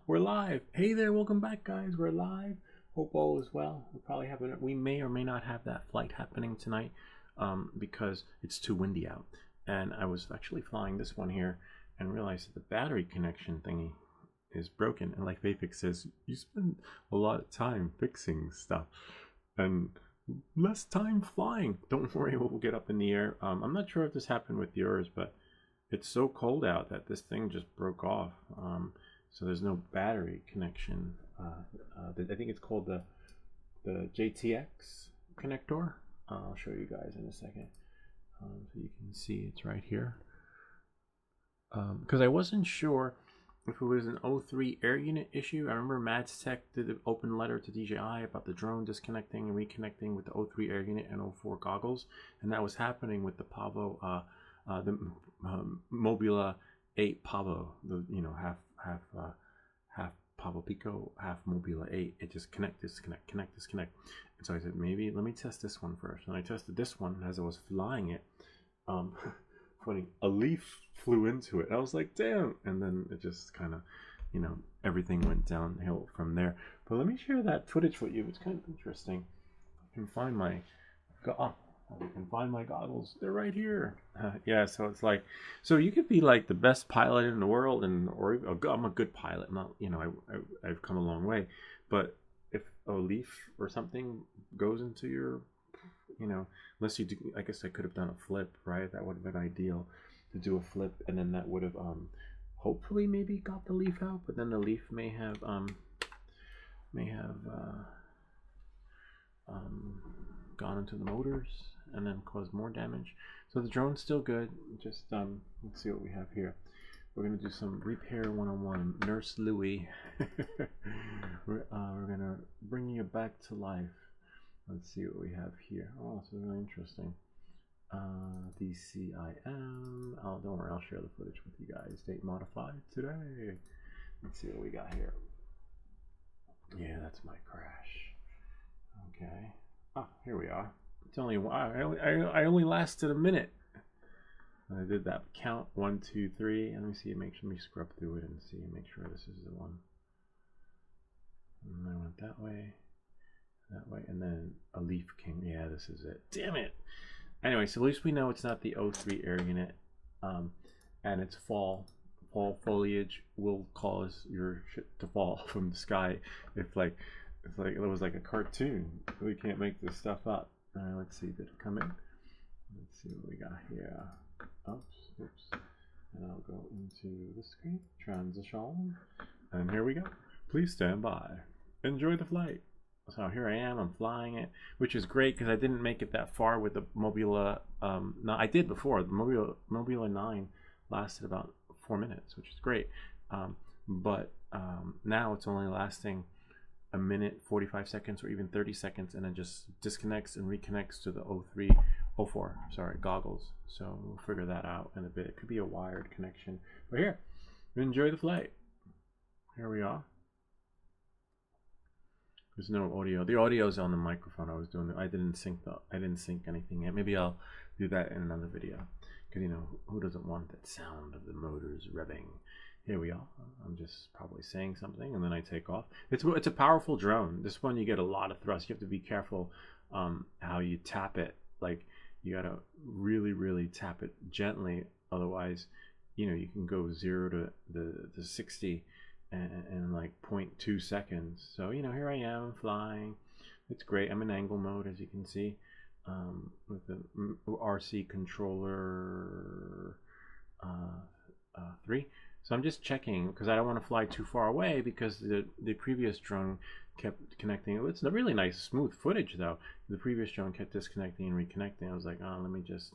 We're live. Hey there, welcome back, guys. We're live. Hope all is well. We may or may not have that flight happening tonight, because it's too windy out. And I was actually flying this one here and realized that the battery connection thingy is broken. And like Vapix says, you spend a lot of time fixing stuff and less time flying. Don't worry, we'll get up in the air. I'm not sure if this happened with yours, but it's so cold out that this thing just broke off. So there's no battery connection. I think it's called the JTX connector. I'll show you guys in a second. So you can see it's right here. Because I wasn't sure if it was an O3 air unit issue. I remember Mads Tech did an open letter to DJI about the drone disconnecting and reconnecting with the O3 air unit and O4 goggles, and that was happening with the Pavo, the Mobula 8 Pavo, the half Pavo Pico, half Mobula 8. It just connect, disconnect, connect, disconnect. And so I said, maybe let me test this one first. And I tested this one as I was flying it. Funny, a leaf flew into it. I was like, damn. And then it just kind of, everything went downhill from there. But let me share that footage with you. It's kind of interesting. I can find my goggles. They're right here. Yeah, so it's like, so you could be like the best pilot in the world, or I'm a good pilot. Not, I've come a long way, but if a leaf or something goes into your, unless you do, I guess I could have done a flip, right? That would have been ideal to do a flip, and then that would have hopefully maybe got the leaf out, but then the leaf may have gone into the motors and then caused more damage. So the drone's still good. Just let's see what we have here. We're gonna do some repair 101. Nurse Louie. we're gonna bring you back to life. Let's see what we have here. Oh, this is really interesting. DCIM. Oh, don't worry, I'll share the footage with you guys. Date modified today. Let's see what we got here. Yeah, that's my crash. Okay. Ah, here we are. It's only I only lasted a minute. I did that count 1, 2, 3. And let me see. Let me scrub through it and see. Make sure this is the one. And I went that way, and then a leaf came. Yeah, this is it. Damn it. Anyway, so at least we know it's not the O3 air unit, and it's fall. Fall foliage will cause your shit to fall from the sky. It's like it was like a cartoon. We can't make this stuff up. Let's see, did it come in? Let's see what we got here. Oops. And I'll go into the screen. Transition. And here we go. Please stand by. Enjoy the flight. So here I am. I'm flying it, which is great because I didn't make it that far with the Mobula. No, I did before. The Mobula 9 lasted about 4 minutes, which is great. But now it's only lasting a minute, 45 seconds, or even 30 seconds, and then just disconnects and reconnects to the O4 goggles. So we'll figure that out in a bit. It could be a wired connection. But here, enjoy the flight. Here we are. There's no audio. The audio's on the microphone. I didn't sync anything yet. Maybe I'll do that in another video, because who doesn't want that sound of the motors revving? Here we are. I'm just probably saying something, and then I take off. It's a powerful drone. This one, you get a lot of thrust. You have to be careful how you tap it. Like, you gotta really, really tap it gently. Otherwise, you can go 0 to the 60 in like 0.2 seconds. So here I am flying. It's great. I'm in angle mode, as you can see, with the RC controller 3. So I'm just checking because I don't want to fly too far away, because the previous drone kept connecting. It's a really nice smooth footage though. The previous drone kept disconnecting and reconnecting. I was like, oh, let me just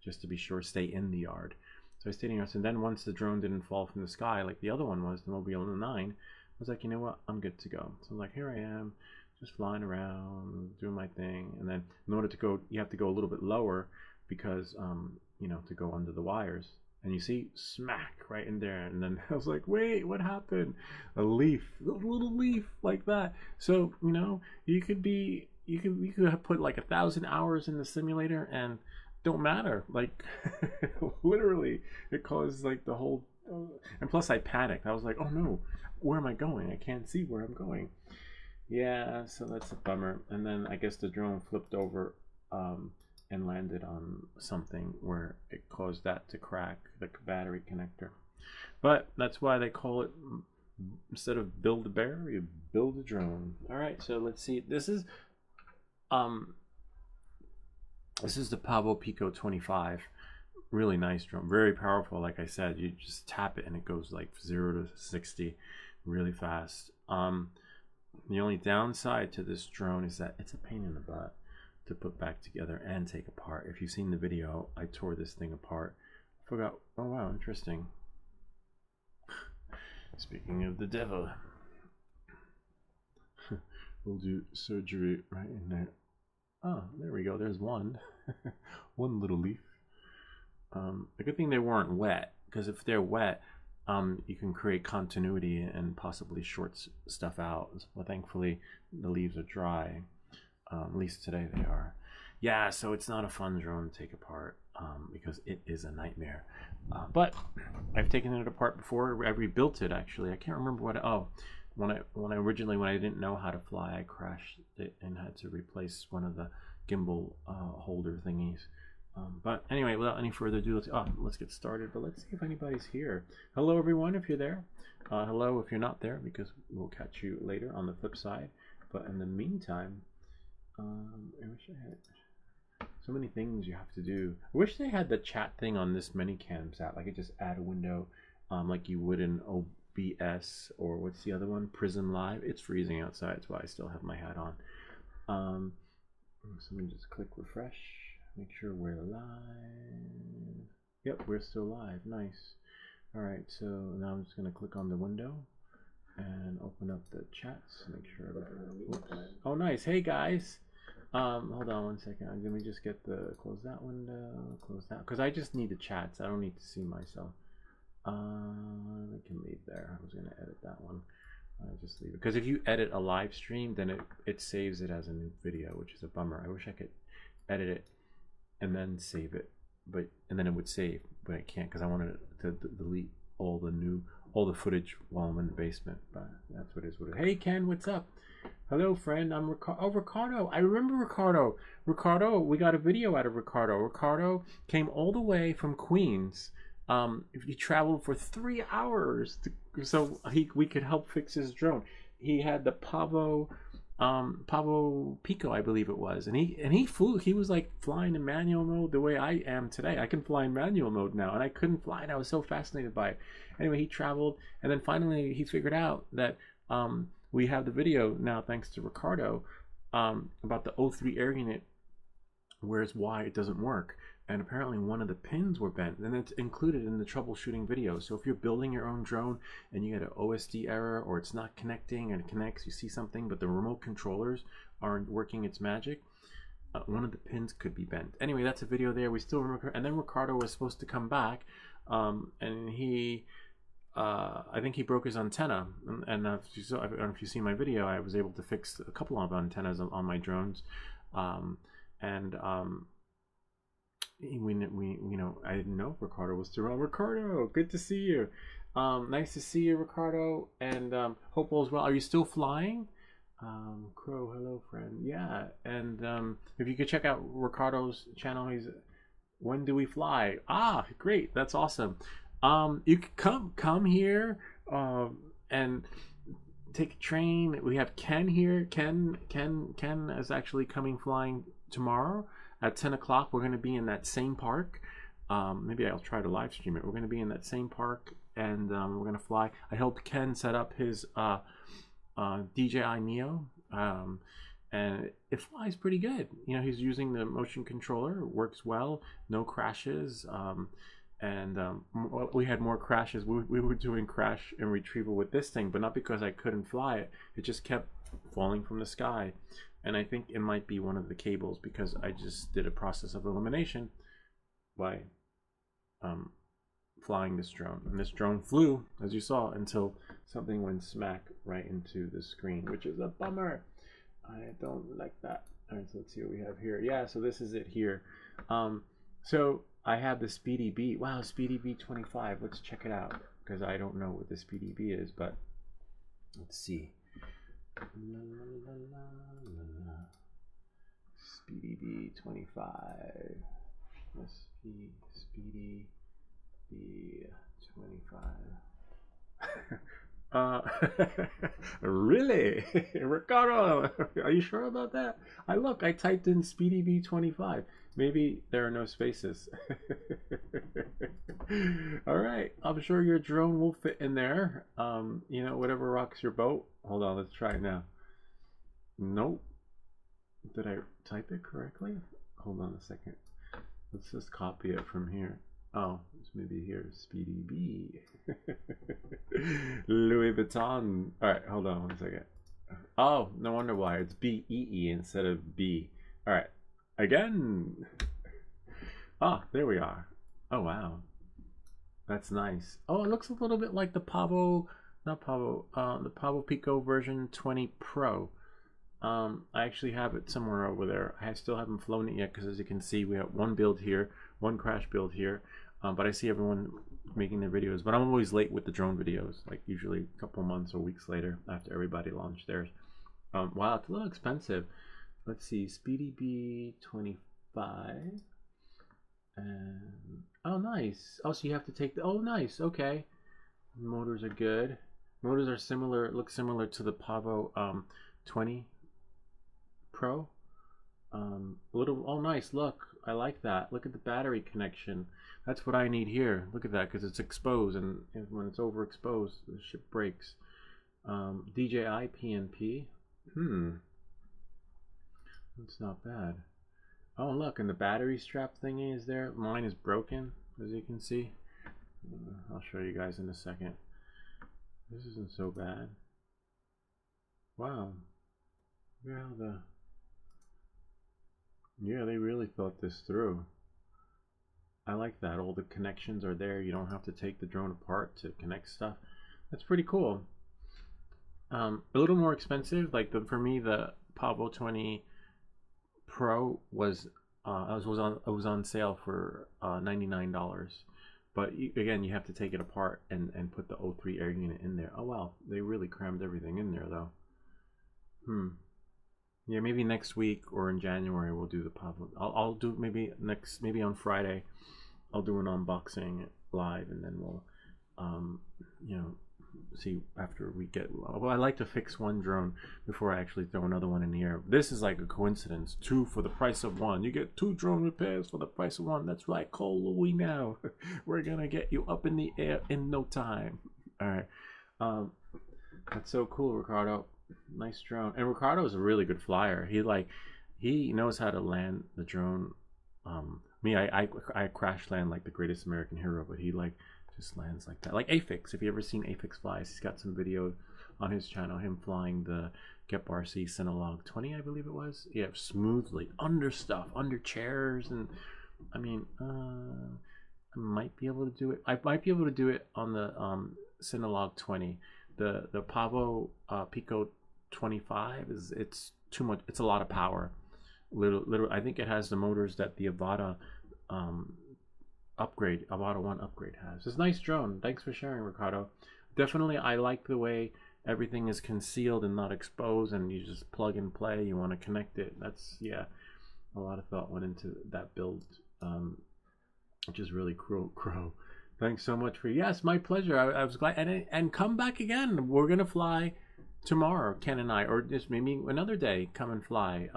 just to be sure, stay in the yard. So I stayed in the yard. And then once the drone didn't fall from the sky like the other one was, the Mobula 9, I was like, you know what, I'm good to go. So I'm like, here I am, just flying around, doing my thing. And then in order to go, you have to go a little bit lower, because to go under the wires. And you see, smack right in there. And then I was like, wait, what happened? A leaf, a little leaf like that. So you could have put like 1,000 hours in the simulator and don't matter. Like literally, it caused like the whole And plus I panicked. I was like, oh no, where am I going? I can't see where I'm going. Yeah, so that's a bummer. And then I guess the drone flipped over and landed on something where it caused that to crack the battery connector. But that's why they call it, instead of build a bear, you build a drone. All right, so let's see. Um this is the Pavo Pico 25. Really nice drone, very powerful. Like I said, you just tap it and it goes like 0 to 60 really fast. The only downside to this drone is that it's a pain in the butt to put back together and take apart. If you've seen the video, I tore this thing apart. Forgot. Oh wow, interesting. Speaking of the devil, we'll do surgery right in there. Oh, there we go. There's one. One little leaf. A good thing they weren't wet, because if they're wet, you can create continuity and possibly short stuff out. Well, thankfully, the leaves are dry. At least today they are. Yeah, so it's not a fun drone to take apart because it is a nightmare. But I've taken it apart before. I rebuilt it actually. I can't remember what. When I originally, when I didn't know how to fly, I crashed it and had to replace one of the gimbal holder thingies. But anyway, without any further ado, let's get started. But let's see if anybody's here. Hello, everyone, if you're there. Hello, if you're not there, because we'll catch you later on the flip side. But in the meantime, I wish I had so many things you have to do. I wish they had the chat thing on this Minicams app. I could just add a window like you would in OBS, or what's the other one? Prism Live. It's freezing outside, that's why I still have my hat on. So let me just click refresh. Make sure we're live. Yep, we're still live. Nice. Alright, so now I'm just going to click on the window and open up the chats. Make sure everybody. Oh, nice. Hey, guys. Hold on one second. Let me just get close that window, close that, because I just need the chats. I don't need to see myself. I can leave there. I was going to edit that one. I'll just leave it, because if you edit a live stream, then it saves it as a new video, which is a bummer. I wish I could edit it and then save it, and then it would save, but I can't because I wanted to delete all the footage while I'm in the basement. But that's what it is. Hey Ken, what's up? Hello friend, I'm Ricardo. I remember Ricardo. Ricardo, we got a video out of Ricardo. Ricardo came all the way from Queens. He traveled for 3 hours so we could help fix his drone. He had the Pavo Pico, I believe it was, and he flew. He was like flying in manual mode the way I am today. I can fly in manual mode now, and I couldn't fly, and I was so fascinated by it. Anyway, he traveled, and then finally he figured out that we have the video now thanks to Ricardo about the O3 air unit. Where's why it doesn't work. And apparently one of the pins were bent, and it's included in the troubleshooting video. So if you're building your own drone and you get an OSD error, or it's not connecting and it connects, you see something, but the remote controllers aren't working its magic, one of the pins could be bent. Anyway, that's a video there. We still remember. And then Ricardo was supposed to come back, and he, I think he broke his antenna. And if you saw, I don't know if you see my video, I was able to fix a couple of antennas on my drones, we I didn't know Ricardo was still around. Ricardo, good to see you. Nice to see you, Ricardo, and hope all's well. Are you still flying? Crow, hello friend. Yeah, and if you could check out Ricardo's channel, he's When Do We Fly? Ah, great, that's awesome. You could come here and take a train. We have Ken here. Ken is actually flying tomorrow at 10 o'clock. We're going to be in that same park. Maybe I'll try to live stream it. We're going to be in that same park, and we're going to fly. I helped Ken set up his DJI Neo, and it flies pretty good. He's using the motion controller. It works well, no crashes. We had more crashes. We were doing crash and retrieval with this thing, but not because I couldn't fly it. It just kept falling from the sky. And I think it might be one of the cables, because I just did a process of elimination by flying this drone. And this drone flew, as you saw, until something went smack right into the screen, which is a bummer. I don't like that. All right, so let's see what we have here. Yeah, so this is it here. So I have the Speedy B. Wow, Speedy B 25. Let's check it out. because I don't know what this PDB is, but let's see. La, la, la, la, la. Speedy B 25. Speedy B 25. Really? Ricardo, are you sure about that? I typed in Speedy B 25. Maybe there are no spaces. All right, I'm sure your drone will fit in there. You know, whatever rocks your boat. Hold on, let's try it now. Nope. Did I type it correctly? Hold on a second. Let's just copy it from here. Oh, it's maybe here. Speedy B. Louis Vuitton. Alright, hold on 1 second. Oh, no wonder why. It's B-E-E instead of B. Alright, again. Ah, there we are. Oh, wow. That's nice. Oh, it looks a little bit like the Pavo, not Pavo, the Pavo Pico version 20 Pro. I actually have it somewhere over there. I still haven't flown it yet because, as you can see, we have one build here, one crash build here. But I see everyone making their videos. But I'm always late with the drone videos, like usually a couple months or weeks later after everybody launched theirs. Wow, it's a little expensive. Let's see, Speedy B 25. And oh, nice. Oh, so you have to take the. Oh, nice. Okay. Motors are good. Motors are similar. Look similar to the Pavo 20 Pro. Little. Oh, nice. Look, I like that. Look at the battery connection. That's what I need here. Look at that, because it's exposed, and when it's overexposed, the ship breaks. DJI PNP. That's not bad. Oh, look, and the battery strap thingy is there. Mine is broken, as you can see. I'll show you guys in a second. This isn't so bad. Wow. Look how the... Yeah, they really thought this through. I like that. All the connections are there. You don't have to take the drone apart to connect stuff. That's pretty cool. A little more expensive. Like for me, the Pavo 20 Pro was on sale for $99. But again, you have to take it apart and put the O3 air unit in there. Oh wow, they really crammed everything in there though. Yeah, maybe next week or in January we'll do the Pavo. I'll do maybe on Friday. I'll do an unboxing live, and then we'll you know, see after we get. Well, I like to fix one drone before I actually throw another one in the air. This is like a coincidence. 2 for the price of 1. You get 2 drone repairs for the price of 1. That's right, Cole Louis. Now we're gonna get you up in the air in no time. All right, that's so cool, Ricardo. Nice drone. And Ricardo is a really good flyer. He knows how to land the drone. Me, I crash land like the greatest American hero, but he like just lands like that. Like Afix. If you ever seen Afix flies, he's got some video on his channel, him flying the Gep RC Cinelog 20, I believe it was. Yeah, smoothly under stuff, under chairs, and I mean, I might be able to do it. I might be able to do it on the Cinelog 20. The Pavo Pico 25 it's too much. It's a lot of power. Little. I think it has the motors that the Avata Avata 1 upgrade has. It's a nice drone. Thanks for sharing, Ricardo. Definitely, I like the way everything is concealed and not exposed, and you just plug and play. You want to connect it. That's, yeah, a lot of thought went into that build, which is really cool. Crow. Thanks so much for, yes, my pleasure. I was glad, and come back again. We're gonna fly tomorrow, Ken and I, or just maybe another day. Come and fly.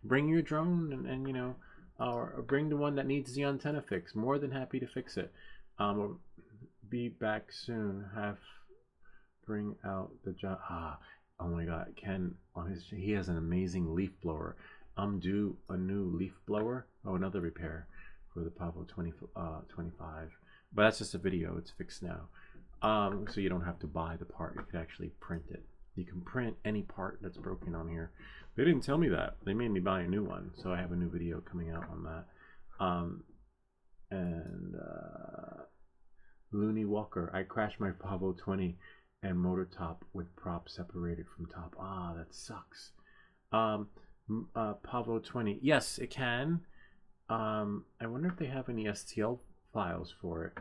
Bring your drone, and you know, or bring the one that needs the antenna fixed. More than happy to fix it. We'll be back soon. Bring out the job. Oh my God, Ken he has an amazing leaf blower. I'm due a new leaf blower. Oh, another repair for the Pavo 25. But that's just a video. It's fixed now. So you don't have to buy the part. You could actually print it. You can print any part that's broken on here. They didn't tell me that. They made me buy a new one. So I have a new video coming out on that. Looney Walker. I crashed my Pavo 20 and motor top with prop separated from top. That sucks. Pavo 20. Yes, it can. I wonder if they have any STL files for it.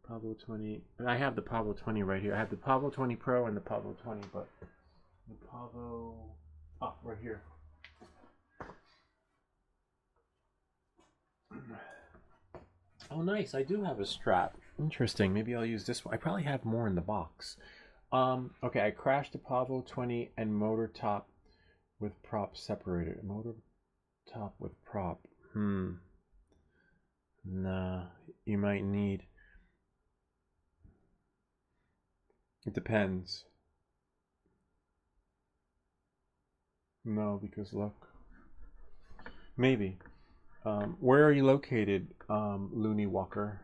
Pablo 20. I have the Pablo 20 right here. I have the Pablo 20 Pro and the Pablo 20, but the Pablo. Oh, right here. Oh, nice. I do have a strap. Interesting. Maybe I'll use this one. I probably have more in the box. Okay, I crashed the Pablo 20 and motor top with prop separated. Motor top with prop. Nah, you might need. It depends. No, because look. Maybe. Where are you located, Looney Walker?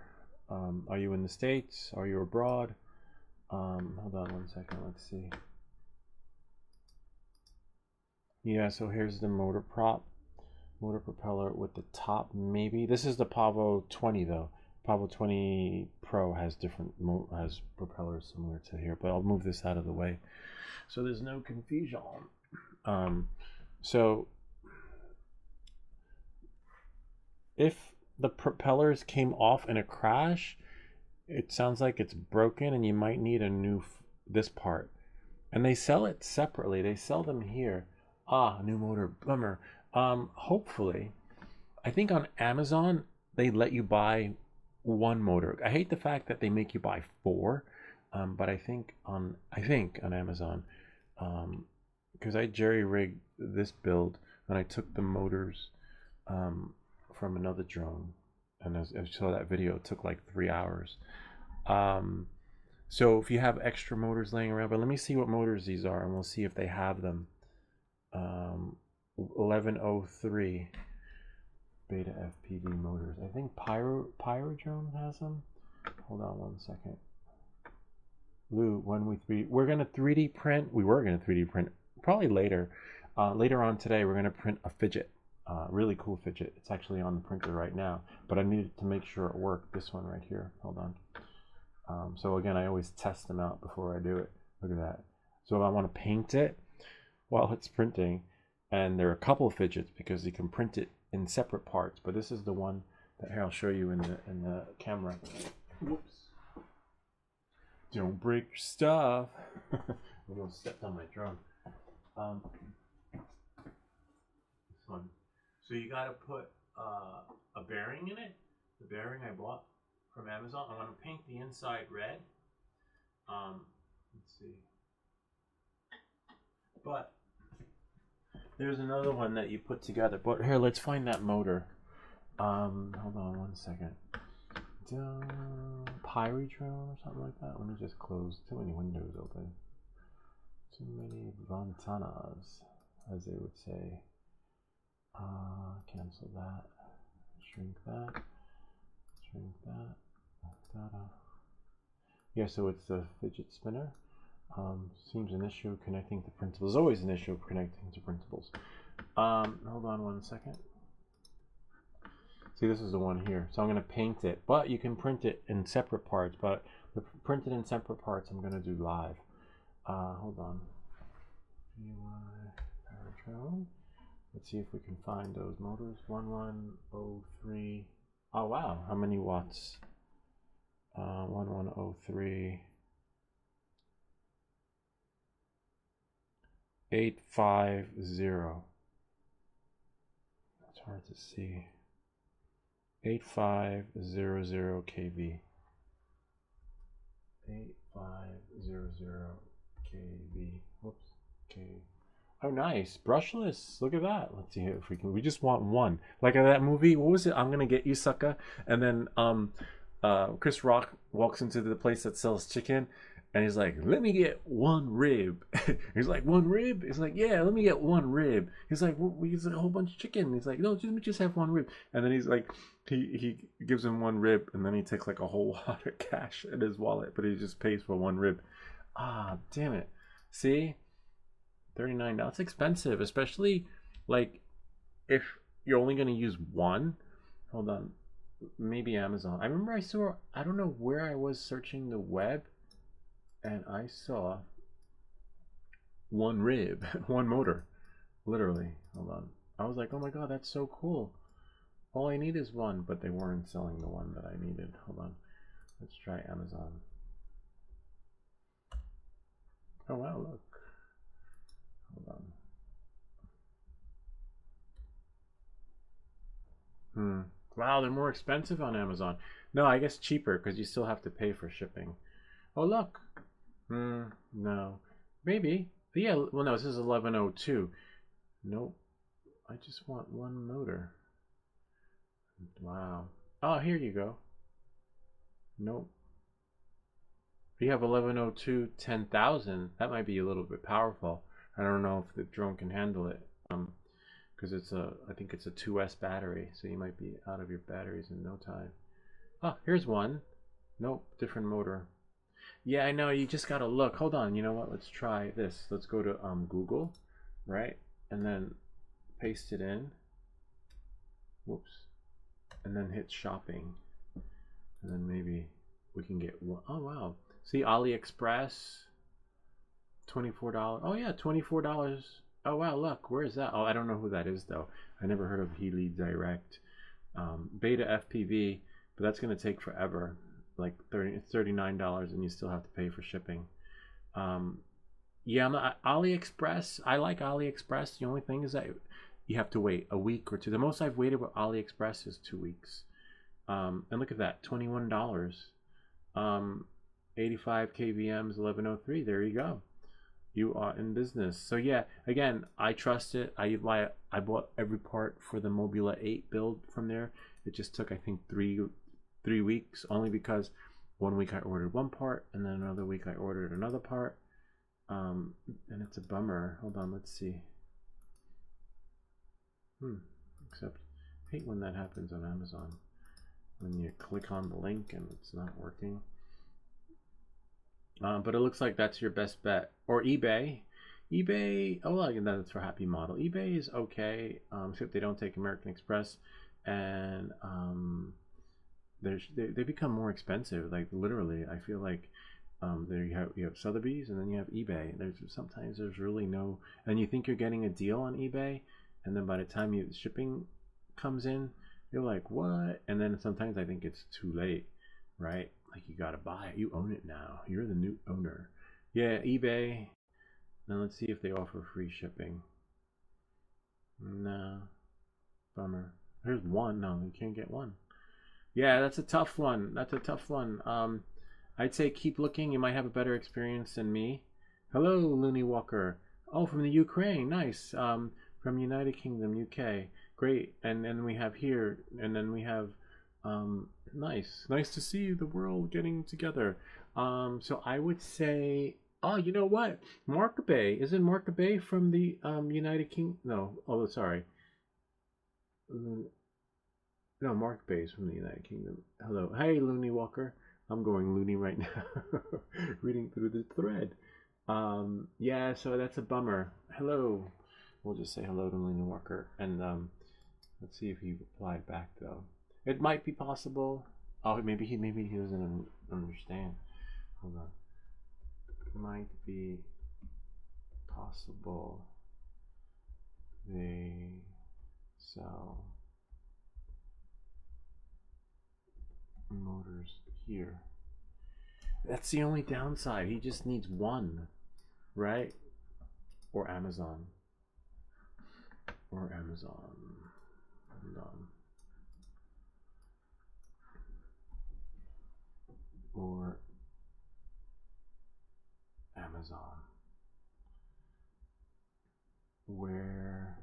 Are you in the States? Are you abroad? Hold on one second. Let's see. Yeah, so here's the motor prop. Motor propeller with the top, maybe. This is the Pablo 20 though. Pablo 20 Pro has different has propellers similar to here, but I'll move this out of the way so there's no confusion. So if the propellers came off in a crash, it sounds like it's broken and you might need a new this part. And they sell it separately. They sell them here. Ah, new motor, bummer. Hopefully, I think on Amazon they let you buy one motor. I hate the fact that they make you buy four, but I think on Amazon, because I jerry rigged this build and I took the motors from another drone, and as I saw that video, it took like 3 hours. So if you have extra motors laying around, but let me see what motors these are, and we'll see if they have them. 1103 Beta FPV motors. I think Pyrodrone has them. Hold on one second. Lou, we're gonna 3D print. We were gonna 3D print probably later. Later on today, we're gonna print a fidget. Really cool fidget. It's actually on the printer right now, but I needed to make sure it worked. This one right here. Hold on. So again, I always test them out before I do it. Look at that. So I want to paint it while it's printing, and there are a couple of fidgets because you can print it in separate parts. But this is the one that here I'll show you in the camera. Whoops! Don't break your stuff. I almost stepped on my drone. This one. So you got to put a bearing in it. The bearing I bought from Amazon. I want to paint the inside red. Let's see. But there's another one that you put together. But here, let's find that motor. Hold on one second. Pyrodrone or something like that. Let me just close. Too many windows open. Too many ventanas, as they would say. Cancel that. Shrink that. Shrink that. Yeah, so it's the fidget spinner. Seems an issue connecting to printables. Always an issue connecting to printables. Hold on one second. See, this is the one here. So I'm going to paint it, but you can print it in separate parts. But the printed in separate parts, I'm going to do live. Hold on. Let's see if we can find those motors. 1103. Oh wow, how many watts? 1103. 850. That's hard to see. 8500 kV. 8500 kV. Whoops. K. Oh, nice. Brushless. Look at that. Let's see if we can. We just want one. Like that movie. What was it? I'm gonna get you, sucker. And then Chris Rock walks into the place that sells chicken, and he's like, "Let me get one rib." He's like, "One rib?" He's like, "Yeah, let me get one rib." He's like, "Well, we use a whole bunch of chicken." He's like, "No, just have one rib." And then he's like, he gives him one rib, and then he takes like a whole lot of cash in his wallet, but he just pays for one rib. Ah, damn it. See? $39. That's expensive, especially like if you're only going to use one. Hold on. Maybe Amazon. I remember I don't know where I was searching the web, and I saw one rib, one motor, literally. Hold on. I was like, oh my god, that's so cool. All I need is one, but they weren't selling the one that I needed. Hold on. Let's try Amazon. Oh wow, look. Hold on. Wow, they're more expensive on Amazon. No, I guess cheaper because you still have to pay for shipping. Oh look. No. Maybe. Yeah, well no, this is 1102. Nope. I just want one motor. Wow. Oh, here you go. Nope. You have 1102 10,000. That might be a little bit powerful. I don't know if the drone can handle it. Because I think it's a 2S battery, so you might be out of your batteries in no time. Oh, here's one. Nope, different motor. Yeah, I know. You just gotta look. Hold on. You know what? Let's try this. Let's go to Google, right? And then paste it in. Whoops. And then hit shopping. And then maybe we can get one. Oh wow. See AliExpress. $24. Oh yeah, $24. Oh wow, look, where is that? Oh, I don't know who that is though. I never heard of Healy Direct. Beta FPV, but that's gonna take forever. Like $39, and you still have to pay for shipping. Yeah, AliExpress. I like AliExpress. The only thing is that you have to wait a week or two. The most I've waited with AliExpress is 2 weeks. And look at that, $21. 85 kVMs, 1103. There you go. You are in business. So yeah, again, I trust it. I bought every part for the Mobula 8 build from there. It just took, I think, three weeks, only because 1 week I ordered one part and then another week I ordered another part. And it's a bummer. Hold on, let's see. Except I hate when that happens on Amazon, when you click on the link and it's not working. But it looks like that's your best bet. Or eBay. eBay, oh well, that's for Happy Model. eBay is okay, except they don't take American Express, and they become more expensive. Like literally, I feel like there you have Sotheby's, and then you have eBay. Sometimes there's really no, and you think you're getting a deal on eBay, and then by the time shipping comes in, you're like, what? And then sometimes I think it's too late, right? Like you gotta buy it. You own it now. You're the new owner. Yeah, eBay. Now let's see if they offer free shipping. No. Bummer. Here's one. No, you can't get one. Yeah, that's a tough one. That's a tough one. I'd say keep looking. You might have a better experience than me. Hello, Looney Walker. Oh, from the Ukraine. Nice. From United Kingdom, UK. Great. And then we have here, and then we have nice to see the world getting together. So I would say, oh, you know what, Mark Bay, isn't Mark Bay from the United Kingdom? No, oh sorry, no, Mark Bay is from the United Kingdom. Hello, hey Looney Walker, I'm going loony right now reading through the thread. Yeah, so that's a bummer. Hello, we'll just say hello to Looney Walker, and let's see if he replied back though. It might be possible. Oh, maybe he doesn't understand. Hold on. It might be possible they sell motors here. That's the only downside. He just needs one, right? Or Amazon. Or Amazon. Hold on. Or Amazon. Where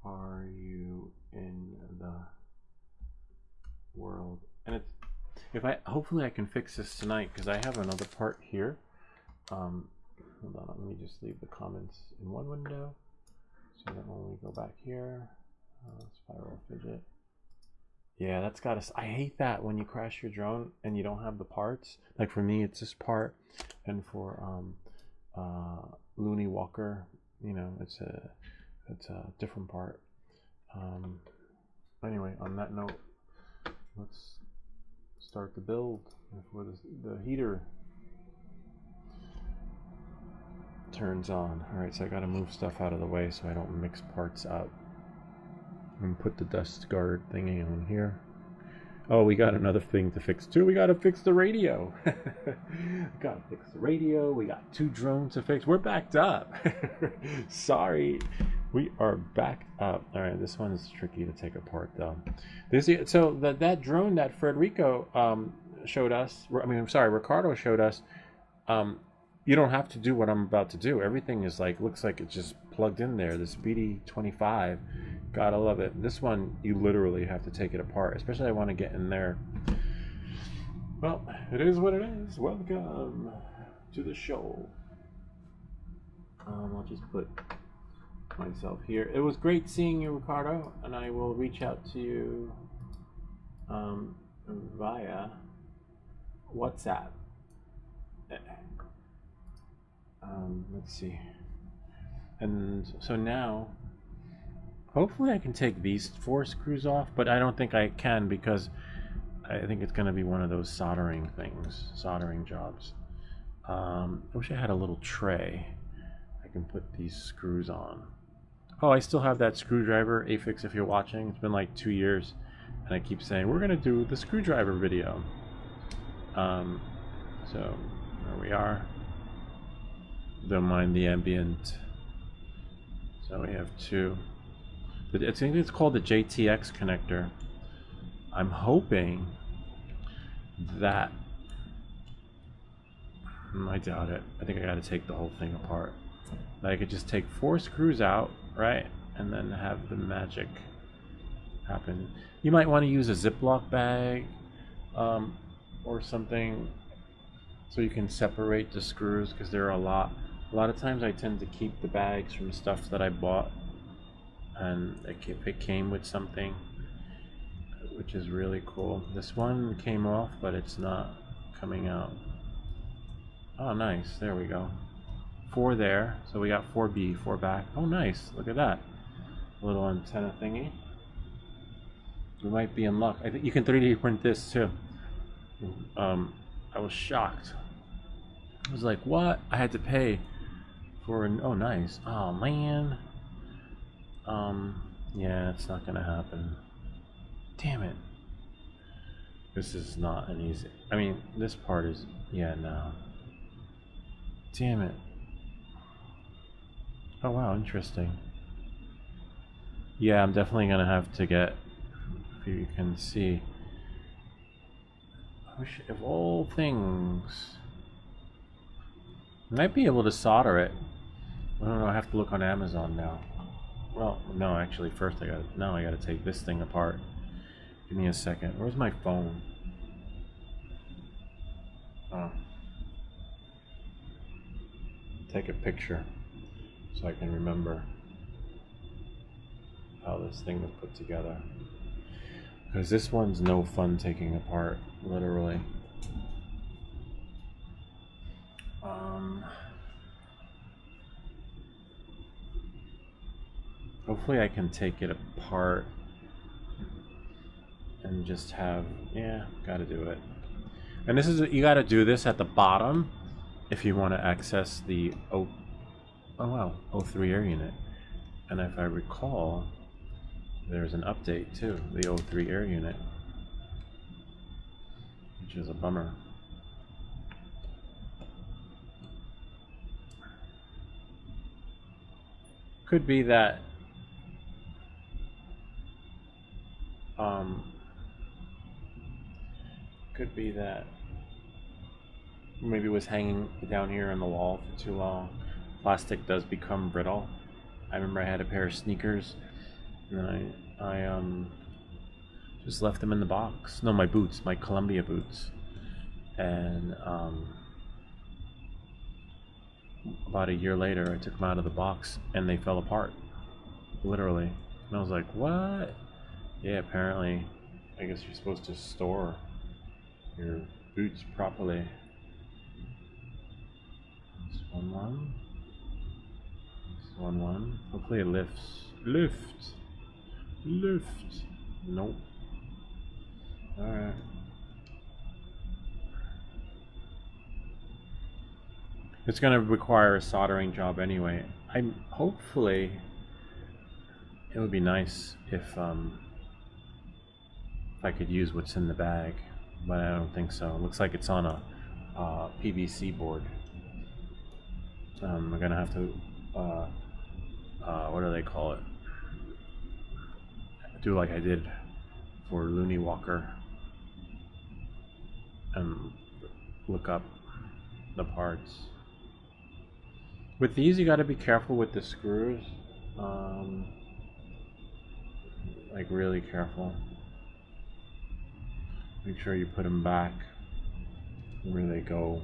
are you in the world? And it's, if I, hopefully I can fix this tonight because I have another part here. Hold on, let me just leave the comments in one window so that when we go back here, spiral fidget. Yeah, that's gotta, I hate that when you crash your drone and you don't have the parts. Like for me, it's this part, and for Looney Walker, you know, it's a different part. Anyway, on that note, let's start the build before the heater turns on. All right, so I gotta move stuff out of the way so I don't mix parts up. And put the dust guard thingy on here. Oh, we got another thing to fix too. We got to fix the radio. Got to fix the radio. We got 2 drones to fix. We're backed up. Sorry. We are backed up. All right, this one is tricky to take apart though. So that drone that Federico showed us, I mean, I'm sorry, Ricardo showed us, you don't have to do what I'm about to do. Everything is like, looks like it's just plugged in there. This BD25, gotta love it. This one, you literally have to take it apart, especially I want to get in there. Well, it is what it is. Welcome to the show. I'll just put myself here. It was great seeing you, Ricardo, and I will reach out to you via WhatsApp. Let's see. And so now, hopefully I can take these 4 screws off, but I don't think I can because I think it's going to be one of those soldering things, soldering jobs. I wish I had a little tray I can put these screws on. Oh, I still have that screwdriver, Afix, if you're watching. It's been like 2 years, and I keep saying, we're going to do the screwdriver video. So, there we are. Don't mind the ambient. So we have 2. I think it's called the JTX connector. I'm hoping that... I doubt it. I think I got to take the whole thing apart. But I could just take 4 screws out, right? And then have the magic happen. You might want to use a Ziploc bag or something so you can separate the screws, because there are a lot of times I tend to keep the bags from stuff that I bought, and it came with something, which is really cool. This one came off, but it's not coming out. Oh, nice. There we go. 4 there. So we got 4B, 4 back. Oh, nice. Look at that. Little antenna thingy. We might be in luck. I think you can 3D print this too. I was shocked. I was like, what? I had to pay for an... Oh, nice. Oh, man. Yeah, it's not gonna happen. Damn it. This is not an easy... I mean, this part is... Yeah, no. Damn it. Oh, wow, interesting. Yeah, I'm definitely gonna have to get... If you can see... I wish, of all things... I might be able to solder it. I don't know, I have to look on Amazon now. Well, no, actually, first I gotta take this thing apart. Give me a second. Where's my phone? Oh. Take a picture so I can remember how this thing was put together. Because this one's no fun taking apart, literally. Hopefully I can take it apart and just have, yeah, gotta do it. And this is, you gotta do this at the bottom if you want to access the O3 air unit. And if I recall, there's an update too, the O3 air unit, which is a bummer. Could be that maybe it was hanging down here on the wall for too long. Plastic does become brittle. I remember I had a pair of sneakers, and then I just left them in the box. No, my boots, my Columbia boots, and about a year later, I took them out of the box, and they fell apart, literally. And I was like, "What?" Yeah, apparently, I guess you're supposed to store your boots properly. This one. This one. Hopefully it lifts. Lift. Nope. Alright. It's going to require a soldering job anyway. Hopefully, it would be nice if if I could use what's in the bag, but I don't think so. It looks like it's on a PVC board. We're gonna have to what do they call it? Do like I did for Looney Walker and look up the parts. With these, you got to be careful with the screws, like really careful. Make sure you put them back where they go.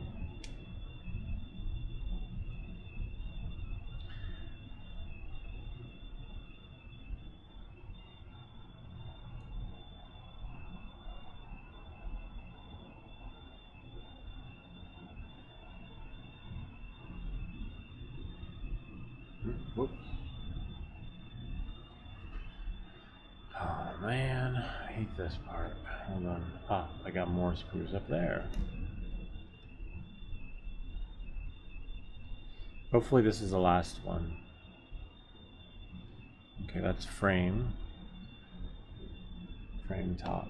Whoops. Oh man, I hate this part. Hold on. Ah, I got more screws up there. Hopefully this is the last one. Okay, that's frame. Frame top.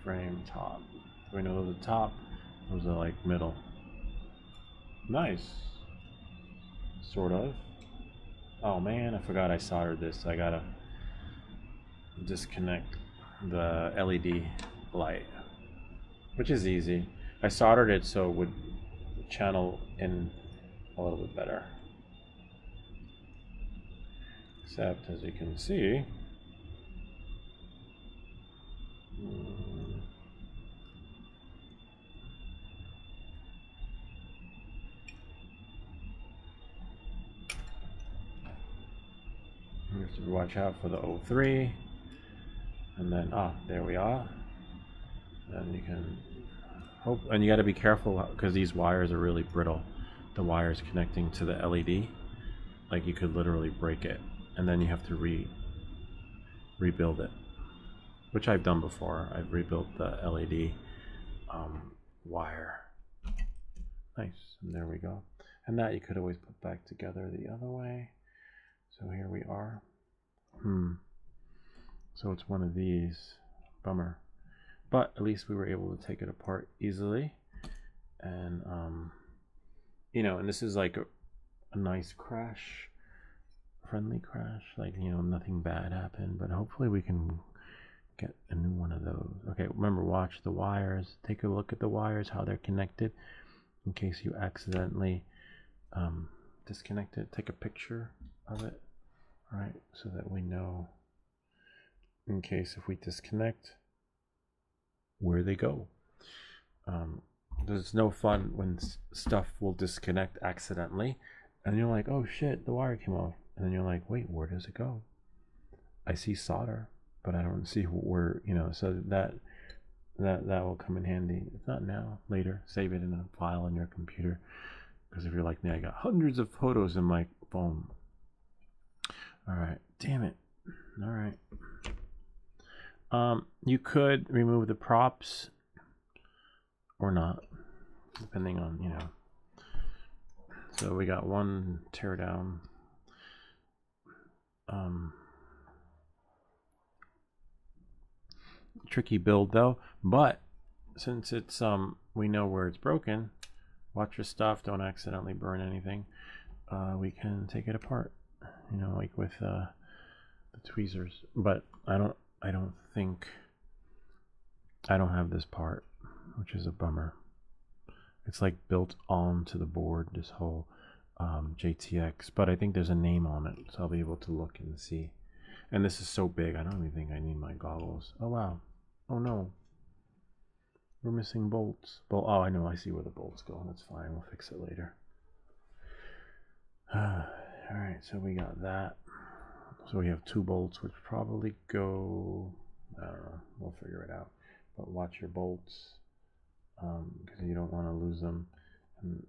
Frame top. We know the top. Those are like middle. Nice. Sort of. Oh man, I forgot I soldered this. I gotta disconnect the LED light, which is easy. I soldered it so it would channel in a little bit better. Except, as you can see, you have to watch out for the O3, and then there we are. Then you can hope, and you got to be careful because these wires are really brittle. The wires connecting to the LED, like you could literally break it, and then you have to rebuild it, which I've done before. I've rebuilt the LED wire. Nice, and there we go. And that you could always put back together the other way. So here we are. So it's one of these. Bummer. But at least we were able to take it apart easily. And, you know, and this is like a nice crash, friendly crash. Like, you know, nothing bad happened. But hopefully we can get a new one of those. Okay, remember, watch the wires. Take a look at the wires, how they're connected. In case you accidentally disconnect it, take a picture of it. Right, so that we know in case if we disconnect where they go. There's no fun when stuff will disconnect accidentally and you're like, oh shit, the wire came off, and then you're like, wait, where does it go? I see solder, but I don't see where, you know. So that will come in handy. If not now, later. Save it in a file on your computer, because if you're like me, I got hundreds of photos in my phone. All right, damn it. All right. You could remove the props or not, depending on, you know. So we got one tear down. Tricky build though, but since it's we know where it's broken, watch your stuff, don't accidentally burn anything. We can take it apart, you know, like with the tweezers. But I don't think I don't have this part, which is a bummer. It's like built onto the board, this whole JTX, but I think there's a name on it, so I'll be able to look and see. And this is so big, I don't even think I need my goggles. Oh wow. Oh no. We're missing bolts. Oh, I know, I see where the bolts go. That's fine, we'll fix it later. Alright, so we got that. So we have 2 bolts, which probably go, I don't know, we'll figure it out. But watch your bolts, because you don't want to lose them. And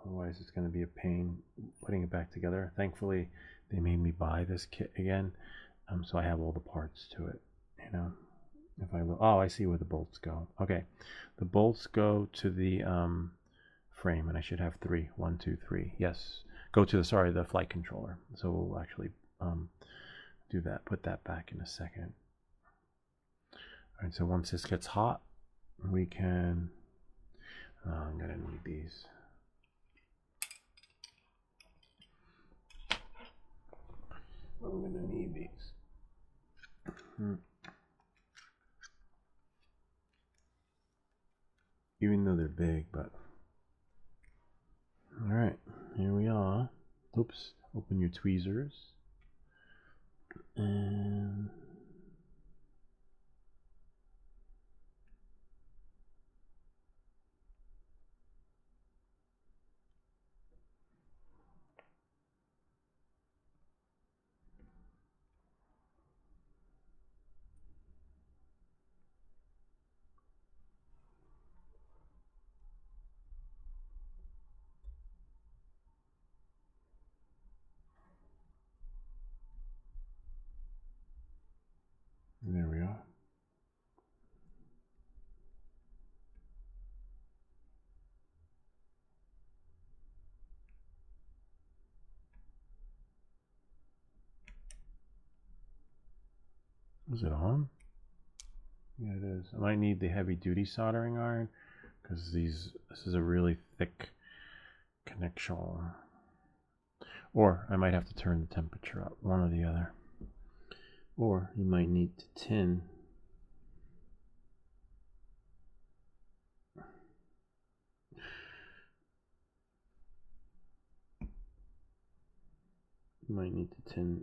otherwise it's going to be a pain putting it back together. Thankfully, they made me buy this kit again, so I have all the parts to it, you know. If I look, oh, I see where the bolts go. Okay, the bolts go to the frame, and I should have 3. 1, 2, 3. Yes. Go to the flight controller. So we'll actually do that. Put that back in a second. All right. So once this gets hot, we can. I'm gonna need these. I'm gonna need these. Even though they're big, but all right, here we are. Oops, open your tweezers and there we are. Is it on? Yeah, it is. I might need the heavy duty soldering iron because this is a really thick connection. Or I might have to turn the temperature up, one or the other. Or you might need to tin. You might need to tin.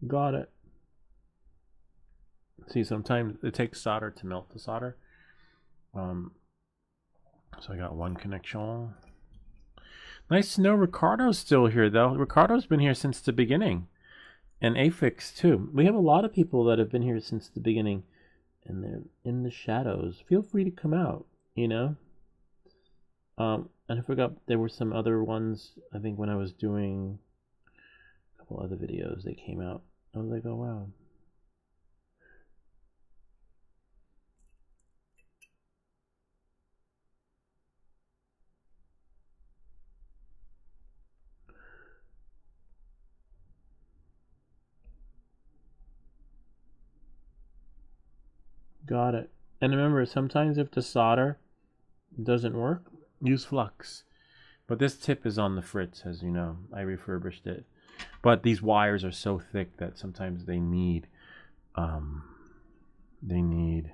Got it. See, sometimes it takes solder to melt the solder. So I got one connection. Nice to know Ricardo's still here, though. Ricardo's been here since the beginning. And Afix, too. We have a lot of people that have been here since the beginning. And they're in the shadows. Feel free to come out, you know? And I forgot there were some other ones. I think when I was doing a couple other videos, they came out. I was like, oh, wow. Got it. And remember, sometimes if the solder doesn't work, use flux. But this tip is on the fritz, as you know. I refurbished it. But these wires are so thick that sometimes they need they need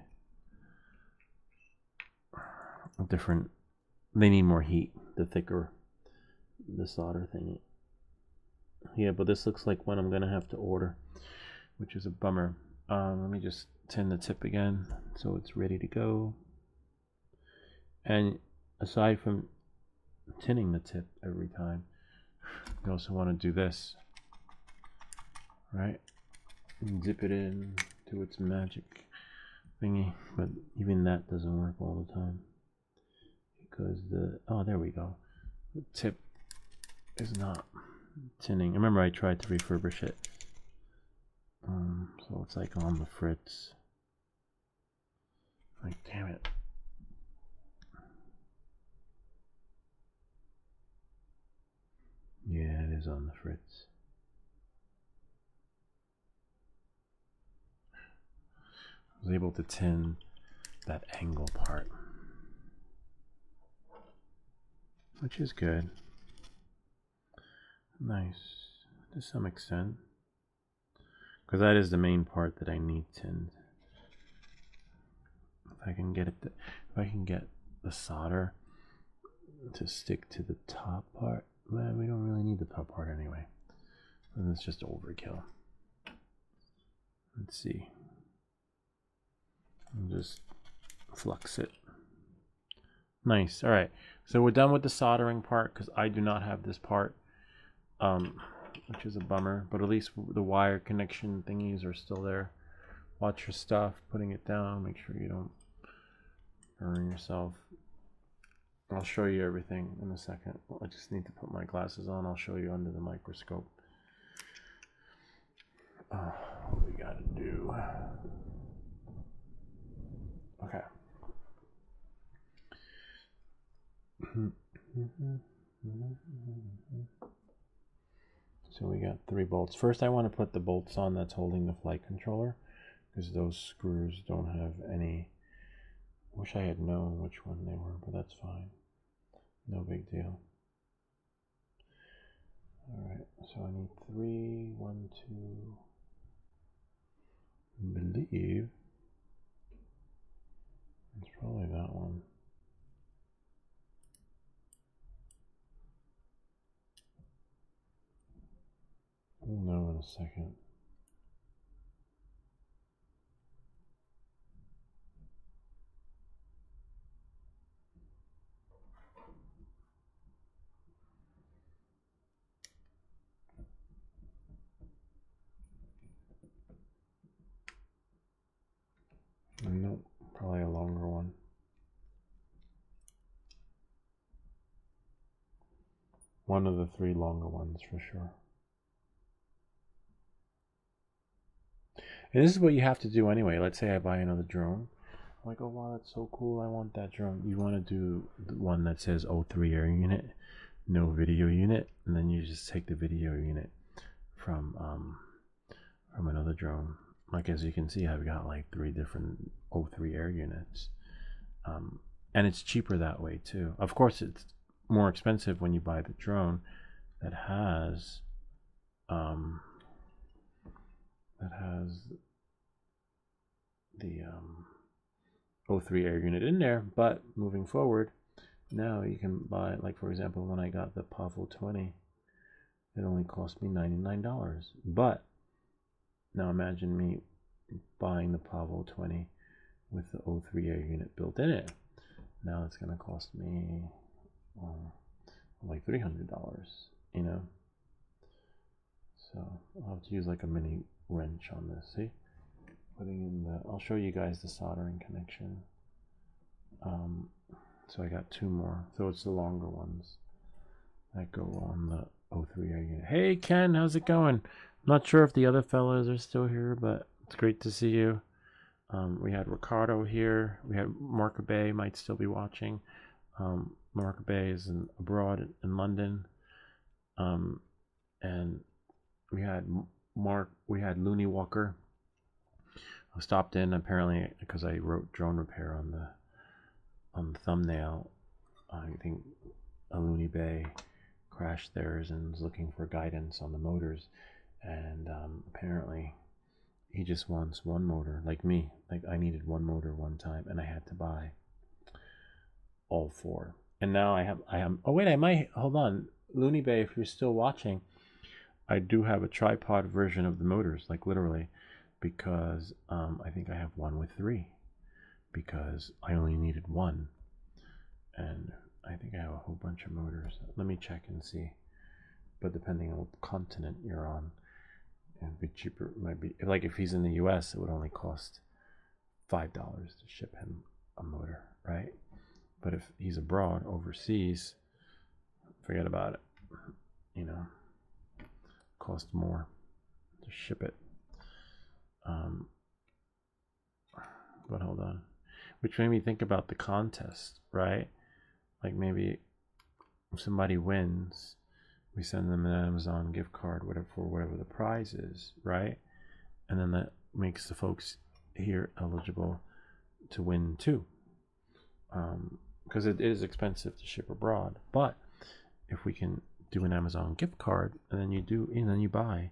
more heat the thicker the solder thingy. Yeah, but this looks like one I'm gonna have to order, which is a bummer. Let me just tin the tip again so it's ready to go. And aside from tinning the tip every time, you also want to do this, right? And dip it in to its magic thingy, but even that doesn't work all the time because there we go, the tip is not tinning. Remember, I tried to refurbish it, so it's like on the fritz. Like, damn it. Yeah, it is on the fritz. I was able to tin that angle part, which is good. Nice to some extent, because that is the main part that I need tinned. If I can get the solder to stick to the top part, well, we don't really need the top part anyway. And it's just overkill. Let's see. I'll just flux it. Nice. All right. So we're done with the soldering part because I do not have this part, which is a bummer. But at least the wire connection thingies are still there. Watch your stuff. Putting it down. Make sure you don't hurting yourself. I'll show you everything in a second. I just need to put my glasses on. I'll show you under the microscope. What we gotta do. Okay. So we got 3 bolts. First I want to put the bolts on that's holding the flight controller, because those screws don't have any. Wish I had known which one they were, but that's fine. No big deal. Alright, so I need 3, 1, 2. I believe it's probably that one. We'll know in a second. Nope, probably a longer one. One of the 3 longer ones for sure. And this is what you have to do anyway. Let's say I buy another drone. I'm like, oh wow, that's so cool. I want that drone. You want to do the one that says O3 air unit, no video unit, and then you just take the video unit from another drone. Like as you can see, I've got like 3 different O3 air units, and it's cheaper that way too. Of course, it's more expensive when you buy the drone that has the O3 air unit in there. But moving forward, now you can buy, like for example, when I got the Pavo 20, it only cost me $99. But now imagine me buying the Pavo 20 with the O3 air unit built in it. Now it's going to cost me like $300, you know. So I'll have to use like a mini wrench on this. See, putting in the, I'll show you guys the soldering connection. So I got 2 more. So it's the longer ones that go on the O3 air unit. Hey Ken, how's it going? Not sure if the other fellas are still here, but it's great to see you. We had Ricardo here. We had Mark Bay might still be watching. Mark Bay is abroad in London. And we had Looney Walker who stopped in apparently because I wrote drone repair on the thumbnail. I think a Looney Bay crashed theirs and was looking for guidance on the motors, and apparently he just wants one motor, like me. Like I needed one motor one time and I had to buy all 4. And now I have oh wait, I might, hold on, Looney Bay, if you're still watching, I do have a tripod version of the motors, like literally, because I think I have one with 3, because I only needed 1, and I think I have a whole bunch of motors. Let me check and see, but depending on what continent you're on, it'd be cheaper. It might be like if he's in the US, it would only cost $5 to ship him a motor, right? But if he's abroad, overseas, forget about it, you know, cost more to ship it. But hold on, which made me think about the contest, right? Like maybe if somebody wins, we send them an Amazon gift card, whatever, for whatever the prize is, right? And then that makes the folks here eligible to win too, because it is expensive to ship abroad. But if we can do an Amazon gift card, and then you buy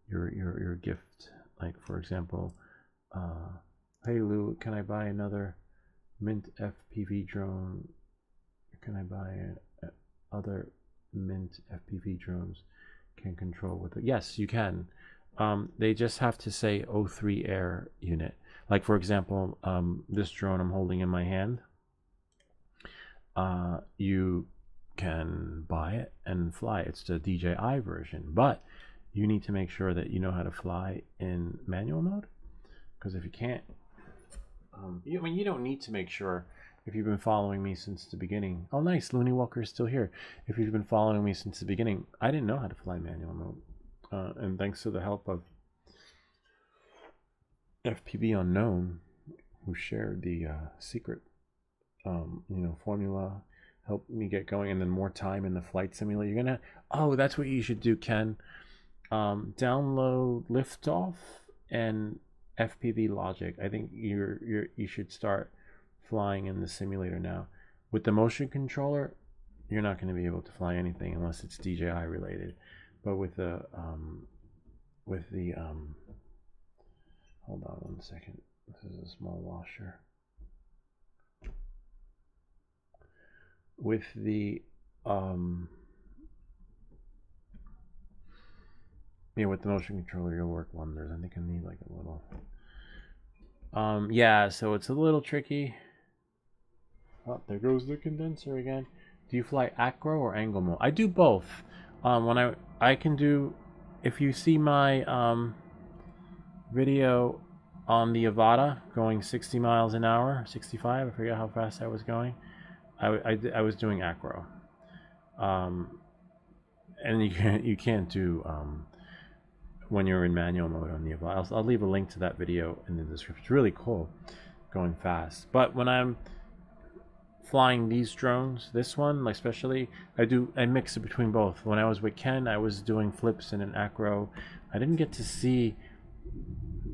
your gift, like for example, hey Lou, can I buy another Mint FPV drone? Can I buy other Mint FPV drones can control with it? Yes, you can. They just have to say O3 air unit. Like for example, this drone I'm holding in my hand, you can buy it and fly. It's the DJI version, but you need to make sure that you know how to fly in manual mode, because if you can't, I mean, you don't need to make sure if you've been following me since the beginning. Oh, nice, Looney Walker is still here. If you've been following me since the beginning, I didn't know how to fly manual mode, and thanks to the help of FPV Unknown, who shared the secret, formula, helped me get going, and then more time in the flight simulator. You're gonna, oh, that's what you should do, Ken. Download Liftoff and FPV Logic. I think you should start flying in the simulator now. With the motion controller, you're not going to be able to fly anything unless it's DJI related. But with the hold on one second. This is a small washer. With the with the motion controller, you'll work wonders. I think I need like a little. Yeah, so it's a little tricky. Oh, there goes the condenser again. Do you fly acro or angle mode? I do both. When I can do, if you see my video on the Avata going 60 miles an hour, 65, I forget how fast I was going. I was doing acro. And you can't do when you're in manual mode on the Avata. I'll leave a link to that video in the description. It's really cool, going fast. But when I'm flying these drones, this one especially, I mix it between both. When I was with Ken, I was doing flips in an acro. I didn't get to see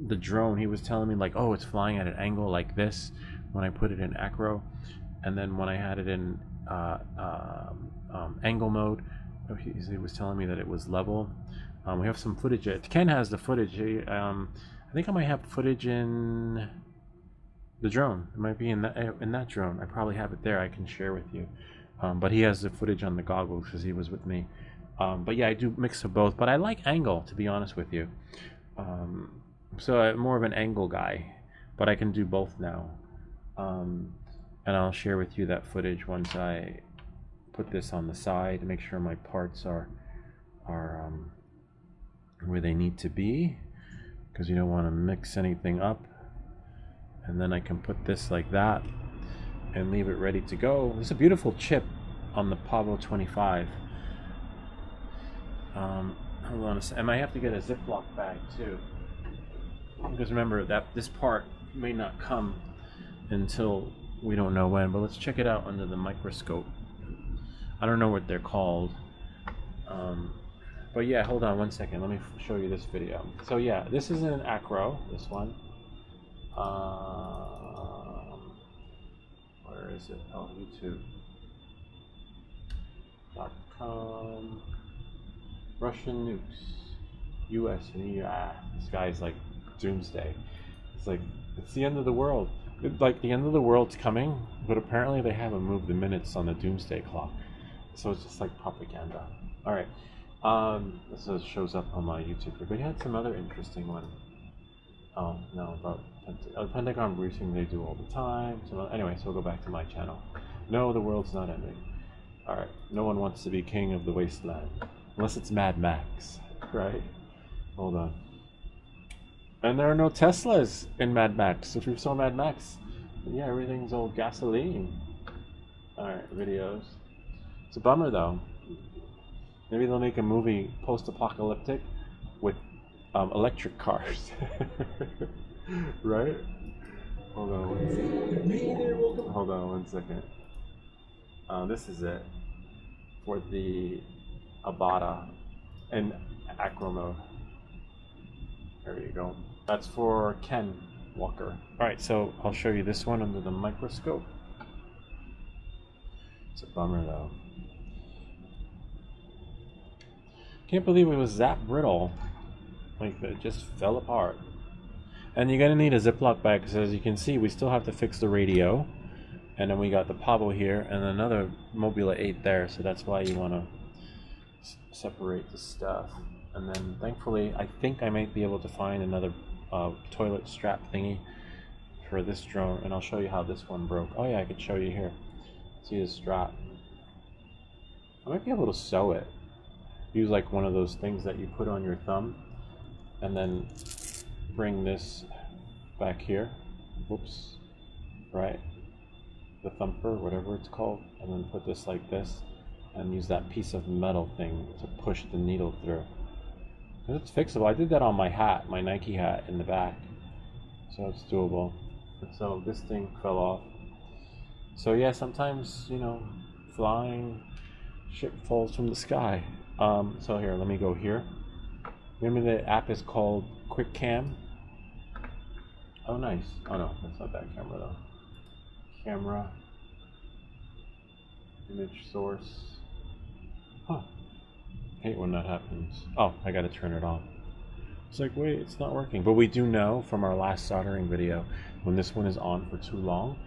the drone. He was telling me like, oh, it's flying at an angle like this when I put it in acro, and then when I had it in angle mode, he was telling me that it was level. We have some footage. Ken has the footage. I think I might have footage in the drone. It might be in that drone. I probably have it there. I can share with you. But he has the footage on the goggles because he was with me. But yeah, I do mix of both. But I like angle, to be honest with you. So I'm more of an angle guy. But I can do both now. And I'll share with you that footage once I put this on the side to make sure my parts are where they need to be, because you don't want to mix anything up. And then I can put this like that and leave it ready to go. There's a beautiful chip on the Pavo 25. Hold on a second. I might have to get a Ziploc bag too, because remember that this part may not come until we don't know when. But let's check it out under the microscope. I don't know what they're called. But yeah, hold on one second. Let me show you this video. So yeah, this is an acro, this one. Where is it? Oh, YouTube.com. Russian nukes. US and EU. This guy's like doomsday. It's like, it's the end of the world. Like the end of the world's coming, but apparently they haven't moved the minutes on the doomsday clock. So it's just like propaganda. Alright. This shows up on my YouTube. But he had some other interesting one. Oh, no, about Pentagon briefing they do all the time. Anyway, so we'll go back to my channel. No, the world's not ending. Alright, no one wants to be king of the wasteland. Unless it's Mad Max, right? Hold on. And there are no Teslas in Mad Max. If you saw Mad Max, yeah, everything's all gasoline. Alright, videos. It's a bummer though. Maybe they'll make a movie post-apocalyptic with electric cars. Right? Hold on one second. Hold on one second. This is it for the Avata and acro mode. There you go. That's for Ken Walker. Alright, so I'll show you this one under the microscope. It's a bummer though. Can't believe it was that brittle. Like, it just fell apart. And you're gonna need a Ziploc bag, because as you can see, we still have to fix the radio. And then we got the Pavo here, and another Mobula 8 there, so that's why you want to separate the stuff. And then, thankfully, I think I might be able to find another toilet strap thingy for this drone, and I'll show you how this one broke. Oh yeah, I could show you here. See the strap. I might be able to sew it. Use like one of those things that you put on your thumb, and then bring this back here. Whoops. Right. the thumper, whatever it's called, and then put this like this, and use that piece of metal thing to push the needle through. It's fixable. I did that on my hat, my Nike hat in the back, so it's doable. So this thing fell off. So yeah, sometimes, you know, flying shit falls from the sky. So here, let me go here. Remember the app is called QuickCam? Oh, nice. Oh no, that's not that camera though. Camera. Image source. Huh. Hate when that happens. Oh, I gotta turn it on. It's like, wait, it's not working. But we do know from our last soldering video, when this one is on for too long,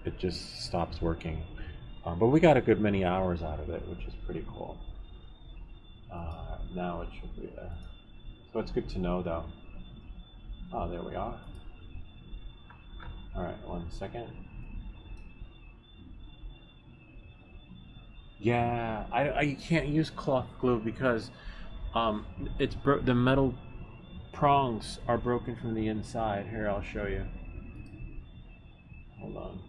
it just stops working. But we got a good many hours out of it, which is pretty cool. Now it should be there. So it's good to know though. Oh, there we are. Alright, 1 second. Yeah, I can't use cloth glue because it's the metal prongs are broken from the inside. Here, I'll show you. Hold on.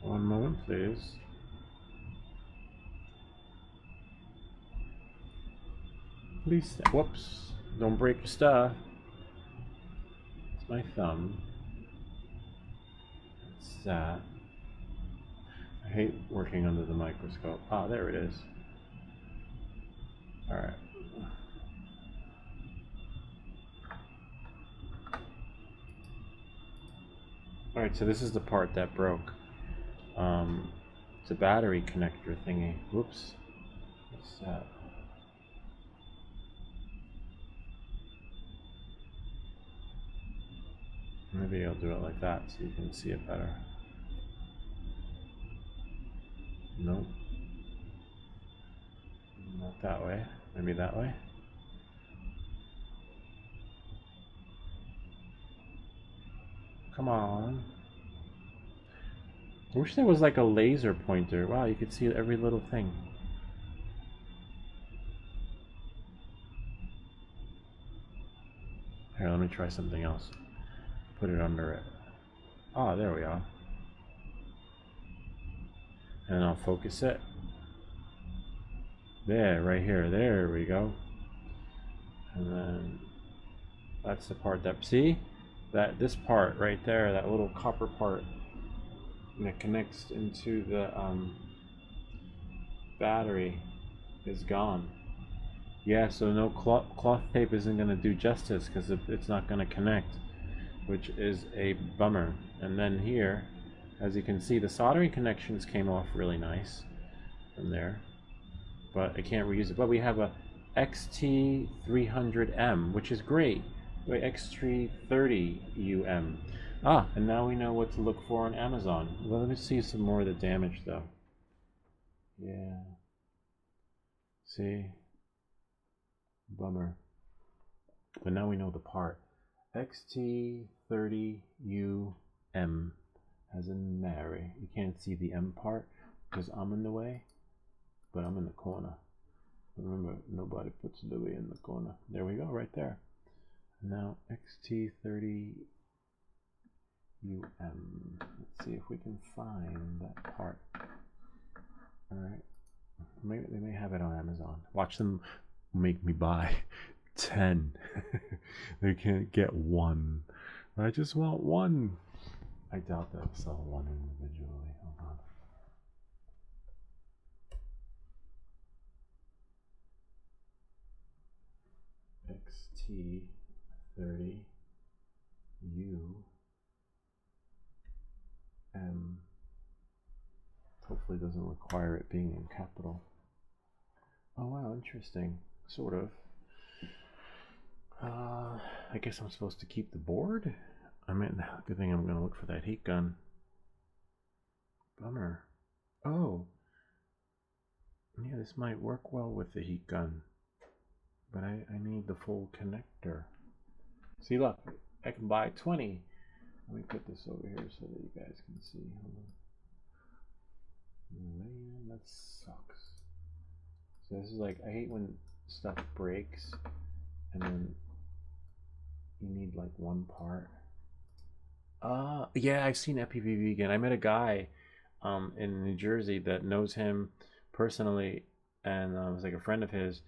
One moment, please. Please, whoops. Don't break your stuff. It's my thumb. It's that. I hate working under the microscope. Ah, there it is. Alright. Alright, so this is the part that broke. It's a battery connector thingy. Whoops. What's that? Maybe I'll do it like that so you can see it better. Nope. Not that way. Maybe that way. Come on. I wish there was like a laser pointer. Wow, you could see every little thing. Here, let me try something else. Put it under it. Ah, there we are. And I'll focus it. There, right here. There we go. And then that's the part that, see? This part right there, that little copper part that connects into the battery is gone. Yeah, so no cloth tape isn't going to do justice because it's not going to connect, which is a bummer. And then here, as you can see, the soldering connections came off really nice from there, but I can't reuse it. But we have a XT300M, which is great. Wait, XT30UM. Ah, and now we know what to look for on Amazon. Well, let me see some more of the damage though. Yeah. See? Bummer. But now we know the part. XT30UM, as in Mary. You can't see the M part because I'm in the way, but I'm in the corner. Remember, nobody puts Louis in the corner. There we go, right there. Now XT30UM. Let's see if we can find that part. Alright. Maybe they may have it on Amazon. Watch them make me buy 10. They can't get one. I just want one. I doubt they'll sell one individually. Hold on. XT30UM. Hopefully doesn't require it being in capital. Oh wow, interesting. Sort of. I guess I'm supposed to keep the board? I mean, good thing I'm gonna look for that heat gun. Bummer. Oh. Yeah, this might work well with the heat gun. But I need the full connector. See, look, I can buy 20. Let me put this over here so that you guys can see. Hold on. Man, that sucks. So this is like, I hate when stuff breaks and then you need like one part. Yeah, I've seen FPV Vegan. I met a guy in New Jersey that knows him personally, and was like a friend of his,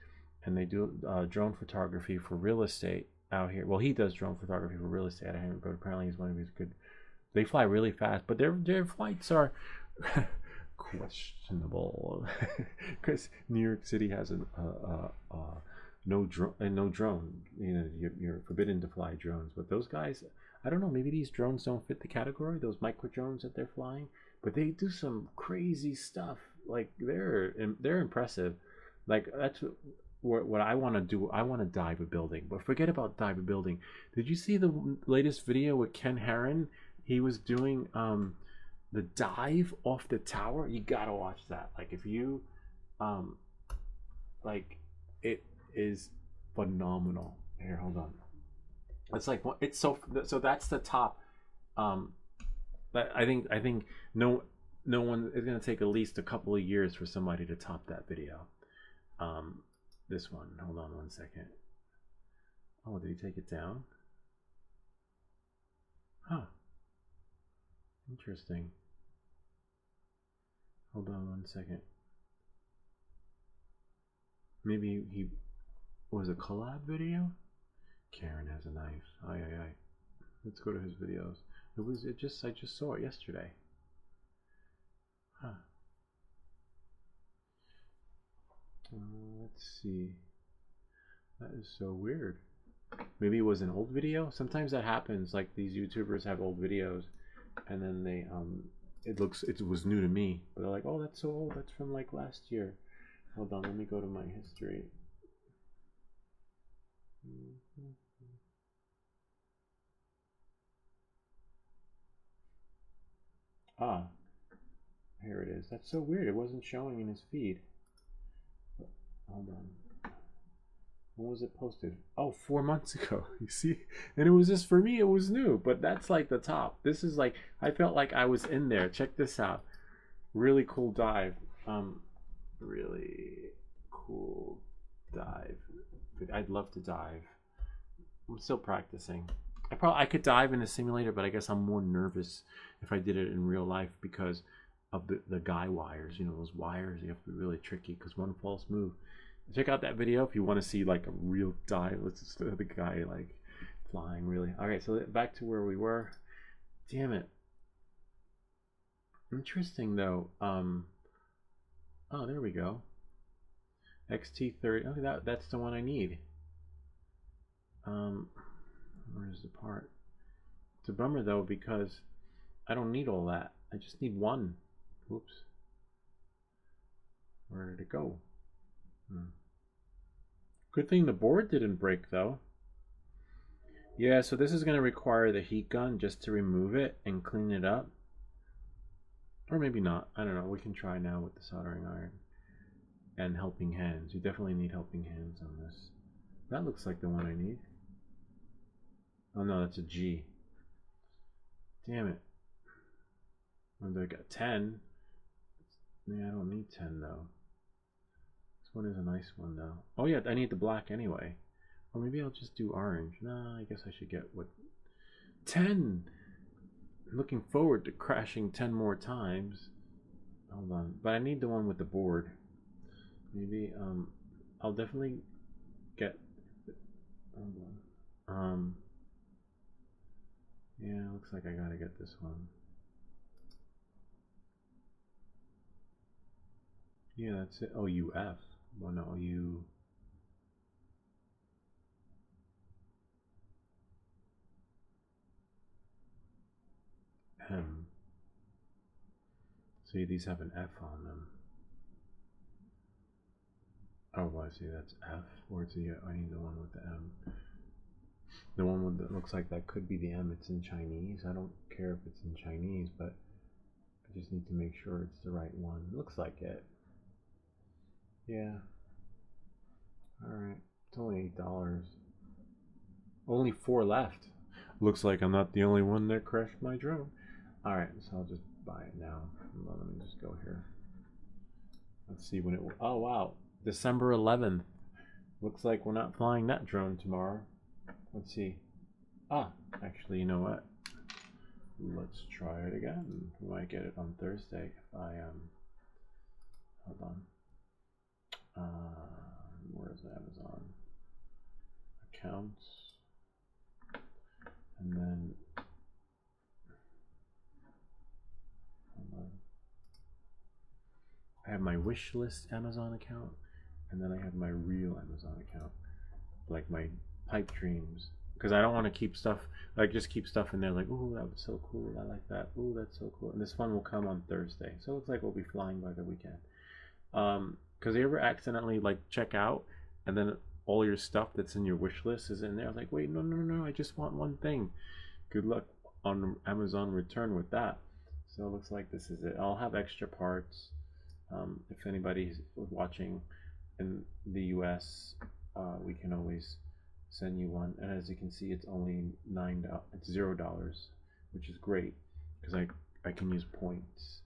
and they do drone photography for real estate out here. Well, he does drone photography for real estate out here, but apparently he's one of his good. They fly really fast, but their flights are questionable because New York City has no drone. You know, you're forbidden to fly drones. But those guys, I don't know. Maybe these drones don't fit the category. Those micro drones that they're flying, but they do some crazy stuff. Like they're impressive. Like that's what I want to do. I want to dive a building, but forget about dive a building. Did you see the latest video with Ken Herron? He was doing the dive off the tower. You gotta watch that. Like if you um like it is phenomenal. Here, hold on. It's like it's so that's the top. But I think no one is gonna take at least a couple of years for somebody to top that video. This one. Hold on one second. Oh, did he take it down? Huh. Interesting. Hold on one second. Maybe he was a collab video. Karen has a knife. Aye aye aye. Let's go to his videos. I just saw it yesterday. Huh. Let's see. That is so weird. Maybe it was an old video. Sometimes that happens. Like these YouTubers have old videos, and then they it was new to me, but they're like, oh, that's so old. That's from like last year. Hold on, let me go to my history. Ah, here it is. That's so weird. It wasn't showing in his feed. Hold on. When was it posted? Oh, 4 months ago. You see? And it was just, for me, it was new. But that's like the top. This is like, I felt like I was in there. Check this out. Really cool dive. Really cool dive. I'd love to dive. I'm still practicing. I could dive in a simulator, but I guess I'm more nervous if I did it in real life because of the guy wires. You know, those wires, you have to be really tricky because one false move. Check out that video if you want to see like a real dive. Let's just the guy like flying really. All right, so back to where we were. Damn it. Interesting though. Oh, there we go. XT30. Oh, that's the one I need. Where's the part? It's a bummer though because I don't need all that. I just need one. Whoops. Where did it go? Good thing the board didn't break though. Yeah, so this is going to require the heat gun just to remove it and clean it up. Or maybe not. I don't know. We can try now with the soldering iron. And helping hands. You definitely need helping hands on this. That looks like the one I need. Oh no, that's a G. Damn it. Oh, I got 10. Yeah, I don't need 10 though. This one is a nice one though. Oh yeah, I need the black anyway. Or maybe I'll just do orange. Nah, I guess I should get what 10. I'm looking forward to crashing 10 more times. Hold on. But I need the one with the board. Maybe I'll definitely get yeah, looks like I gotta get this one. Yeah, that's it. Oh, UF. Well, no, U. M. See, these have an F on them. Oh, I see. That's F. Where's the? I need the one with the M. The one with that looks like that could be the M. It's in Chinese. I don't care if it's in Chinese, but I just need to make sure it's the right one. Looks like it. Yeah. Alright. It's only $8. Only 4 left. Looks like I'm not the only one that crashed my drone. Alright, so I'll just buy it now. Let me just go here. Let's see when it. Oh, wow. December 11th. Looks like we're not flying that drone tomorrow. Let's see. Ah, actually, you know what? let's try it again. We might get it on Thursday if I hold on. Where's the Amazon accounts? And then hold on. I have my wish list Amazon account, and then I have my real Amazon account, like my pipe dreams, because I don't want to keep stuff, like just keep stuff in there like, oh, that was so cool, I like that, oh, that's so cool. And this one will come on Thursday, so it looks like we'll be flying by the weekend. Because you ever accidentally like check out and then all your stuff that's in your wish list is in there? I was like, wait, no, I just want one thing. Good luck on Amazon return with that. So it looks like this is it. I'll have extra parts. If anybody's watching in the US, we can always send you one. And as you can see, it's only it's $0, which is great because I can use points,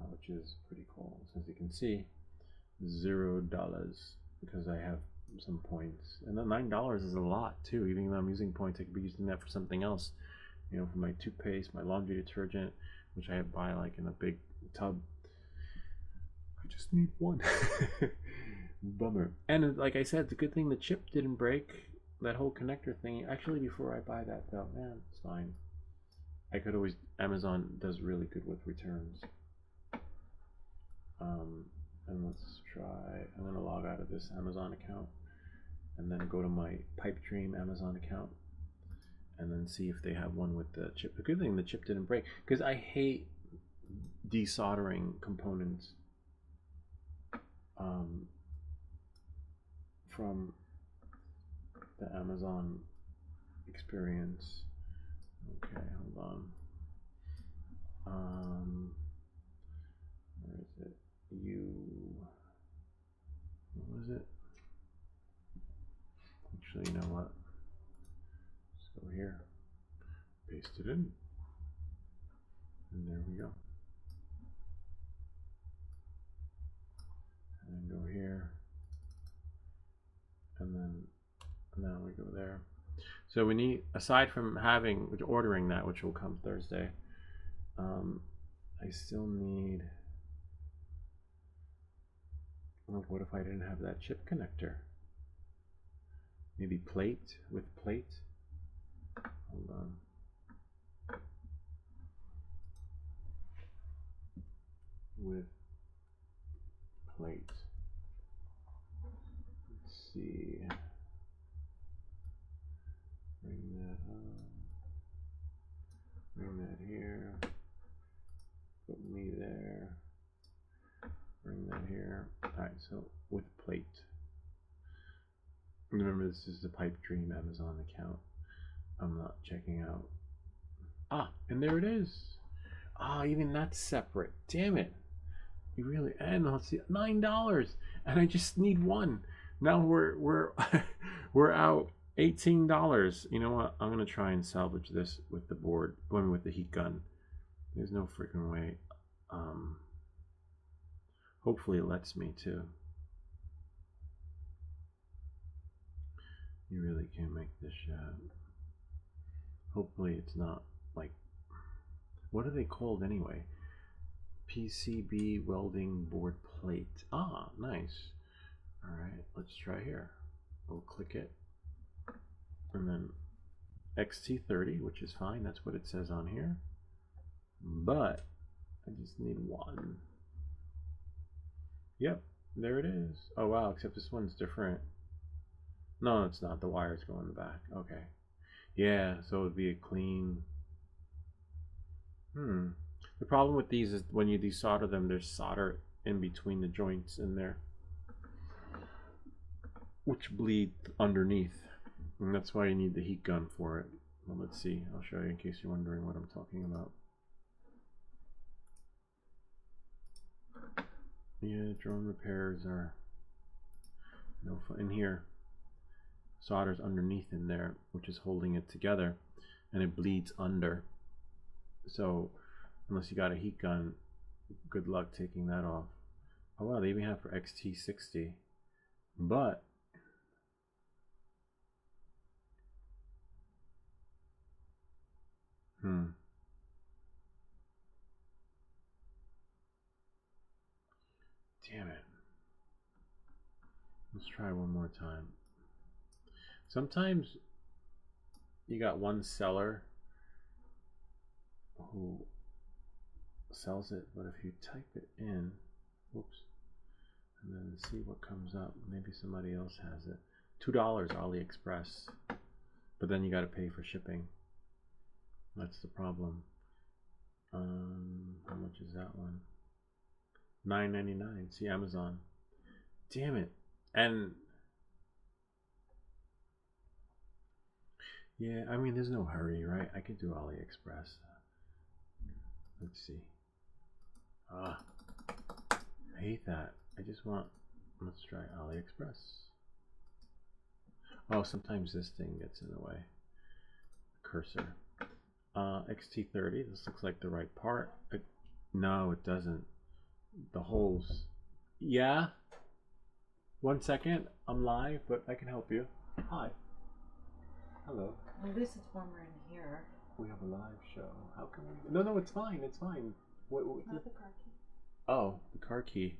which is pretty cool. So as you can see, $0 because I have some points, and then $9 is a lot too. Even though I'm using points, I could be using that for something else. You know, for my toothpaste, my laundry detergent, which I buy like in a big tub. I just need one. Bummer. And like I said, it's a good thing the chip didn't break. That whole connector thing. Actually, before I buy that though, man, it's fine. I could always, Amazon does really good with returns. And let's try, I'm gonna log out of this Amazon account and then go to my Pipe Dream Amazon account and then see if they have one with the chip. The good thing the chip didn't break, because I hate desoldering components from the Amazon experience. Okay, hold on. Where is it? What was it? Actually, you know what? Let's go here. Paste it in. And there we go. And then go here. And then now we go there. So we need, aside from ordering that, which will come Thursday, I still need, well, what if I didn't have that chip connector? Maybe plate with plate? Hold on. With plate. Let's see. Bring that on. Bring that here. Put me there. Bring that here. Alright, so with plate. Remember, this is the Pipe Dream Amazon account. I'm not checking out. Ah, and there it is. Ah, even that's separate. Damn it. You really, and let's see, $9, and I just need one. Now we're we're out $18. You know what? I'm gonna try and salvage this with the board, going with the heat gun. There's no freaking way. Hopefully it lets me too. You really can't make this shot. Hopefully it's not like, what are they called anyway? PCB welding board plate. Ah, nice. All right, let's try here. We'll click it, and then XT30, which is fine. That's what it says on here. But I just need one. Yep, there it is. Oh wow, except this one's different. No, it's not. The wires go in the back. Okay. Yeah, so it would be a clean. The problem with these is when you desolder them, there's solder in between the joints in there, which bleed underneath. And that's why you need the heat gun for it. Well, let's see. I'll show you in case you're wondering what I'm talking about. Yeah, drone repairs are no fun. In here, solder's underneath in there, which is holding it together, and it bleeds under. So unless you got a heat gun, good luck taking that off. Oh wow, they even have for XT60. But Damn it. Let's try one more time. Sometimes you got one seller who sells it, but if you type it in, whoops, and then see what comes up, maybe somebody else has it. $2 AliExpress, but then you got to pay for shipping. That's the problem. How much is that one? $9.99. See, Amazon. Damn it. And yeah, I mean, there's no hurry, right? I could do AliExpress. Let's see. I hate that. I just want, let's try AliExpress. Oh, sometimes this thing gets in the way. Cursor. XT30, this looks like the right part. No, it doesn't. The holes. Yeah. 1 second, I'm live, but I can help you. Hi. Hello. At least it's warmer in here. We have a live show. How can we? No, it's fine. It's fine. What the car key? Oh, the car key.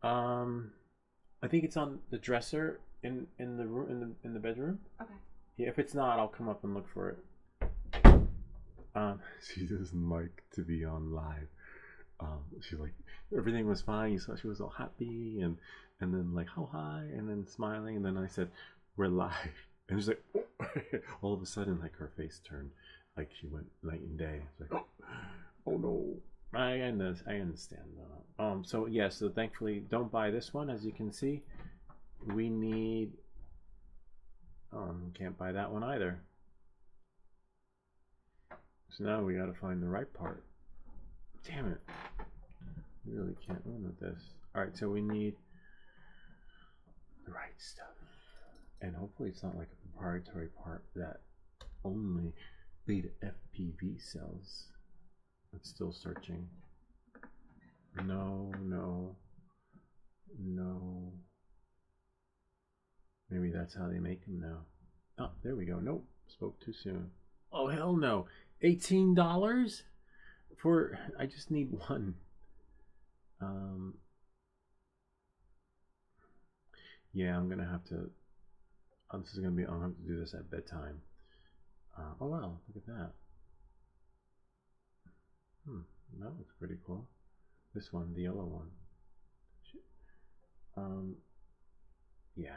I think it's on the dresser in the room in the bedroom. Okay. Yeah, if it's not, I'll come up and look for it. She doesn't like to be on live. She's like, everything was fine. You saw she was all happy and then like, oh hi, and then smiling, and then I said, we're live, and she's like, oh. All of a sudden, like her face turned, like she went night and day. It's like, oh no. I understand. So yeah, so thankfully, don't buy this one. As you can see, we need. Can't buy that one either. So now we got to find the right part. Damn it! We really can't win with this. All right, so we need the right stuff, and hopefully it's not like a proprietary part that only Beta FPV sells. It's still searching. No. Maybe that's how they make them now. Oh, there we go. Nope, spoke too soon. Oh hell no! $18 for? I just need one. Yeah, I'm gonna have to. This is gonna be. I'll have to do this at bedtime. Oh wow! Look at that. That looks pretty cool. This one, the yellow one. Yeah.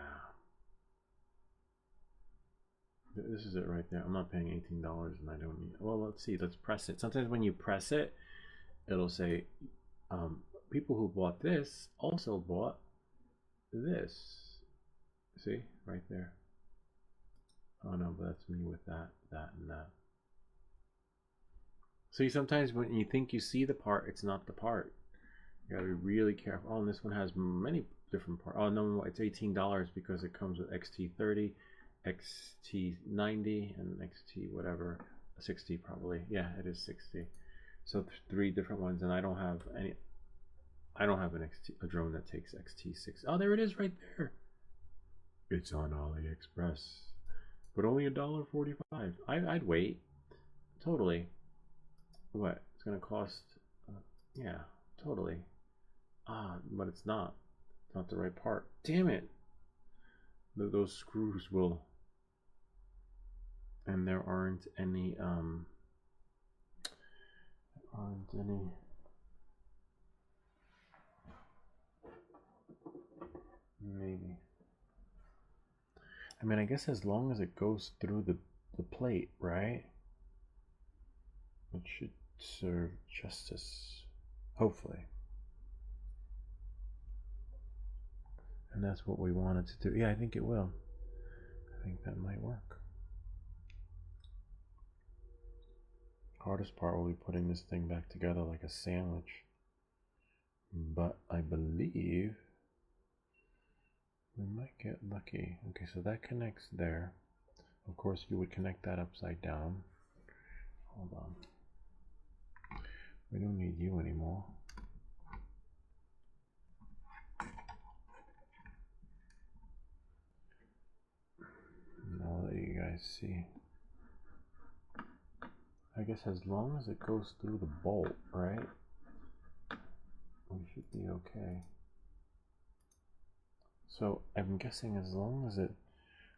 This is it right there. I'm not paying $18 and I don't need. Well, let's see. Let's press it. Sometimes when you press it, it'll say, people who bought this also bought this. See, right there. Oh no, but that's me with that, and that. See, sometimes when you think you see the part, it's not the part. You gotta be really careful. Oh, and this one has many different parts. Oh no, it's $18 because it comes with XT30, XT90, and XT whatever, 60 probably. Yeah, it is 60. So 3 different ones, and I don't have any. I don't have a drone that takes XT6. Oh, there it is, right there. It's on AliExpress, but only $1.45. I'd wait. Totally. What? It's gonna cost? Yeah, totally. But it's not. It's not the right part. Damn it! Those screws will. And there aren't any. Maybe. I mean, I guess as long as it goes through the plate, right? It should serve justice, hopefully. And that's what we wanted to do. Yeah, I think it will. I think that might work. Hardest part will be putting this thing back together like a sandwich. But I believe we might get lucky. Okay, so that connects there. Of course, you would connect that upside down. Hold on. We don't need you anymore. Now that you guys see. I guess as long as it goes through the bolt, right? We should be okay. So I'm guessing as long as it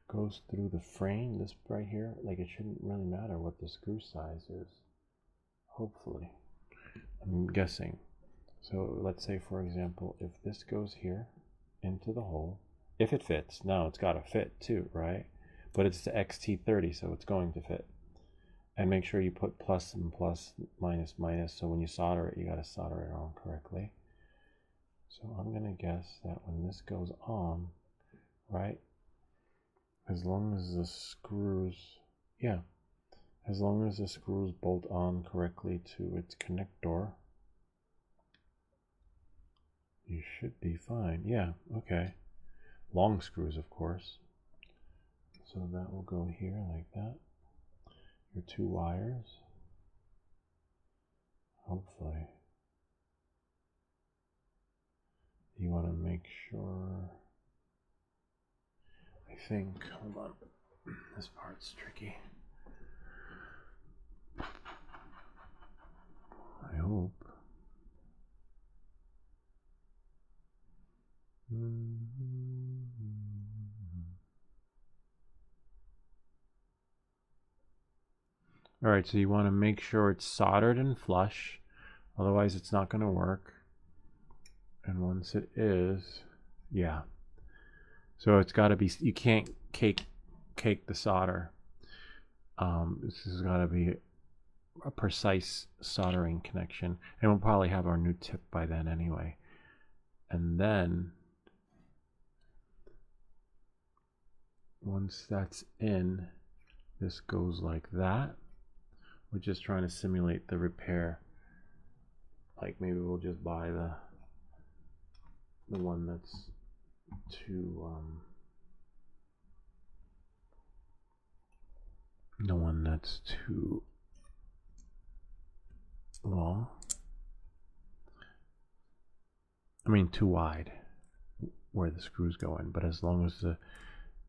goes through the frame, this right here, like it shouldn't really matter what the screw size is. Hopefully. I'm guessing. So let's say, for example, if this goes here into the hole, if it fits, now it's got to fit too, right? But it's the XT30, so it's going to fit. And make sure you put plus and plus, minus, minus, so when you solder it, you got to solder it on correctly. So I'm going to guess that when this goes on, right, as long as the screws, yeah, as long as the screws bolt on correctly to its connector, you should be fine. Yeah, okay. Long screws, of course. So that will go here like that. Your two wires. Hopefully. You want to make sure. I think, hold on. This part's tricky. I hope. Alright, so you want to make sure it's soldered and flush, otherwise it's not going to work. And once it is, yeah. So it's got to be, you can't cake the solder. This has got to be a precise soldering connection. And we'll probably have our new tip by then anyway. And then once that's in, this goes like that. We're just trying to simulate the repair. Like maybe we'll just buy the one that's too the one that's too long. I mean too wide where the screws go in, but as long as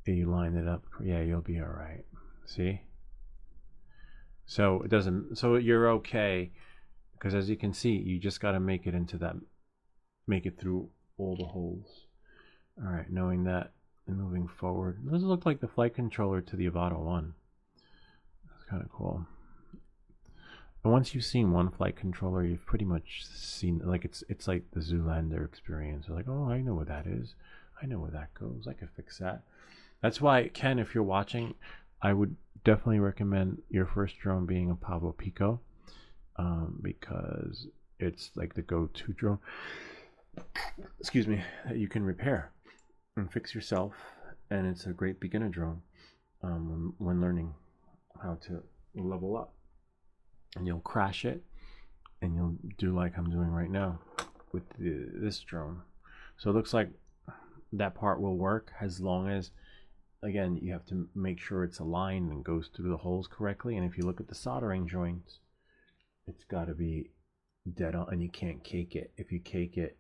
you line it up, yeah, you'll be all right. See? So it doesn't, so you're okay, because as you can see, you just got to make it into that, make it through all the holes. All right, knowing that and moving forward, does it look like the flight controller to the Avata 1? That's kind of cool. And once you've seen one flight controller, you've pretty much seen, like it's like the Zoolander experience. You're like, oh, I know what that is. I know where that goes. I can fix that. That's why, Ken, if you're watching, I would definitely recommend your first drone being a Pablo Pico, because it's like the go-to drone, excuse me, that you can repair and fix yourself, and it's a great beginner drone when learning how to level up. And you'll crash it, and you'll do like I'm doing right now with this drone. So it looks like that part will work as long as, again, you have to make sure it's aligned and goes through the holes correctly. And if you look at the soldering joints, it's got to be dead on, and you can't cake it. If you cake it,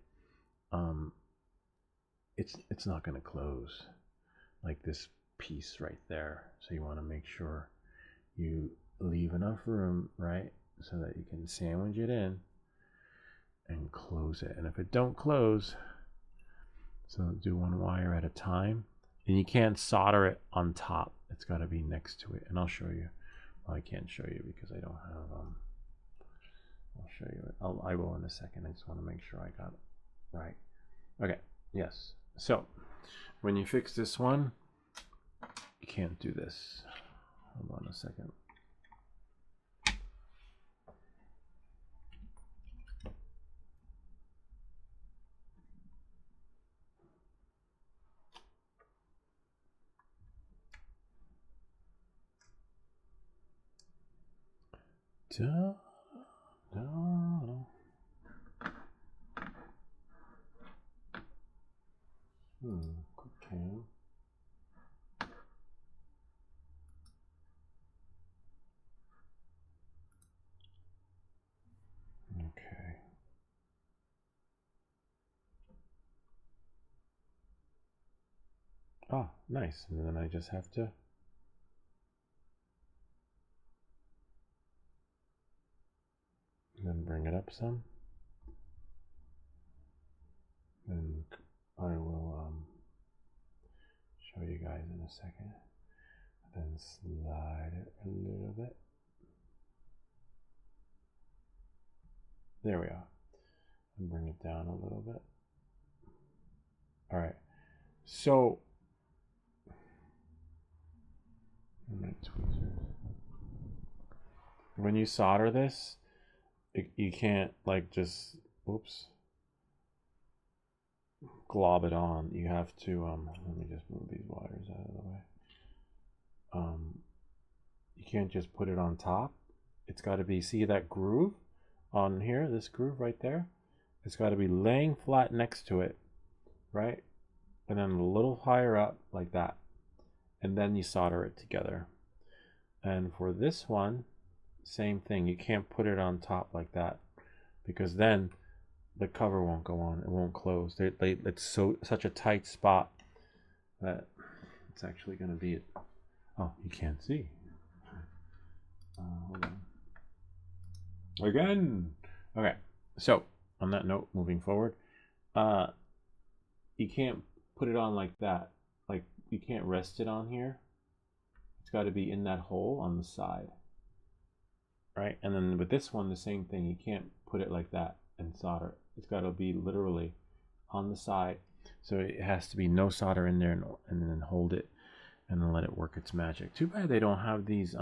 it's not going to close, like this piece right there. So you want to make sure you leave enough room, right, so that you can sandwich it in and close it. And if it don't close, so do one wire at a time. And you can't solder it on top. It's got to be next to it. And I'll show you. Well, I can't show you because I don't have I'll show you it. I will in a second. I just want to make sure I got it right. Okay. Yes. So when you fix this one, you can't do this. Hold on a second. Da, da, da. Okay. Okay. Ah, nice. And then I just have to then bring it up some. And I will a second. Then slide it a little bit. There we are. And bring it down a little bit. All right. So, tweezers. When you solder this, you can't like just, oops, glob it on. You have to, let me just move these wires out of the way. You can't just put it on top. It's got to be, see that groove on here, this groove right there? It's got to be laying flat next to it, right? And then a little higher up like that. And then you solder it together. And for this one, same thing. You can't put it on top like that because then the cover won't go on. It won't close. It's such a tight spot that it's actually going to be. Oh, you can't see. Hold on. Again. Okay. So on that note, moving forward, you can't put it on like that. Like you can't rest it on here. It's got to be in that hole on the side. Right? And then with this one, the same thing. You can't put it like that and solder. It's got to be literally on the side. So it has to be no solder in there and then hold it and then let it work its magic. Too bad they don't have these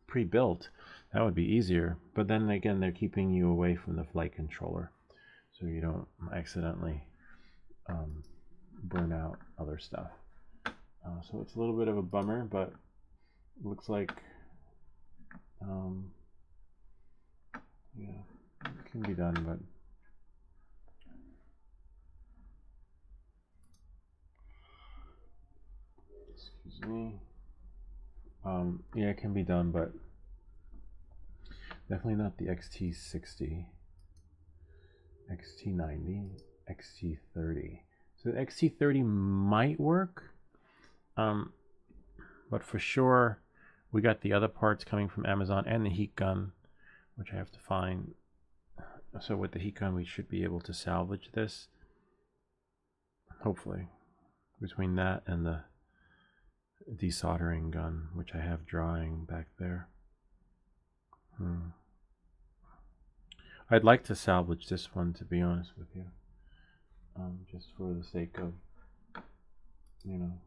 pre-built. That would be easier. But then again, they're keeping you away from the flight controller so you don't accidentally burn out other stuff. So it's a little bit of a bummer, but it looks like yeah, it can be done, but excuse me. Yeah, it can be done, but definitely not the XT60, XT90, XT30. So the XT30 might work, but for sure we got the other parts coming from Amazon and the heat gun, which I have to find. So with the heat gun, we should be able to salvage this, hopefully, between that and the desoldering gun, which I have drying back there. I'd like to salvage this one, to be honest with you, just for the sake of, you know,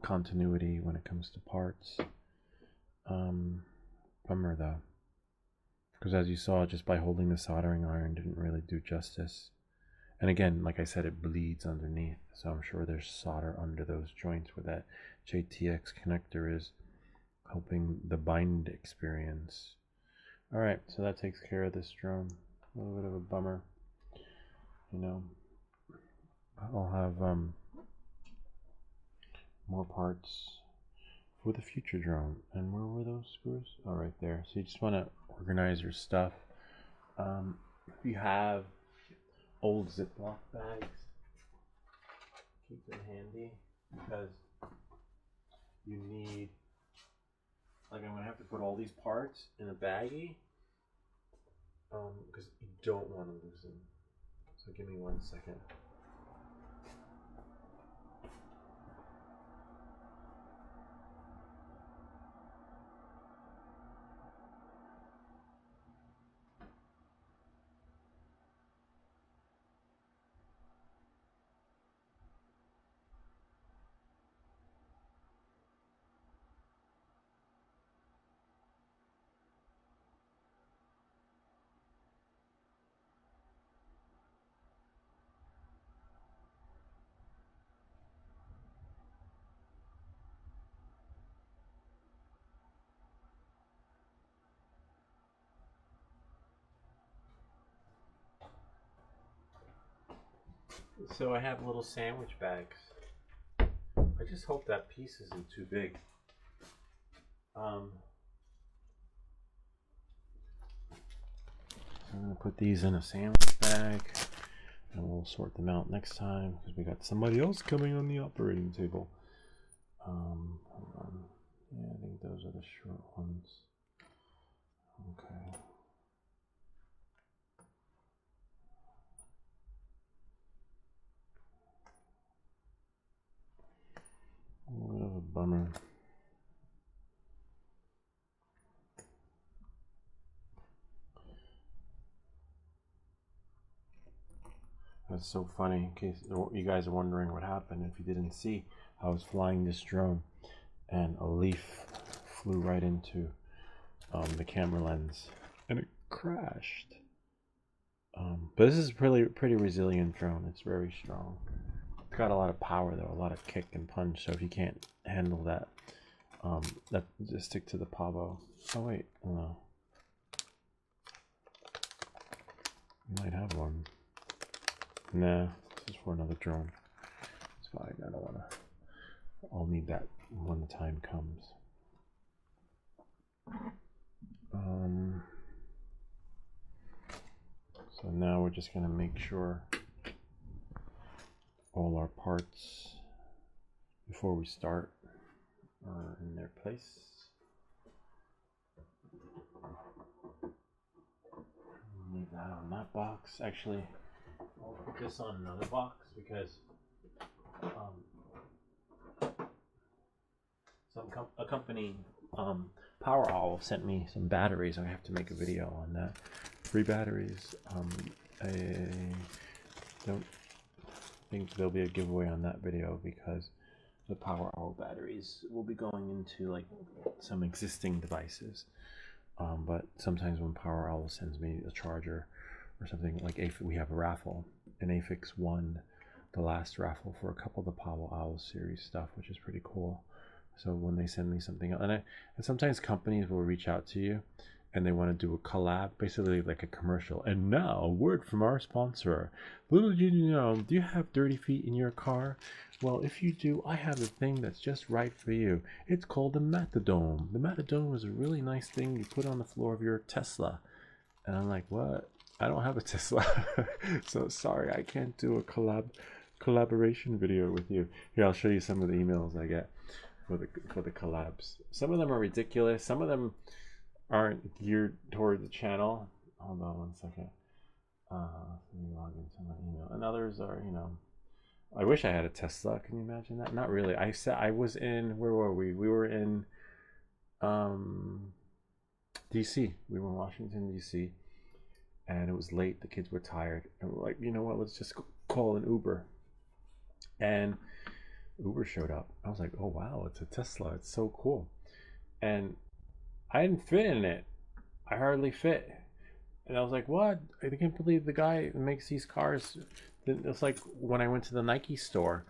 continuity when it comes to parts. Bummer though, because as you saw, just by holding the soldering iron didn't really do justice. And again, like I said, it bleeds underneath, so I'm sure there's solder under those joints where that JTX connector is, helping the bind experience. Alright, so that takes care of this drone. A little bit of a bummer. You know, I'll have more parts for the future drone. And where were those screws? Oh, right there. So you just want to organize your stuff. If you have old Ziploc bags, keep them handy, because you need, like, I'm gonna have to put all these parts in a baggie, because you don't want to lose them. So give me 1 second. So I have little sandwich bags. I just hope that piece isn't too big. I'm going to put these in a sandwich bag and we'll sort them out next time because we got somebody else coming on the operating table. Hold on. Yeah, I think those are the short ones. Okay. That's so funny. In case you guys are wondering what happened, if you didn't see, I was flying this drone, and a leaf flew right into the camera lens, and it crashed. But this is pretty resilient drone. It's very strong. It's got a lot of power though, a lot of kick and punch. So if you can't handle that, just stick to the Pavo. Oh wait, no. You might have one. Nah, this is for another drone. It's fine. I don't wanna. I'll need that when the time comes. So now we're just gonna make sure all our parts before we start are in their place. Leave that on that box. Actually, I'll put this on another box because a company, Power Owl, sent me some batteries. I have to make a video on that. Free batteries. I don't think there'll be a giveaway on that video because the Power Owl batteries will be going into like some existing devices. But sometimes when Power Owl sends me a charger or something, like we have a raffle, and Afix won the last raffle for a couple of the Power Owl series stuff, which is pretty cool. So when they send me something, and sometimes companies will reach out to you and they want to do a collab, basically like a commercial. And now, a word from our sponsor. Little did you know, do you have dirty feet in your car? Well, if you do, I have the thing that's just right for you. It's called the Matadome. The Matadome is a really nice thing you put on the floor of your Tesla. And I'm like, what? I don't have a Tesla. So sorry, I can't do a collaboration video with you. Here, I'll show you some of the emails I get for the collabs. Some of them are ridiculous. Some of them aren't geared toward the channel. Hold on one second. Let me log into my email. And others are, you know, I wish I had a Tesla. Can you imagine that? Not really. I was in, where were we? We were in DC. We were in Washington, DC. And it was late. The kids were tired. And we're like, you know what? Let's just call an Uber. And Uber showed up. I was like, oh wow, it's a Tesla. It's so cool. And I didn't fit in it. I hardly fit. And I was like, what? I can't believe the guy who makes these cars. It's like when I went to the Nike store,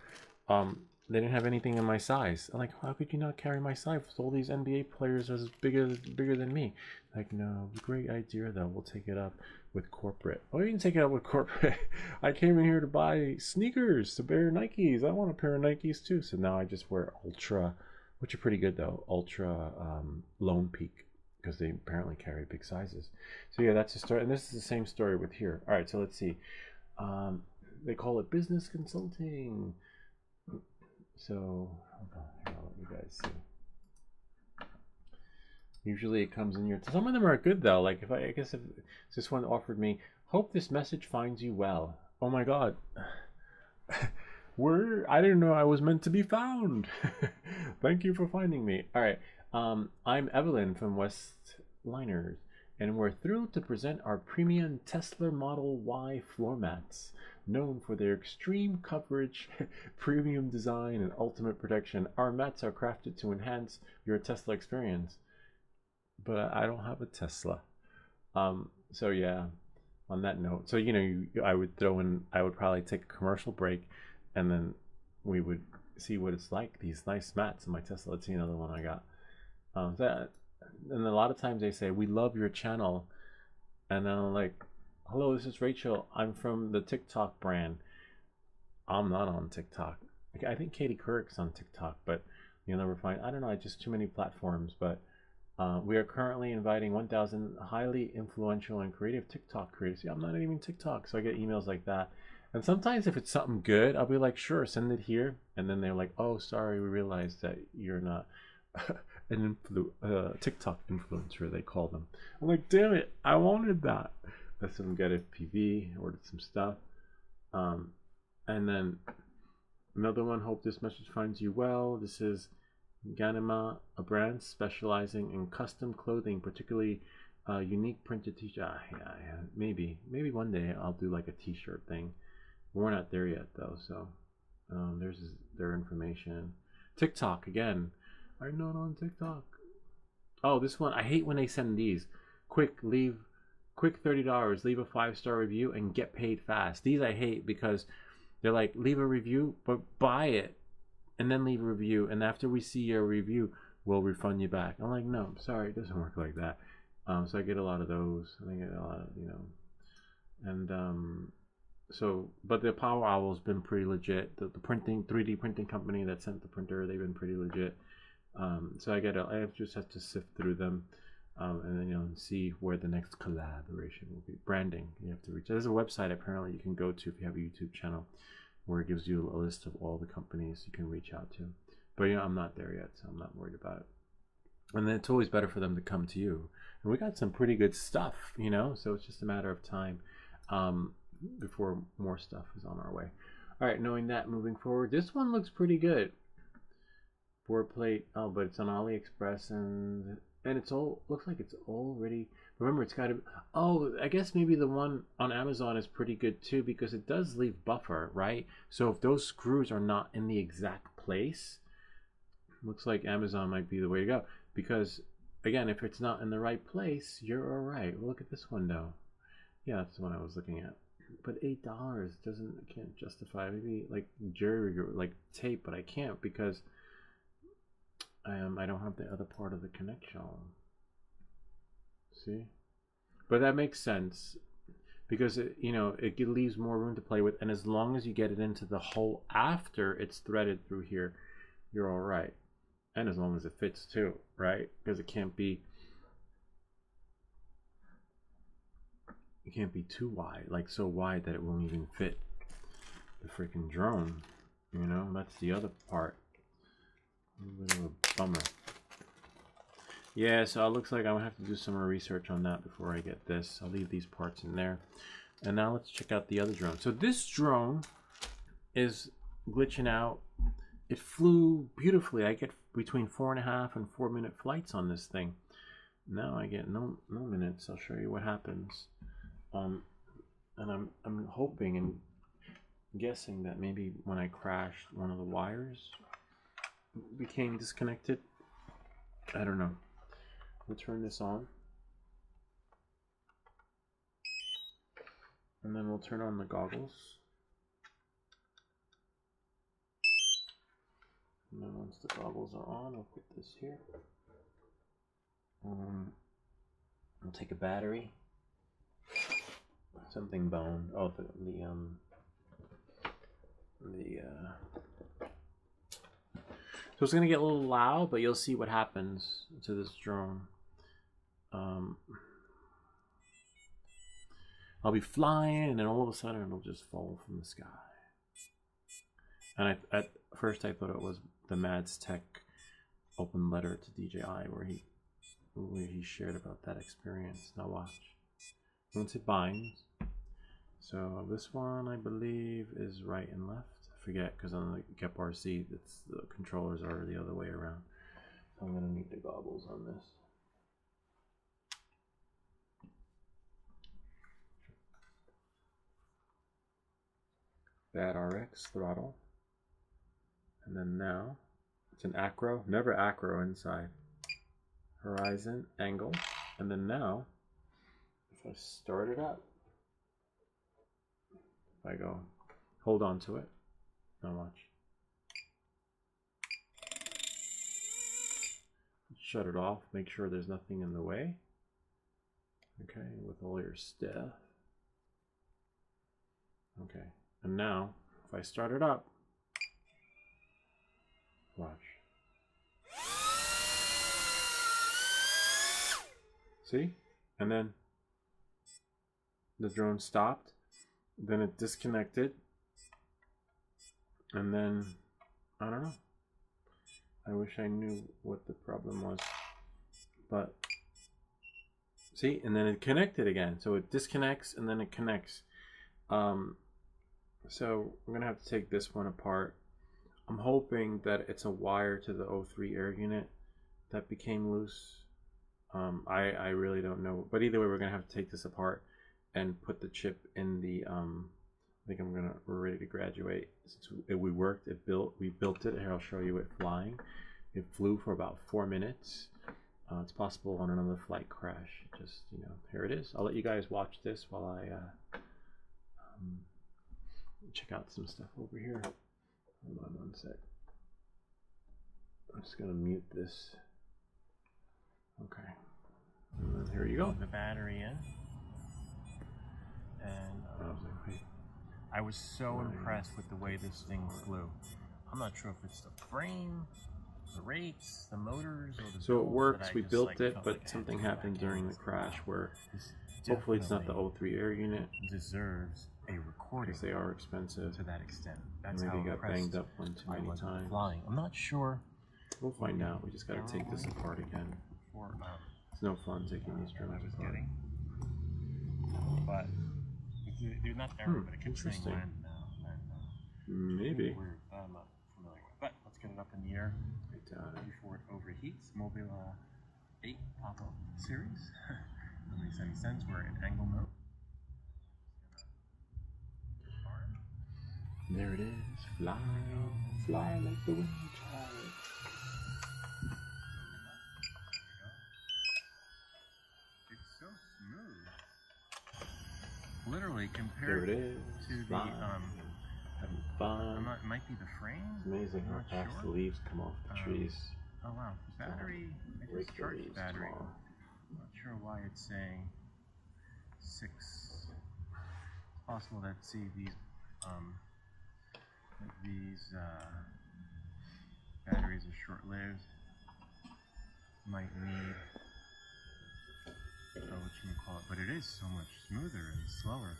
they didn't have anything in my size. I'm like, how could you not carry my size? All these NBA players are as bigger than me. Like, no, great idea though. We'll take it up with corporate. Oh, you can take it up with corporate. I came in here to buy sneakers, to wear Nikes. I want a pair of Nikes too. So now I just wear Ultra, which are pretty good though. Ultra Lone Peak, because they apparently carry big sizes. So yeah, that's the story. And this is the same story with here. All right, so let's see. They call it business consulting. So hold on, here, I'll let you guys see. Usually it comes in your. Some of them are good though. Like I guess if this one offered me, hope this message finds you well. Oh my God. I didn't know I was meant to be found. Thank you for finding me. All right. I'm Evelyn from West Liners, and we're thrilled to present our premium Tesla Model Y floor mats. Known for their extreme coverage, premium design, and ultimate protection, our mats are crafted to enhance your Tesla experience. But I don't have a Tesla. So yeah, on that note, so you know, I would probably take a commercial break, and then we would see what it's like, these nice mats in my Tesla. Let's see another one I got. And a lot of times they say, we love your channel, and I'm like, hello, this is Rachel. I'm from the TikTok brand. I'm not on TikTok. I think Katie Couric's on TikTok, but you'll never find. I don't know. Just too many platforms. But we are currently inviting 1,000 highly influential and creative TikTok creators. Yeah, I'm not even TikTok, so I get emails like that. And sometimes if it's something good, I'll be like, sure, send it here. And then they're like, oh, sorry, we realized that you're not an TikTok influencer, they call them. I'm like, damn it, I wanted that. Let's get a PV, ordered some stuff. And then another one, hope this message finds you well. This is Ganima, a brand specializing in custom clothing, particularly unique printed t-shirt. Yeah, maybe one day I'll do like a t-shirt thing We're not there yet though, so there's their information. TikTok again. I'm not on TikTok. Oh, this one, I hate when they send these. Quick $30, leave a 5-star review and get paid fast. These I hate because they're like, leave a review, but buy it and then leave a review, and after we see your review, we'll refund you back. I'm like, no, I'm sorry, it doesn't work like that. So I get a lot of those. I get a lot of, and so, but the Power Owl's been pretty legit. The printing 3D printing company that sent the printer, they've been pretty legit. So I just have to sift through them, and then see where the next collaboration will be. Branding, you have to reach. There's a website apparently you can go to if you have a YouTube channel, where it gives you a list of all the companies you can reach out to. But I'm not there yet, so I'm not worried about it. And then it's always better for them to come to you. And we got some pretty good stuff, so it's just a matter of time before more stuff is on our way. All right, knowing that, moving forward, this one looks pretty good. Board plate. Oh, but it's on AliExpress, and it's all looks like it's already. Remember, it's got to. Oh, I guess maybe the one on Amazon is pretty good too, because it does leave buffer, right? So if those screws are not in the exact place, looks like Amazon might be the way to go. Because again, if it's not in the right place, you're all right. Look at this window. Yeah, that's the one I was looking at. But $8 can't justify. Maybe like jewelry or like tape, but I can't because I don't have the other part of the connection. See, but that makes sense because it leaves more room to play with, and as long as you get it into the hole after it's threaded through here, you're all right. And as long as it fits too, right? Because it can't be too wide, like so wide that it won't even fit the freaking drone. That's the other part. A bit of a bummer. Yeah, so it looks like I'm gonna have to do some more research on that before I get this. I'll leave these parts in there. And now let's check out the other drone. So this drone is glitching out. It flew beautifully. I get between 4.5 and 4 minute flights on this thing. Now I get no minutes. I'll show you what happens. And I'm hoping and guessing that maybe when I crashed, one of the wires became disconnected. I don't know. We'll turn this on, and then we'll turn on the goggles, and then once the goggles are on, I'll put this here. We'll take a battery, something bone. Oh, so it's gonna get a little loud, but you'll see what happens to this drone. I'll be flying, and then all of a sudden it'll just fall from the sky. And at first I thought it was the Mads Tech open letter to DJI where he shared about that experience. Now watch. Once it binds, so this one I believe is right and left. I forget because on the Gep RC, the controllers are the other way around. So I'm gonna need the goggles on this. Bad RX throttle, and then now it's an acro, never acro inside. Horizon angle, and then now if I start it up, if I go hold on to it, now watch. Shut it off, make sure there's nothing in the way. Okay, with all your stuff. Okay, and now if I start it up, watch. See? And then the drone stopped, then it disconnected, and then I don't know. I wish I knew what the problem was, but see, and then it connected again. So it disconnects and then it connects. So we're gonna have to take this one apart. I'm hoping that it's a wire to the O3 air unit that became loose. I really don't know, but either way, we're gonna have to take this apart and put the chip in the think we're ready to graduate. Since we worked, we built it. Here, I'll show you it flying. It flew for about 4 minutes. It's possible on another flight crash. Just, here it is. I'll let you guys watch this while I check out some stuff over here. Hold on one sec. I'm just gonna mute this. Okay. And then here you go. The battery in. And I was so impressed with the way this thing flew. I'm not sure if it's the frame, the rates, the motors, or the So it works. We built it, but something happened during the crash where hopefully it's not the O3 air unit. Deserves a recording because they are expensive to that extent. That's maybe how got impressed banged up one too many times. Flying. I'm not sure. We'll find out. We just got to take this apart again. It's no fun taking these drones apart. But they're not error, but it keeps saying land now. Maybe. Weird. I'm not familiar with. But let's get it up in the air before it overheats. Mobile 8 pop-up series. That makes any sense. We're in angle mode. There it is. Fly, fly like the wind child. It's so smooth. Literally compared there it is. To fly. Having fun. It might be the frame. It's amazing how fast the leaves come off the trees. Oh wow. Battery. I just charged battery. I'm not sure why it's saying 6. It's possible that these batteries are short-lived. Might need whatchamacallit, but it is so much smoother and slower.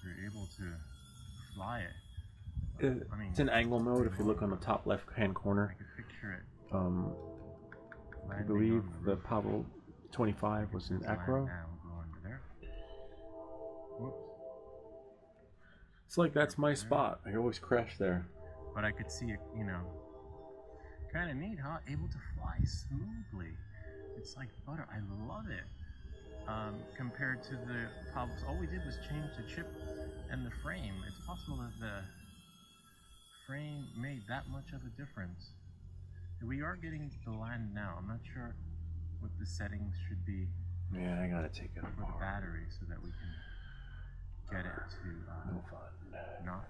You're able to fly it. It's in angle mode. If you look on the top left-hand corner, I can picture it. I believe the Pavo 25 was in acro. It's like that's my spot. I always crash there. But I could see it, kind of neat, huh? Able to fly smoothly. It's like butter. I love it. Compared to the Pavos, all we did was change the chip and the frame. It's possible that the frame made that much of a difference. We are getting the land now. I'm not sure what the settings should be. Yeah, I gotta take it for the battery so that we can get it to no fun. Not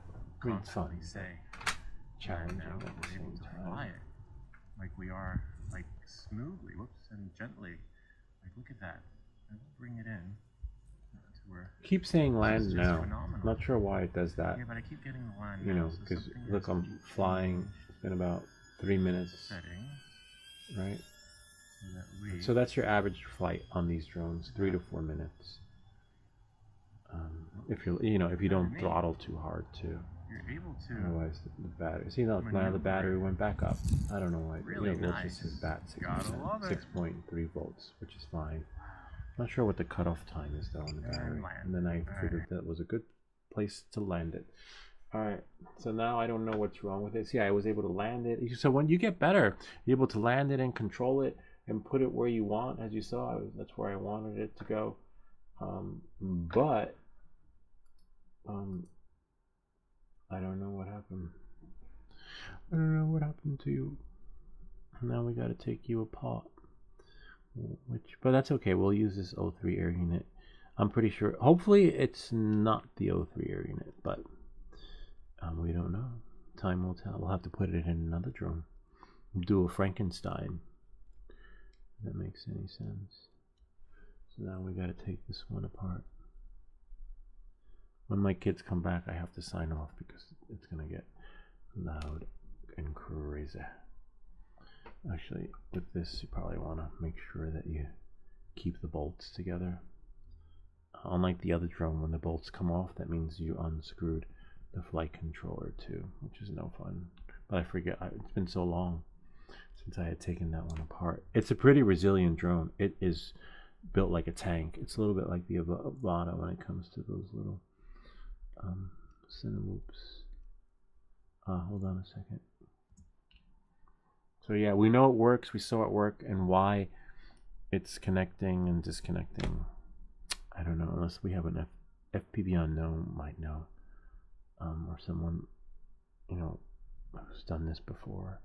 It's fun. Say challenging now at the we're able same to time. fly it like we are, like smoothly. Whoops, and gently. Like look at that. And bring it in to where. Keep saying land now. Phenomenal. Not sure why it does that. Yeah, but I keep getting the land. Now, because look, I'm flying. It's been about 3 minutes. Setting. Right. So, so that's your average flight on these drones, 3 to 4 minutes. If you don't throttle too hard too. You're able to. Otherwise, the battery. See now the battery went back up. I don't know why. Really nice. Just says bat 6%, 6.3 volts, which is fine. Not sure what the cutoff time is though on the battery. And then I figured that was a good place to land it. All right. So now I don't know what's wrong with it. See, I was able to land it. So when you get better, you're able to land it and control it and put it where you want. As you saw, that's where I wanted it to go. But I don't know what happened. I don't know what happened to you. Now we got to take you apart. But that's okay. We'll use this O3 air unit. I'm pretty sure. Hopefully, it's not the O3 air unit, but we don't know. Time will tell. We'll have to put it in another drone. Do a Frankenstein. If that makes any sense. So now we got to take this one apart. When my kids come back, I have to sign off because it's gonna get loud and crazy. Actually, with this, you probably want to make sure that you keep the bolts together. Unlike the other drone, when the bolts come off, that means you unscrewed the flight controller too, which is no fun. But I forget, it's been so long since I had taken that one apart. It's a pretty resilient drone. It is built like a tank. It's a little bit like the Avata when it comes to those little Cinewhoops. Hold on a second. So yeah, we know it works. We saw it work, and why it's connecting and disconnecting, I don't know, unless we have an FPV unknown might know. or someone, you know, who's done this before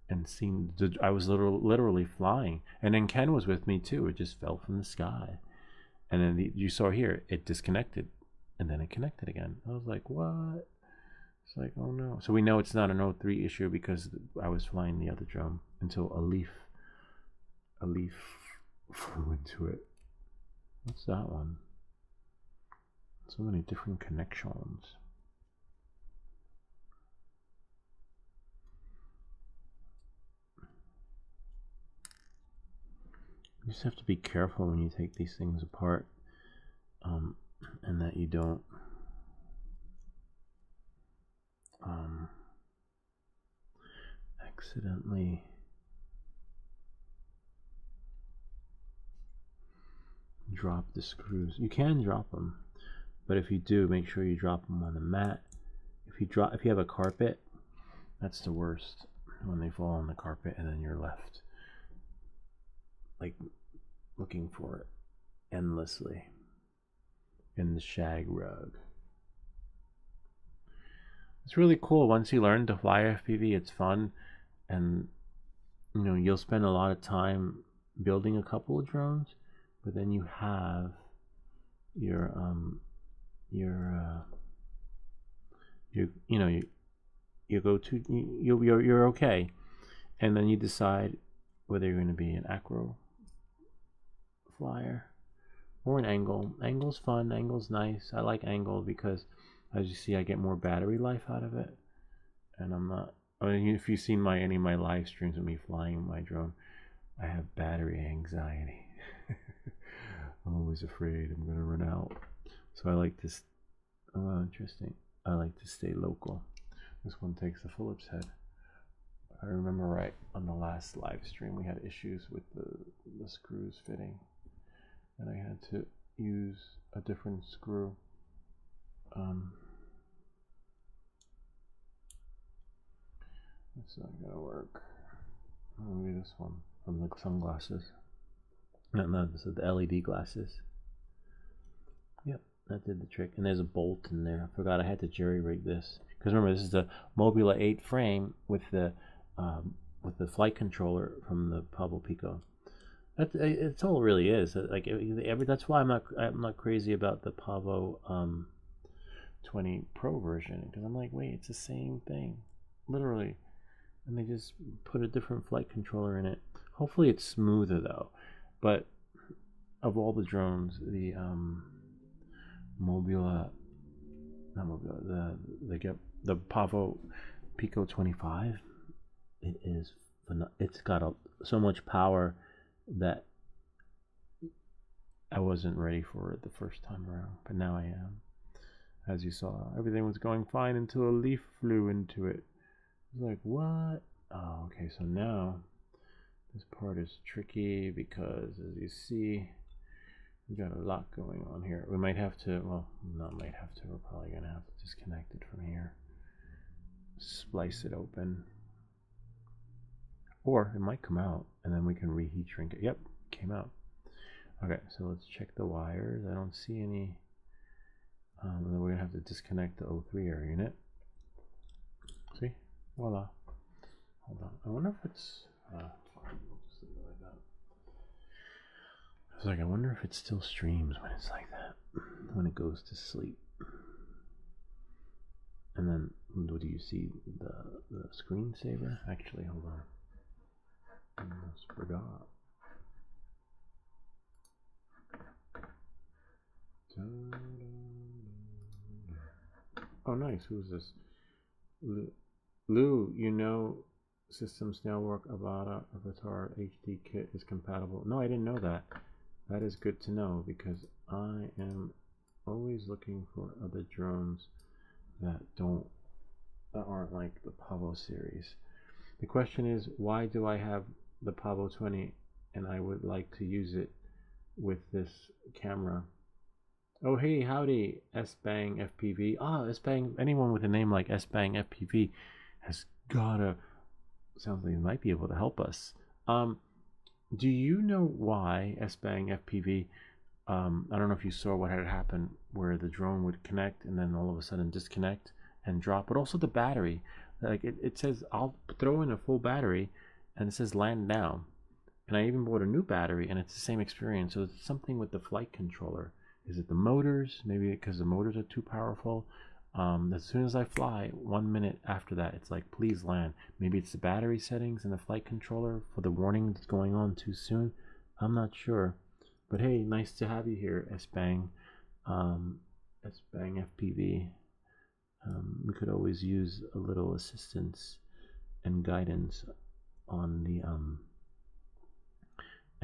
and seen. I was literally flying, and then Ken was with me too. It just fell from the sky, and then you saw here it disconnected, and then it connected again. I was like, what? It's like, oh no. So we know it's not an O3 issue because I was flying the other drone until a leaf flew into it. What's that one? So many different connections. You just have to be careful when you take these things apart, and that you don't accidentally drop the screws. You can drop them, but if you do, make sure you drop them on the mat. If you have a carpet, that's the worst, when they fall on the carpet and then you're left like looking for it endlessly in the shag rug. It's really cool. Once you learn to fly FPV, it's fun, and you know, you'll spend a lot of time building a couple of drones, but then you have your you're okay, and then you decide whether you're going to be an acro flyer or an angle. Angle's fun. Angle's nice. I like angle because, as you see, I get more battery life out of it, and I'm not. I mean, if you've seen any of my live streams of me flying my drone, I have battery anxiety. I'm always afraid I'm gonna run out. So I like this. Oh, interesting. I like to stay local. This one takes the Phillips head. I remember right on the last live stream we had issues with the screws fitting, and I had to use a different screw. It's not gonna work. Maybe this one from the sunglasses. No, this is the LED glasses. Yep, that did the trick. And there's a bolt in there. I forgot I had to jerry rig this, because remember, this is the Mobula 8 frame with the flight controller from the Pavo Pico. It's all it really is. Like that's why I'm not crazy about the Pavo 20 Pro version, because I'm like, wait, it's the same thing, literally, and they just put a different flight controller in it. Hopefully it's smoother though. But of all the drones, the the Pavo Pico 25, it's got so much power that I wasn't ready for it the first time around, but now I am. As you saw, everything was going fine until a leaf flew into it. I was like, what? Oh, okay, so now this part is tricky because, as you see, we got a lot going on here. We might have to, well, not might have to, we're probably going to have to disconnect it from here, splice it open, or it might come out and then we can reheat shrink it. Yep, came out. Okay, so let's check the wires. I don't see any. And then we're going to have to disconnect the O3 air unit. See? Voila. Hold on. I wonder if it's... fine. We'll just leave it like that. I was like, I wonder if it still streams when it's like that. When it goes to sleep. And then, do you see the screensaver? Actually, hold on. I almost forgot. Oh, nice. Who's this? Lou, you know System Snailwork Avata Avatar HD kit is compatible. No, I didn't know that. That is good to know, because I am always looking for other drones that aren't like the Pavo series. The question is, why do I have the Pavo 20 and I would like to use it with this camera? Oh, hey, howdy, S-Bang FPV. S-Bang, anyone with a name like S-Bang FPV has gotta, sounds like they might be able to help us. Do you know why S-Bang FPV, I don't know if you saw what had happened where the drone would connect and then all of a sudden disconnect and drop, but also the battery. Like it says I'll throw in a full battery and it says land now. And I even bought a new battery and it's the same experience. So it's something with the flight controller. Is it the motors? Maybe because the motors are too powerful. As soon as I fly, 1 minute after that, it's like, please land. Maybe it's the battery settings in the flight controller for the warning that's going on too soon. I'm not sure. But hey, nice to have you here, S-Bang. S-Bang FPV. We could always use a little assistance and guidance on the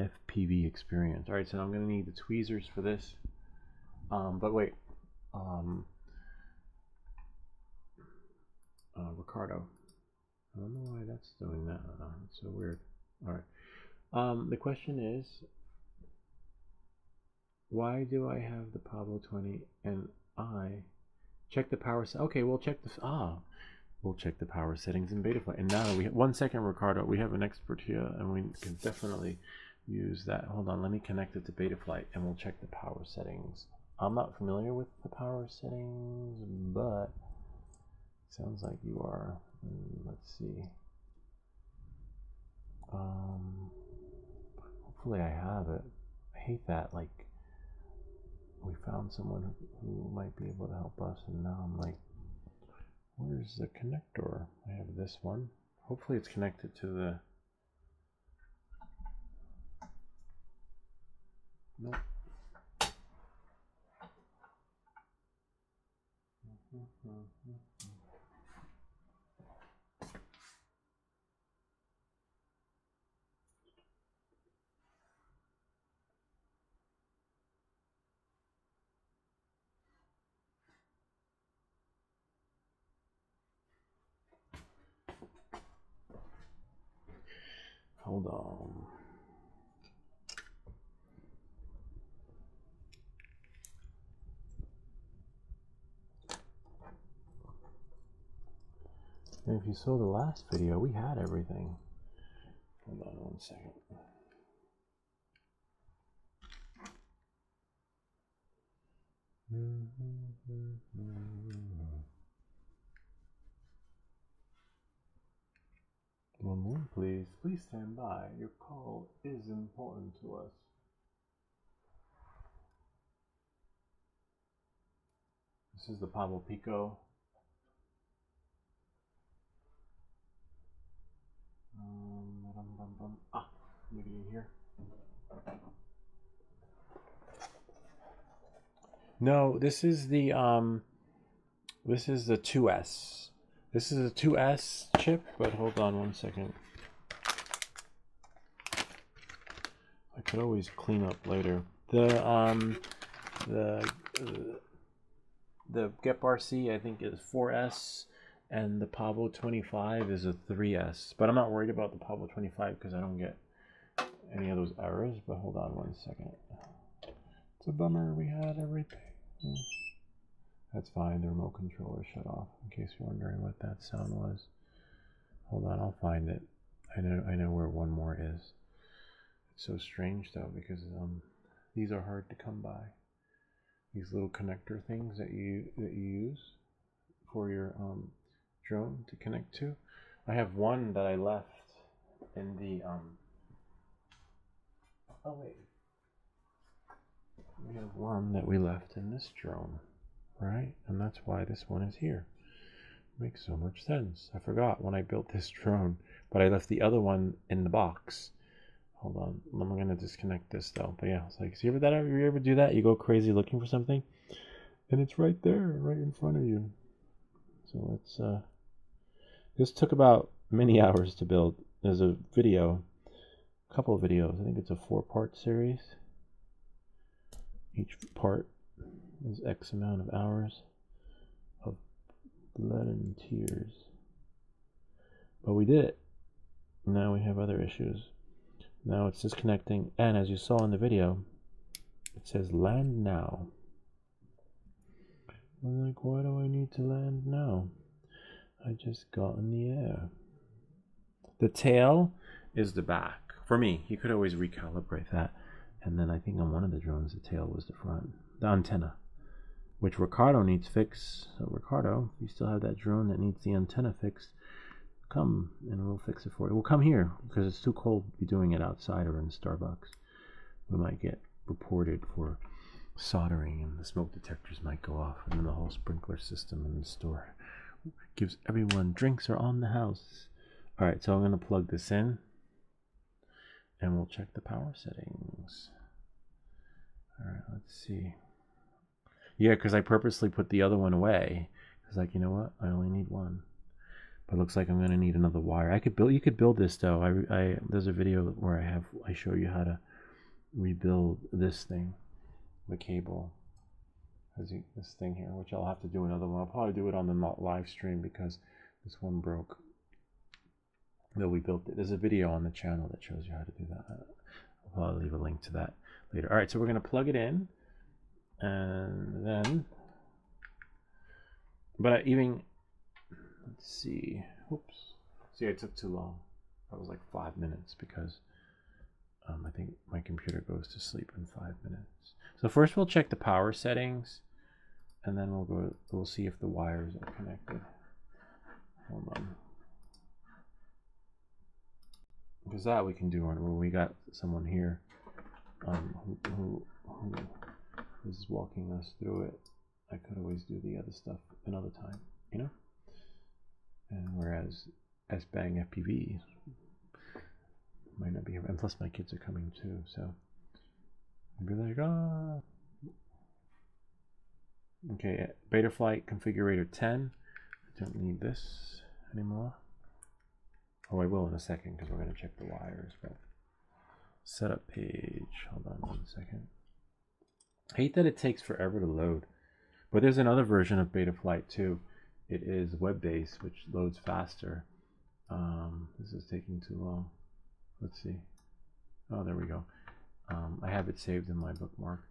FPV experience. Alright, so I'm going to need the tweezers for this. But wait. Ricardo. I don't know why that's doing that. It's so weird. Alright. The question is, why do I have the Pablo 20 and I check the power? Okay, we'll check this. We'll check the power settings in Betaflight. And now we have 1 second, Ricardo. We have an expert here, and we can definitely use that. Hold on, let me connect it to Betaflight, and we'll check the power settings. I'm not familiar with the power settings, but sounds like you are. Let's see. Hopefully I have it. I hate that. Like, we found someone who might be able to help us, and now I'm like, where's the connector? I have this one. Hopefully it's connected to the... Nope. Hold on. And if you saw the last video, we had everything. Hold on 1 second. One more, please. Please stand by. Your call is important to us. This is the Pablo Pico. Maybe in here. No, this is the 2S. This is a 2S chip, but hold on 1 second. I could always clean up later. The Gep RC I think is 4S, and the Pablo 25 is a 3S. But I'm not worried about the Pablo 25 because I don't get any of those errors. But hold on 1 second. It's a bummer we had everything. That's fine, the remote controller shut off, in case you're wondering what that sound was. Hold on, I'll find it. I know where one more is. It's so strange though, because these are hard to come by. These little connector things that you use for your drone to connect to. I have one that I left in the oh wait. We have one that we left in this drone. Right? And that's why this one is here. Makes so much sense. I forgot when I built this drone, but I left the other one in the box. Hold on, I'm gonna disconnect this though. But yeah, it's like, see, you ever do that? You go crazy looking for something, and it's right there, right in front of you. So let's. This took about many hours to build. There's a video, a couple of videos. I think it's a 4-part series. Each part is X amount of hours of blood and tears. But we did it. Now we have other issues. Now it's disconnecting, and as you saw in the video, it says land now. I'm like, why do I need to land now? I just got in the air. The tail is the back. For me, you could always recalibrate that. And then I think on one of the drones, the tail was the front. The antenna. which Ricardo needs fixed. So Ricardo, if you still have that drone that needs the antenna fixed, come and we'll fix it for you. We'll come here because it's too cold to be doing it outside or in Starbucks. We might get reported for soldering and the smoke detectors might go off, and then the whole sprinkler system in the store gives everyone drinks are on the house. All right, so I'm going to plug this in and we'll check the power settings. All right, let's see. Yeah, because I purposely put the other one away. It's like, you know what? I only need one. But it looks like I'm going to need another wire. I could build. You could build this though. There's a video where I show you how to rebuild this thing, the cable. This thing here, which I'll have to do another one. I'll probably do it on the live stream because this one broke. Though we built it. There's a video on the channel that shows you how to do that. I'll probably leave a link to that later. All right, so we're going to plug it in, and then, let's see. Oops. See, it took too long. That was like 5 minutes because I think my computer goes to sleep in 5 minutes. So first we'll check the power settings, and then we'll see if the wires are connected. Hold on. Because that we can do when we got someone here who is walking us through it. I could always do the other stuff another time, you know? And whereas S-Bang FPV might not be here, and plus my kids are coming too, so I'd be like, ah. Okay, Betaflight configurator 10. I don't need this anymore. Oh, I will in a second because we're going to check the wires. But setup page. Hold on 1 second. I hate that it takes forever to load. But there's another version of Betaflight too. It is web-based, which loads faster. This is taking too long. Let's see. Oh, there we go. I have it saved in my bookmark.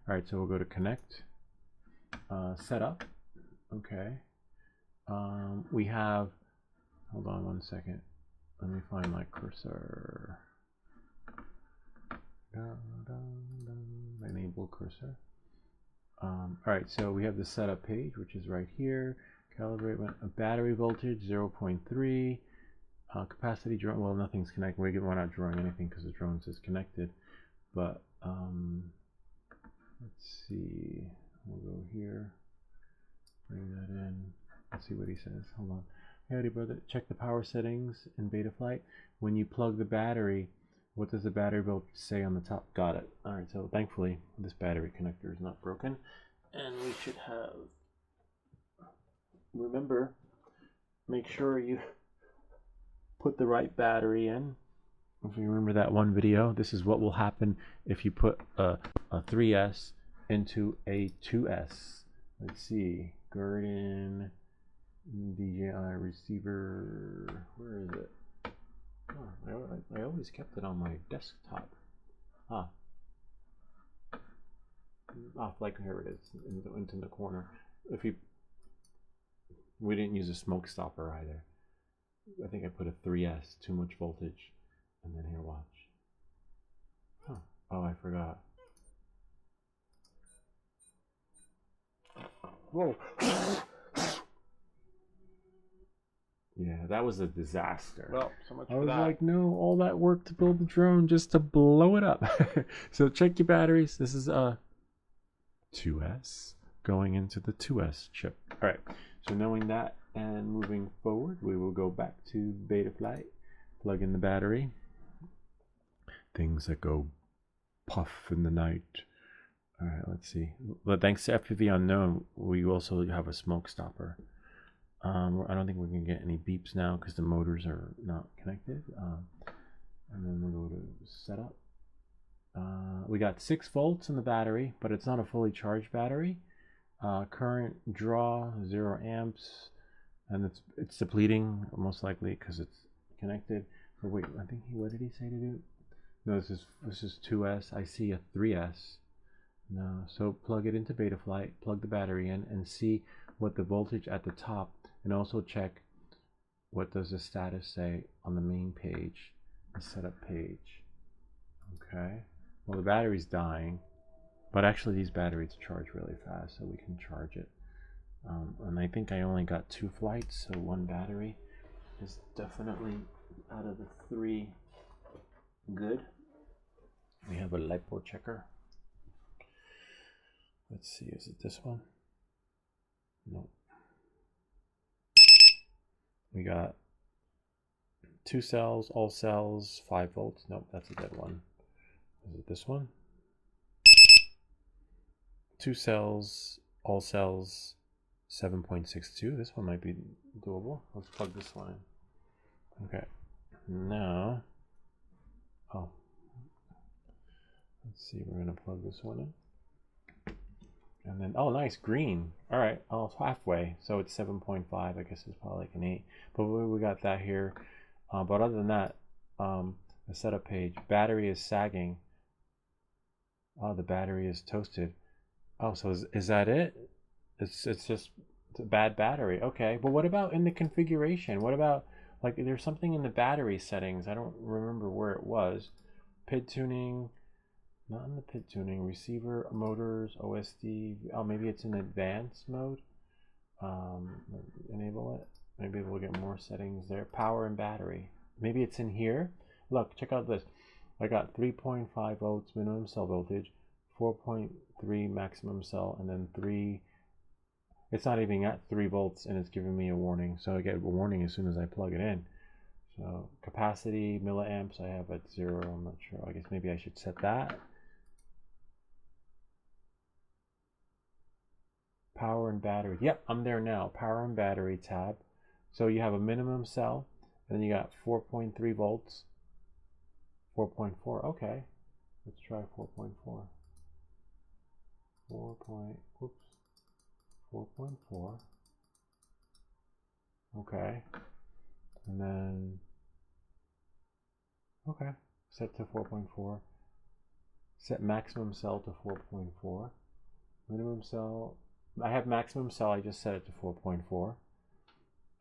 All right, so we'll go to connect. Setup. Okay. We have. Hold on 1 second. Let me find my cursor. Enable cursor. Alright, so we have the setup page, which is right here. Calibrate battery voltage 0.3. Capacity drone. Well, nothing's connected. We're not drawing anything because the drone says connected. But let's see. We'll go here. Bring that in. Let's see what he says. Hold on. Howdy, brother. Check the power settings in Betaflight. When you plug the battery, what does the battery voltage say on the top? Got it. All right, so thankfully this battery connector is not broken, and we should have. Remember, make sure you put the right battery in. If you remember that one video, this is what will happen if you put a 3S into a 2S. Let's see, Garden. DJI receiver, where is it? Oh, I always kept it on my desktop. Like here it is, into the corner. We didn't use a smoke stopper either. I think I put a 3S, too much voltage, and then here, watch. Oh, I forgot. Whoa. Yeah, that was a disaster. Well, so much I for was that. like, no, all that work to build the drone just to blow it up. So check your batteries. This is a 2S going into the 2S chip. All right, so knowing that and moving forward, we will go back to Betaflight, plug in the battery. Things that go puff in the night. All right, let's see. But thanks to FPV Unknown, we also have a smoke stopper. I don't think we're going to get any beeps now because the motors are not connected. And then we'll go to setup. We got 6 volts in the battery, but it's not a fully charged battery. Current draw 0 amps, and it's depleting most likely because it's connected. But wait, I think what did he say to do? No, this is 2S. I see a 3S. No, so plug it into Betaflight, plug the battery in, and see what the voltage at the top, and also check what does the status say on the main page, the setup page. Okay. Well, the battery's dying. But actually these batteries charge really fast, so we can charge it. And I think I only got 2 flights, so 1 battery is definitely out of the 3 good. We have a LiPo checker. Let's see, is it this one? Nope. We got 2 cells, all cells, 5 volts. Nope, that's a dead one. Is it this one? 2 cells, all cells, 7.62. This one might be doable. Let's plug this one in. Okay. Now, oh, let's see. We're gonna plug this one in, and then oh, nice green. All right, oh, it's halfway. So it's 7.5. I guess it's probably like an 8. But we got that here. But other than that, the setup page. Battery is sagging. Oh, the battery is toasted. Oh, so is that it? It's just a bad battery. Okay, but what about in the configuration? What about, like, there's something in the battery settings. I don't remember where it was. PID tuning, not in the PID tuning. Receiver motors, OSD. Oh, maybe it's in advanced mode. Enable it. Maybe we'll get more settings there. Power and battery. Maybe it's in here. Look, check out this. I got 3.5 volts minimum cell voltage, 4.3 maximum cell, and then 3. It's not even at 3 volts, and it's giving me a warning. So I get a warning as soon as I plug it in. So capacity, milliamps, I have at 0. I'm not sure. I guess maybe I should set that. Power and battery. Yep, I'm there now. Power and battery tab. So you have a minimum cell, and then you got 4.3 volts. 4.4. Okay. Let's try 4.4. 4.4. Okay. And then, okay, set to 4.4. Set maximum cell to 4.4. Minimum cell, I have maximum cell, I just set it to 4.4.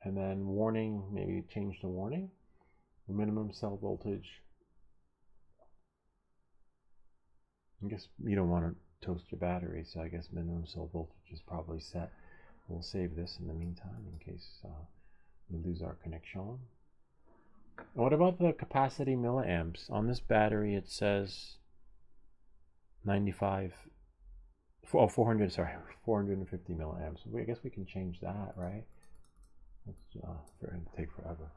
And then warning, maybe change the warning. Minimum cell voltage. I guess you don't want to toast your battery, so I guess minimum cell voltage is probably set. We'll save this in the meantime in case we lose our connection. What about the capacity milliamps? On this battery it says 95, 400, sorry, 450 milliamps. I guess we can change that, right? Let's take forever.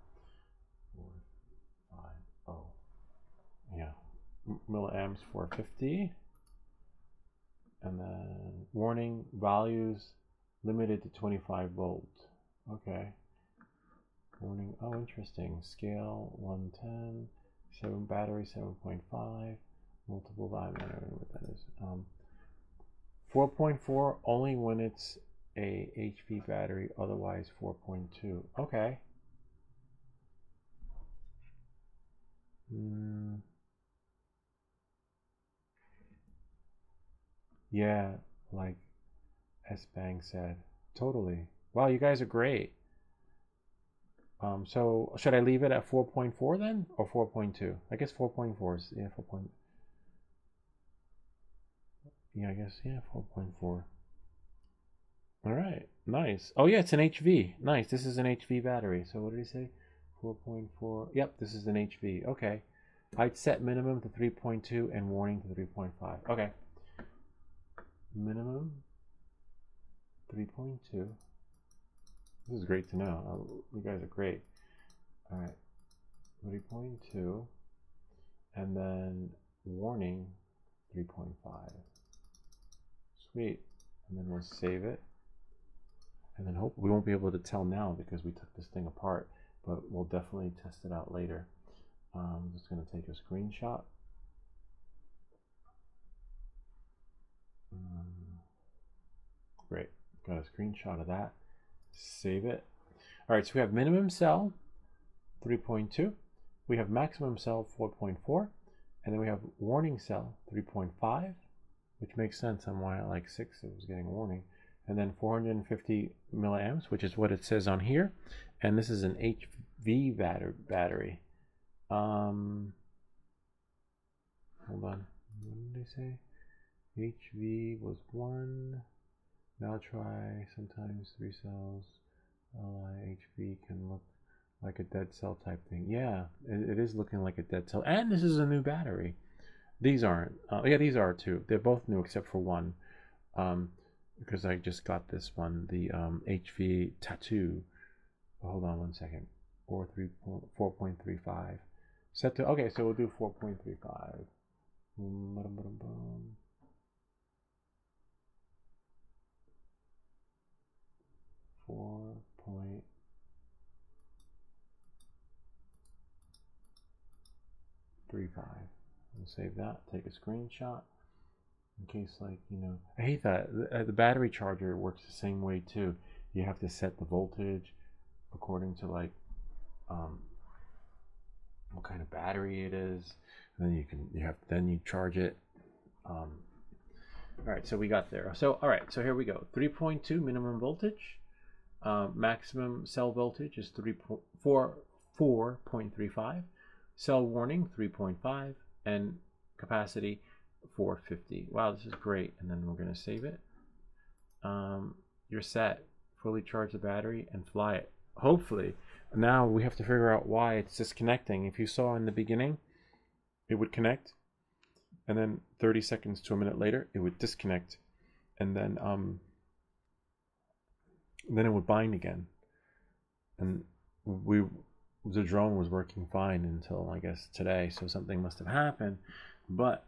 4, 5, oh, yeah. Milliamps 450, and then warning values limited to 25 volts. Okay. Warning. Oh, interesting. Scale 110. 7 battery 7.5. Multiple value. I don't know what that is. 4.4 only when it's a HP battery. Otherwise 4.2. Okay. Yeah, like S-Bang said. Totally. Wow, you guys are great. So should I leave it at 4.4 then? Or 4.2? I guess 4.4 is, yeah, 4. Yeah, I guess, yeah, 4.4. All right, nice. Oh yeah, it's an HV. Nice, this is an HV battery. So what did he say? 4.4. Yep, this is an HV. Okay. I'd set minimum to 3.2 and warning to 3.5. Okay. Minimum 3.2. This is great to know. You guys are great. All right. 3.2. And then warning 3.5. Sweet. And then we'll save it. And then hope we won't be able to tell now because we took this thing apart, but we'll definitely test it out later. I'm just going to take a screenshot. Great. Got a screenshot of that. Save it. All right, so we have minimum cell 3.2. We have maximum cell 4.4. And then we have warning cell 3.5, which makes sense on why at like 6 it was getting a warning. And then 450 milliamps, which is what it says on here. And this is an HV battery. Hold on. What did they say? HV was 1. Now try sometimes 3 cells. HV can look like a dead cell type thing. Yeah, it is looking like a dead cell. And this is a new battery. These aren't. Yeah, these are too. They're both new except for one. Because I just got this one, the HV Tattoo. Hold on one second. 4.35. Set to, okay, so we'll do 4.35. 4.35. We'll save that, take a screenshot in case, like, you know, I hate that the battery charger works the same way too. You have to set the voltage according to, like, what kind of battery it is, and then then you charge it. All right, so we got there. So all right, so here we go. 3.2 minimum voltage. Maximum cell voltage is 4.35. Cell warning 3.5, and capacity 450. Wow, this is great. And then we're going to save it. You're set. Fully charge the battery and fly it. Hopefully. Now we have to figure out why it's disconnecting. If you saw in the beginning, it would connect, and then 30 seconds to a minute later, it would disconnect, and then it would bind again. And the drone was working fine until, I guess, today, so something must have happened. But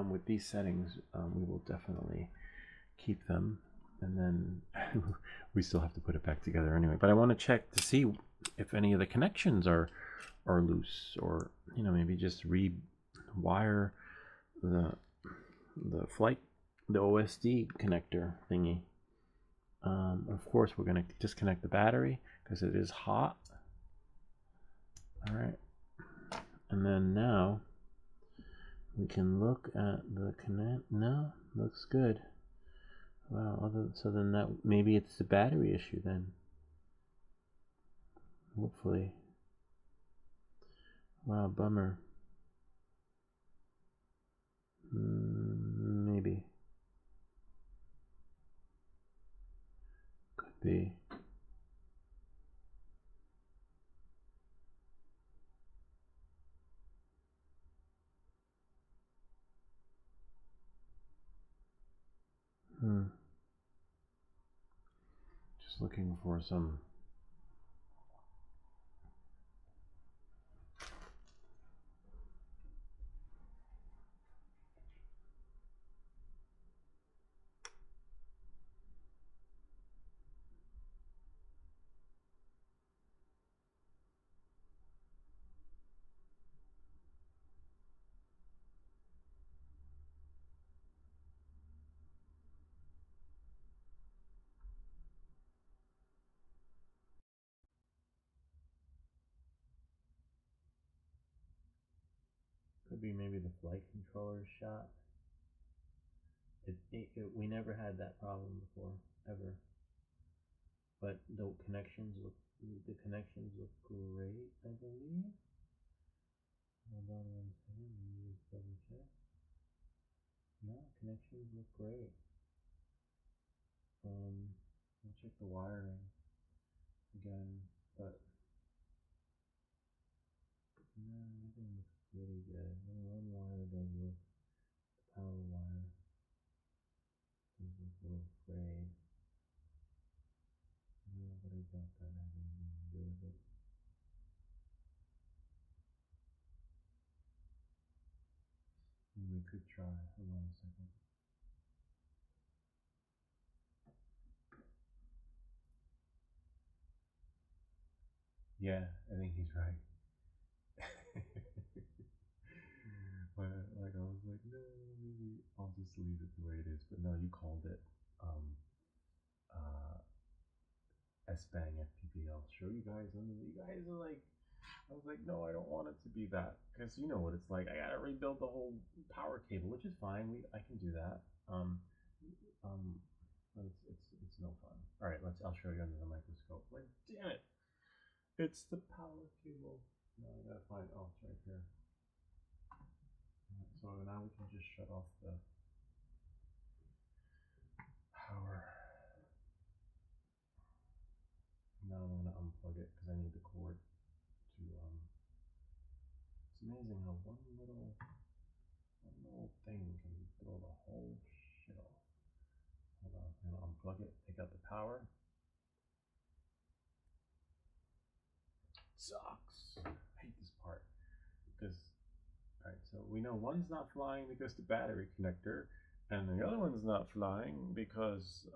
with these settings, we will definitely keep them, and then we still have to put it back together anyway. But I want to check to see if any of the connections are loose, or, you know, maybe just rewire the OSD connector thingy. Of course, we're going to disconnect the battery because it is hot. All right, and then now we can look at the connect. No, looks good. Wow. So then that maybe it's the battery issue then. Hopefully. Wow, bummer. Maybe. Could be. Just looking for some. Could be maybe the flight controller shot. We never had that problem before, ever. But the connections look great, I believe. Hold on one second, let me just double check. No, connections look great. I'll check the wiring again, but no, everything looks really good. One wire does look, the power wire does look a little frayed. No, but I doubt that has anything to do with it. We could try. Hold on a second. Yeah, I think he's right. But like, I was like, no, maybe I'll just leave it the way it is. But no, you called it S-Bang FPV. I'll show you guys. And you guys are like, I was like, no, I don't want it to be that, because you know what it's like. I gotta rebuild the whole power cable, which is fine. I can do that. But it's no fun. All right, I'll show you under the microscope. Like, damn it, it's the power cable. No, I gotta find. Oh, it's right here. So now we can just shut off the amazing how one little thing can throw the whole shit off. Hold on, I'm gonna unplug it, take out the power. Sucks. I hate this part because, all right, so we know one's not flying because the battery connector, and the other one's not flying because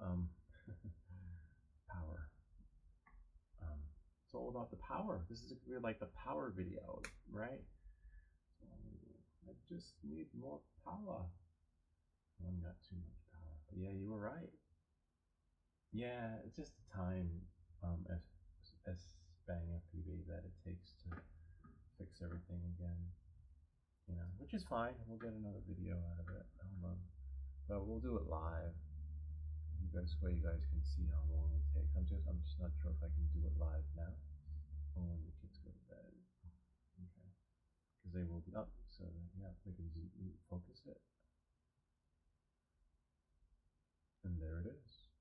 power. It's all about the power. This is we're like the power video, right? So I just need more power. One got too much power, but yeah, you were right. Yeah, it's just the time, as bang FPV that it takes to fix everything again, you know, which is fine. We'll get another video out of it. Hold on, but we'll do it live. You guys, so you guys can see how long it takes. I'm just not sure if I can do it live now or when the kids go to bed. Okay, because they will be up, so yeah, we can focus it. And there it is.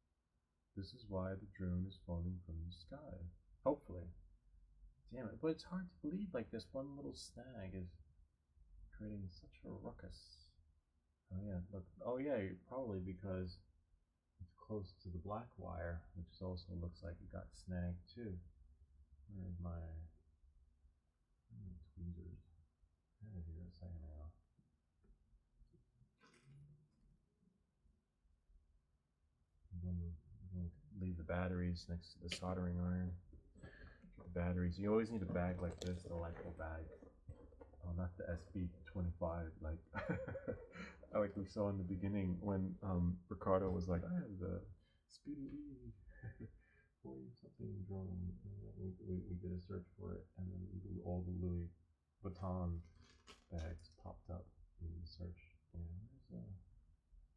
This is why the drone is falling from the sky. Hopefully. Damn it, but it's hard to believe, like this one little snag is creating such a ruckus. Oh yeah, look, oh yeah, probably because it's close to the black wire, which also looks like it got snagged too. Where's my tweezers? I had it here a second ago. I'm going to leave the batteries next to the soldering iron. Get the batteries. You always need a bag like this, the LiPo bag. Oh, not the SB25, like like we saw in the beginning when Ricardo was like, I have the Speedy 40 something drone. We did a search for it, and then all the Louis Vuitton bags popped up in the search. Yeah,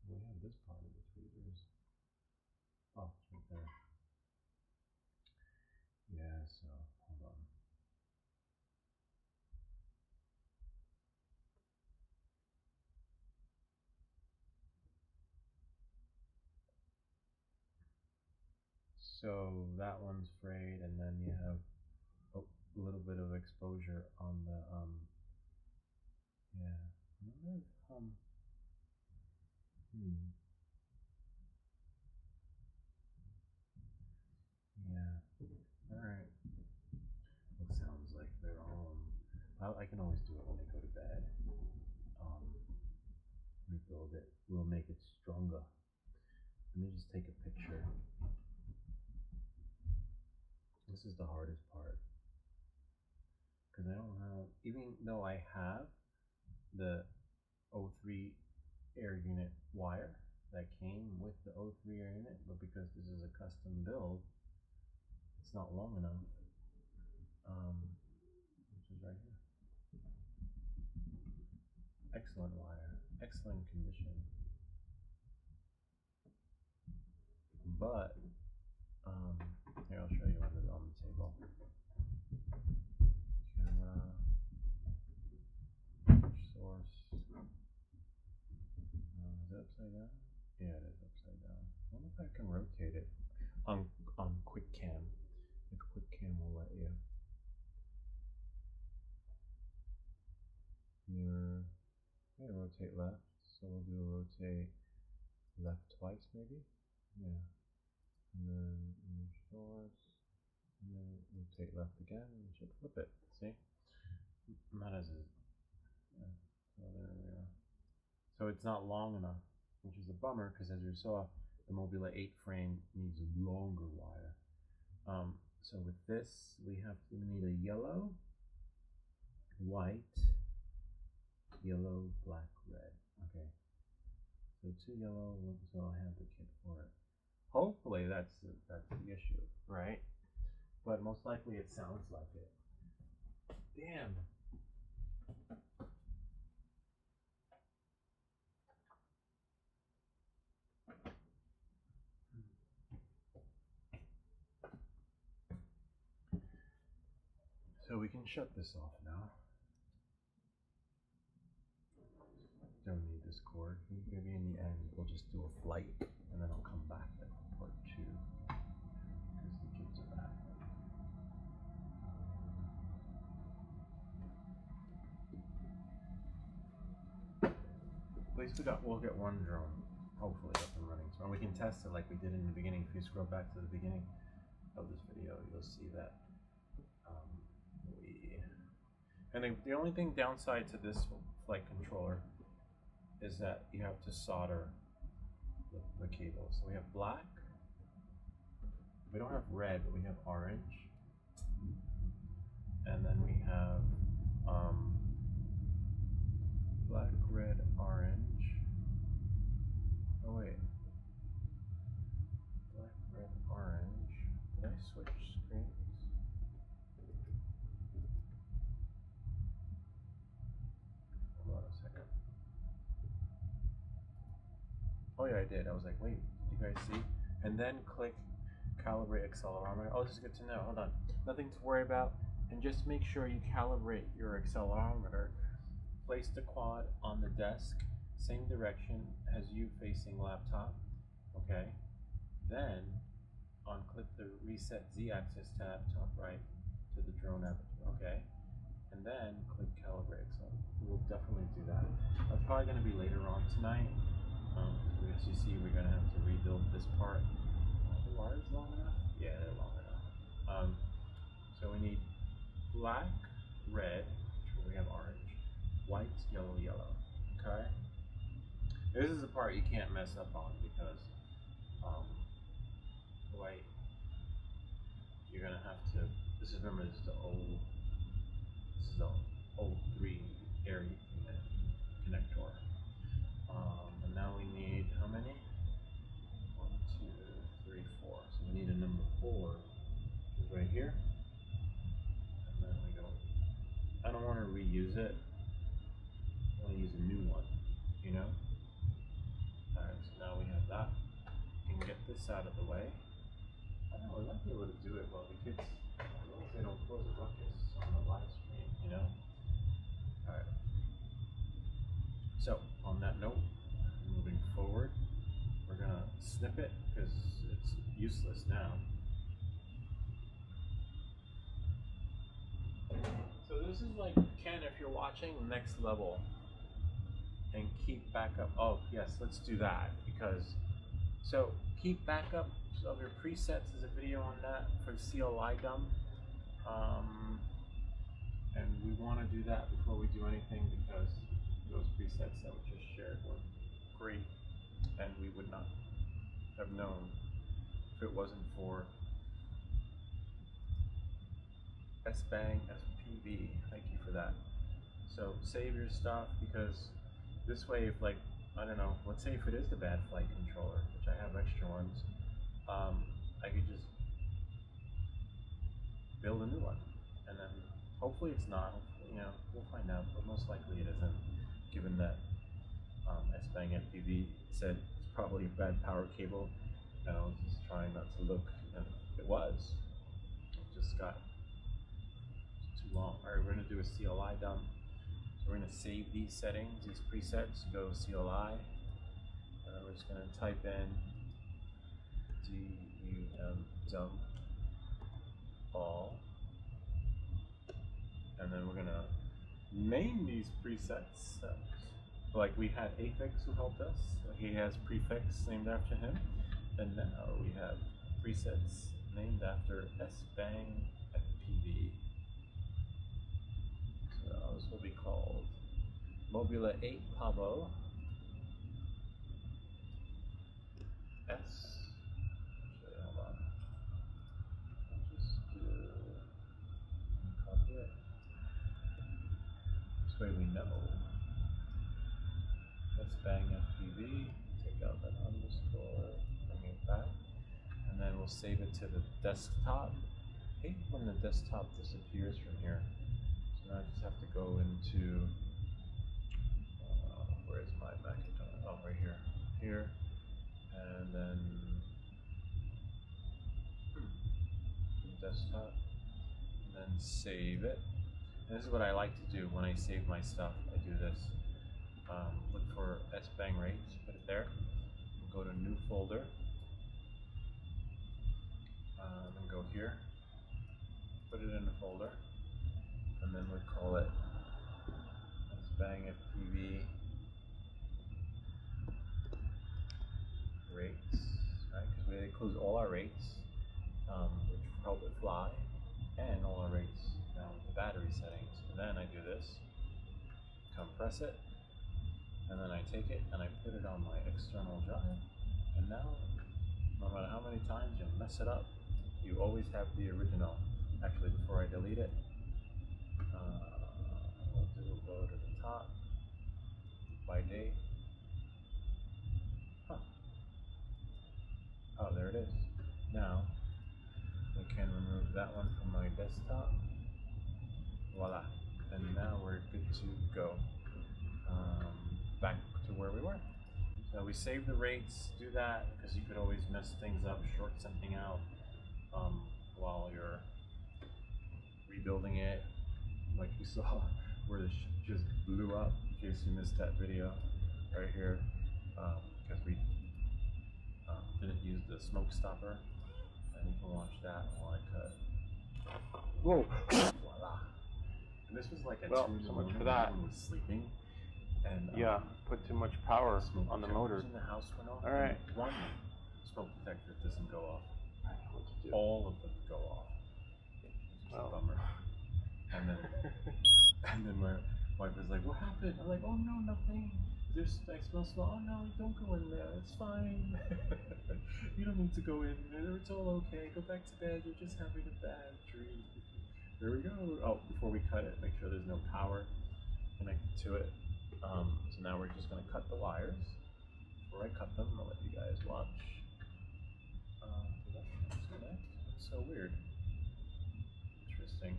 we have this part of the tweezers. Oh, it's right there. Yeah, so hold on. So that one's frayed, and then you have a little bit of exposure on the yeah. Yeah. All right. It sounds like they're all. I can always do it when they go to bed. Rebuild it. We'll make it stronger. Let me just take a picture. This is the hardest part because I don't have, even though I have the O3 air unit wire that came with the O3 air unit, but because this is a custom build, it's not long enough. Which is right here. Excellent wire, excellent condition. But here, I'll show you on the table. Camera, source. Is it upside down? Yeah, it is upside down. I wonder if I can rotate it on Quick Cam. If Quick Cam will let you. Mirror. Yeah, rotate left. So we'll do a rotate left twice, maybe. Yeah. And then image source. And then rotate left again. We should flip it. See? Not as a. Yeah. So there we are. So it's not long enough, which is a bummer because as you saw, the Mobula 8 frame needs a longer wire. So with this, we need a yellow, white, yellow, black, red. Okay. So 2 yellow, so I'll have the kit for it. Hopefully that's the issue, right? But most likely it sounds like it. Damn. So we can shut this off now. Don't need this cord. Maybe in the end we'll just do a flight and then I'll come back at part 2 because the kids are back. least we'll get one drone, hopefully up and running. So we can test it like we did in the beginning. If you scroll back to the beginning of this video, you'll see that. The only thing downside to this flight controller is that you have to solder the cables. So we have black. We don't have red, but we have orange. And then we have black, red, orange. Oh wait. Black, red, orange. Did I switch screens? Hold on a second. Oh yeah, I did. I was like, wait, did you guys see? And then click calibrate accelerometer. Oh, this is good to know. Hold on. Nothing to worry about. And just make sure you calibrate your accelerometer. Place the quad on the desk, same direction as you facing laptop. Okay. Then unclip the reset Z-axis tab, top right, to the drone app. Okay. And then click calibrate accelerometer. We'll definitely do that. That's probably going to be later on tonight. As you see, we're going to have to rebuild this part. The wires long enough? Yeah, they're long enough. So we need black, red, we have orange, white, yellow, yellow. Okay? This is the part you can't mess up on because white, you're gonna have to. This is, remember, this is the old 3 area connector. And now we need how many? 1, 2, 3, 4. So we need a number 4, which is right here. And then we go. I don't want to reuse it. I want to use a new one, you know? Alright, so now we have that. We can get this out of the way. I don't know, we might be able to do it while the kids, as long as they don't close a ruckus on the live stream, you know? Alright. So, on that note, moving forward, we're gonna snip it because it's useless now. So this is like, Ken, if you're watching, next level. And keep backup. Oh, yes, let's do that because, so keep backup of your presets. There's a video on that for CLI dump. And we want to do that before we do anything because those presets that we just shared were great and we would not have known if it wasn't for SBang SPV. Thank you for that. So save your stuff because this way, if like, I don't know, let's say if it is the bad flight controller, which I have extra ones, I could just build a new one. And then hopefully it's not, you know, we'll find out, but most likely it isn't, given that SBang FPV said it's probably a bad power cable. And I was just trying not to look, and it was. It just got too long. Alright, we're gonna do a CLI dump. So we're gonna save these settings, these presets, go CLI. And then we're just gonna type in DUM dump all. And then we're gonna name these presets. Like we had Afix who helped us. He has prefix named after him. And now we have presets named after SBang FPV. So this will be called Mobula 8 Pavo S. Actually, hold on. I'll just copy it. This way we know. SBang FPV. Take out that underscore. Bring it back. And then we'll save it to the desktop. I hate when the desktop disappears from here. So now I just have to go into, where's my Macintosh? Oh, right here. Here. And then desktop. And then save it. And this is what I like to do when I save my stuff. I do this. Look for SBang rates, put it there. We'll go to new folder. Then go here. Put it in the folder. And then we'll call it SBang FPV includes all our rates, which help it fly, and all our rates now with the battery settings. And then I do this, compress it, and then I take it and I put it on my external drive. And now, no matter how many times you mess it up, you always have the original. Actually, before I delete it, we'll go to the top, by date. Huh. Oh, there it is. Now, we can remove that one from my desktop. Voila. And now we're good to go. Back to where we were. So we save the rates, do that, because you could always mess things up, short something out while you're rebuilding it, like you saw where the just blew up, in case you missed that video right here, because we didn't use the smoke stopper, and you can watch that while I cut. Whoa! Voila! And this was like at 2 in the morning, everyone was sleeping. And, yeah, put too much power on the motor. In the house went off. All right. One smoke detector doesn't go off. I know what to do. All of them go off. It's a bummer. And then my wife was like, "What happened?" I'm like, "Oh no, nothing. There's I smell smoke. Oh no, don't go in there. It's fine. You don't need to go in there. It's all okay. Go back to bed. You're just having a bad dream." There we go. Oh, before we cut it, make sure there's no power connected to it. So now we're just going to cut the wires. Before I cut them, I'll let you guys watch. Disconnect. It's so weird. Interesting.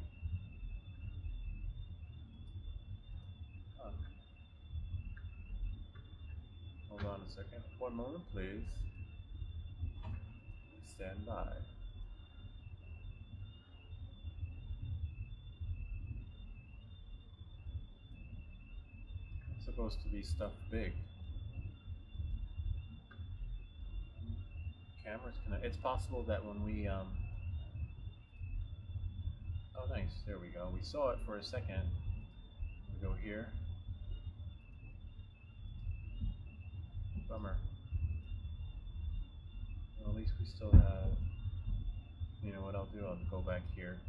Hold on a second. One moment, please. Stand by. It's supposed to be stuffed big. Cameras connect. It's possible that when we oh nice, there we go. We saw it for a second. We go here. Bummer. Well, at least we still have, you know what I'll do? I'll go back here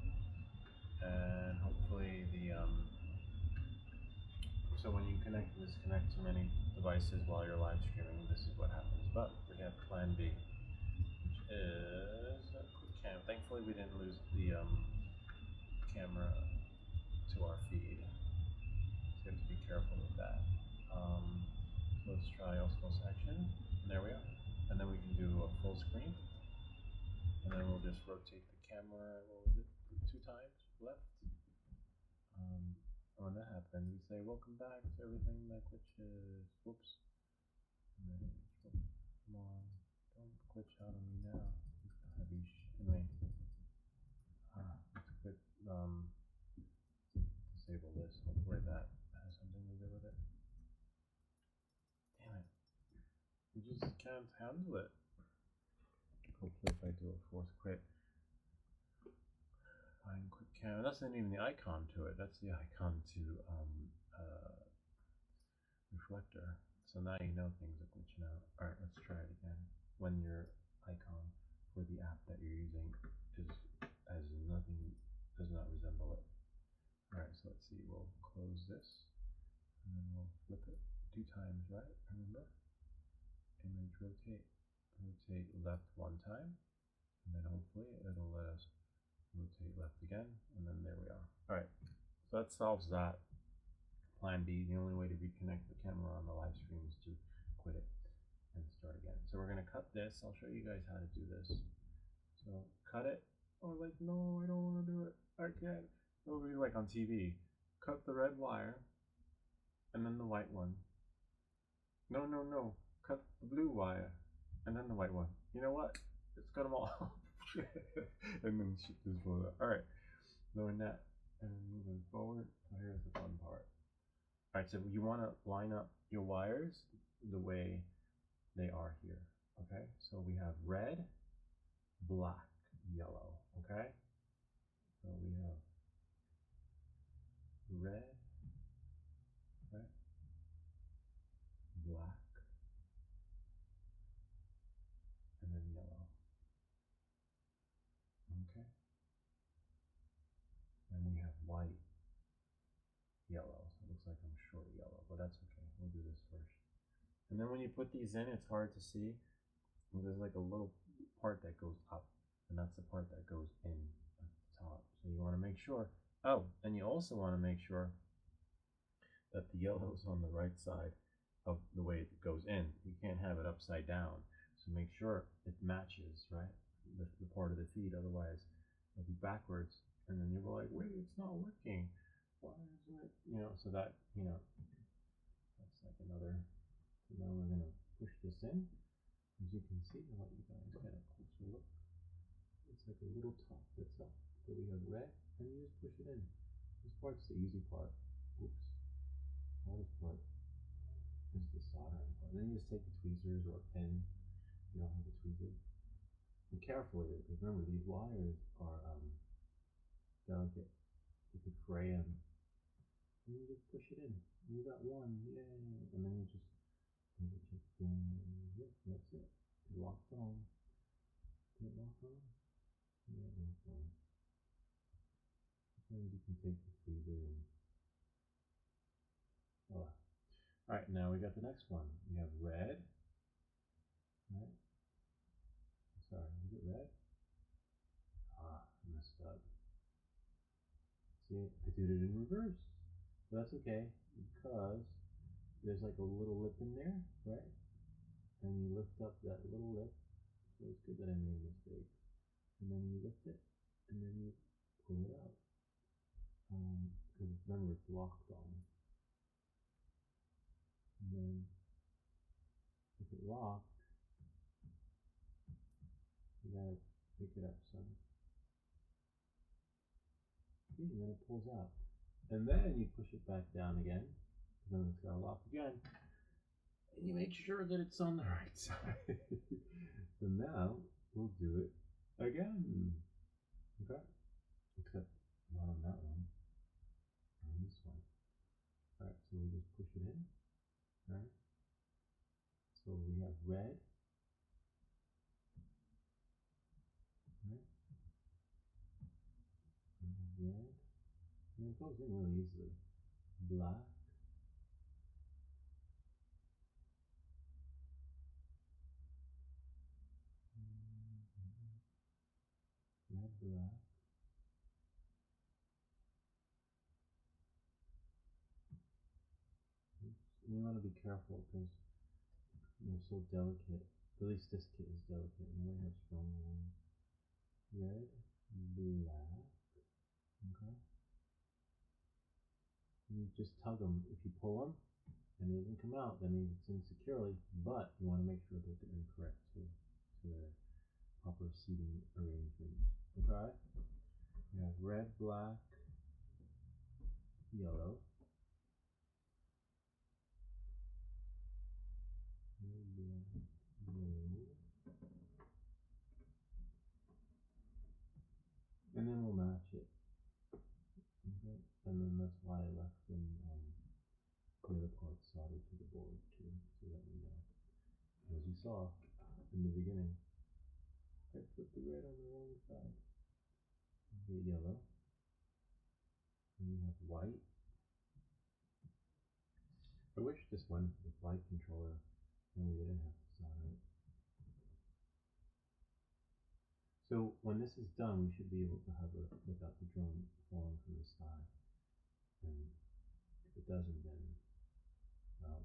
and hopefully the so when you connect and disconnect to many devices while you're live streaming, this is what happens. But we have plan B, which is a quick cam. Thankfully we didn't lose the camera to our feed. So you have to be careful with that. So let's try Osmos Action. And there we are. And then we can do a full screen. And then we'll just rotate the camera, what was it, 2 times left. When that happens, we say, "Welcome back to Everything That Glitches." Whoops. And then, come on. Don't glitch out on me now. Heavy shit. Anyway. Let's quit, disable this. Hopefully that has something to do with it. Damn it. You just can't handle it. Hopefully if I do a force quit. Find quick cam. That's not even the icon to it. That's the icon to reflector. So now you know things are glitching out. Alright, let's try it again. When your icon for the app that you're using does not resemble it. Alright, so let's see. We'll close this and then we'll flip it 2 times, right? Remember? Image rotate. Rotate left 1 time, and then hopefully it'll let us rotate left again, and then there we are. Alright, so that solves that. Plan B, the only way to reconnect the camera on the live stream is to quit it and start again. So we're going to cut this. I'll show you guys how to do this. So cut it. Oh, like, no, I don't want to do it. I can't. It'll be like on TV. Cut the red wire, and then the white one. No, no, no. Cut the blue wire, and then the white one. You know what? Let's cut them all. And then ship this photo. Alright. Knowing that and moving forward, here's the fun part. Alright, so you want to line up your wires the way they are here. Okay? So we have red, black, yellow. Okay? So we have red, right? Black, and then yellow. And then when you put these in, it's hard to see. There's like a little part that goes up, and that's the part that goes in at the top. So you want to make sure. Oh, and you also want to make sure that the yellow is on the right side of the way it goes in. You can't have it upside down. So make sure it matches, right? The part of the feet, otherwise it'll be backwards. And then you're like, wait, it's not working. Why isn't it? You know, so that, you know, that's like another. So now we're going to push this in. As you can see, I'll let you guys get a closer look. It's like a little top that's up. So we have red, and you just push it in. This part's the easy part. Oops. Hardest part is the soldering part. Then you just take the tweezers or a pen. You don't have the tweezers. And carefully, because remember, these wires are delicate. You could fray them. And you just push it in. And you got one, yay! And then you just double check again. Yep, that's it. It locked on. Did it lock on? Yeah, it locked on. Then you can take the tweezer and voila. Alright, now we got the next one. We have red. Right? Sorry, is it red? Ah, I messed up. See, I did it in reverse. But that's okay, because there's like a little lip in there, right? And you lift up that little lip. So it's good that I made a mistake. And then you lift it, and then you pull it out. Because remember, it's locked on. And then, if it locked, you gotta pick it up some. Okay, and then it pulls out. And then you push it back down again. And then it's gotta lock again. And you make sure that it's on the right side. So now, we'll do it again. Okay? Except not on that one. On this one. Alright, so we just push it in. Alright? So we have red. Right? And red. And it goes in really easily. Black. Red, black. Oops. And you want to be careful because they're so delicate. At least this kit is delicate. You might have stronger ones. Red, black. Okay. You just tug them. If you pull them and it doesn't come out, that means it's in securely. But you want to make sure that they're incorrect too. So they're proper seating arrangement. Okay. We have red, black, yellow. Red, black, yellow. And then we'll match it. Okay. And then that's why I left them the other parts soldered to the board too, so that we know. As you saw in the beginning, I put the red on the wrong side. Okay, yellow. And we have white. I wish this went with light controller and we didn't have to solder it. So when this is done, we should be able to hover without the drone falling from the sky. And if it doesn't, then, well,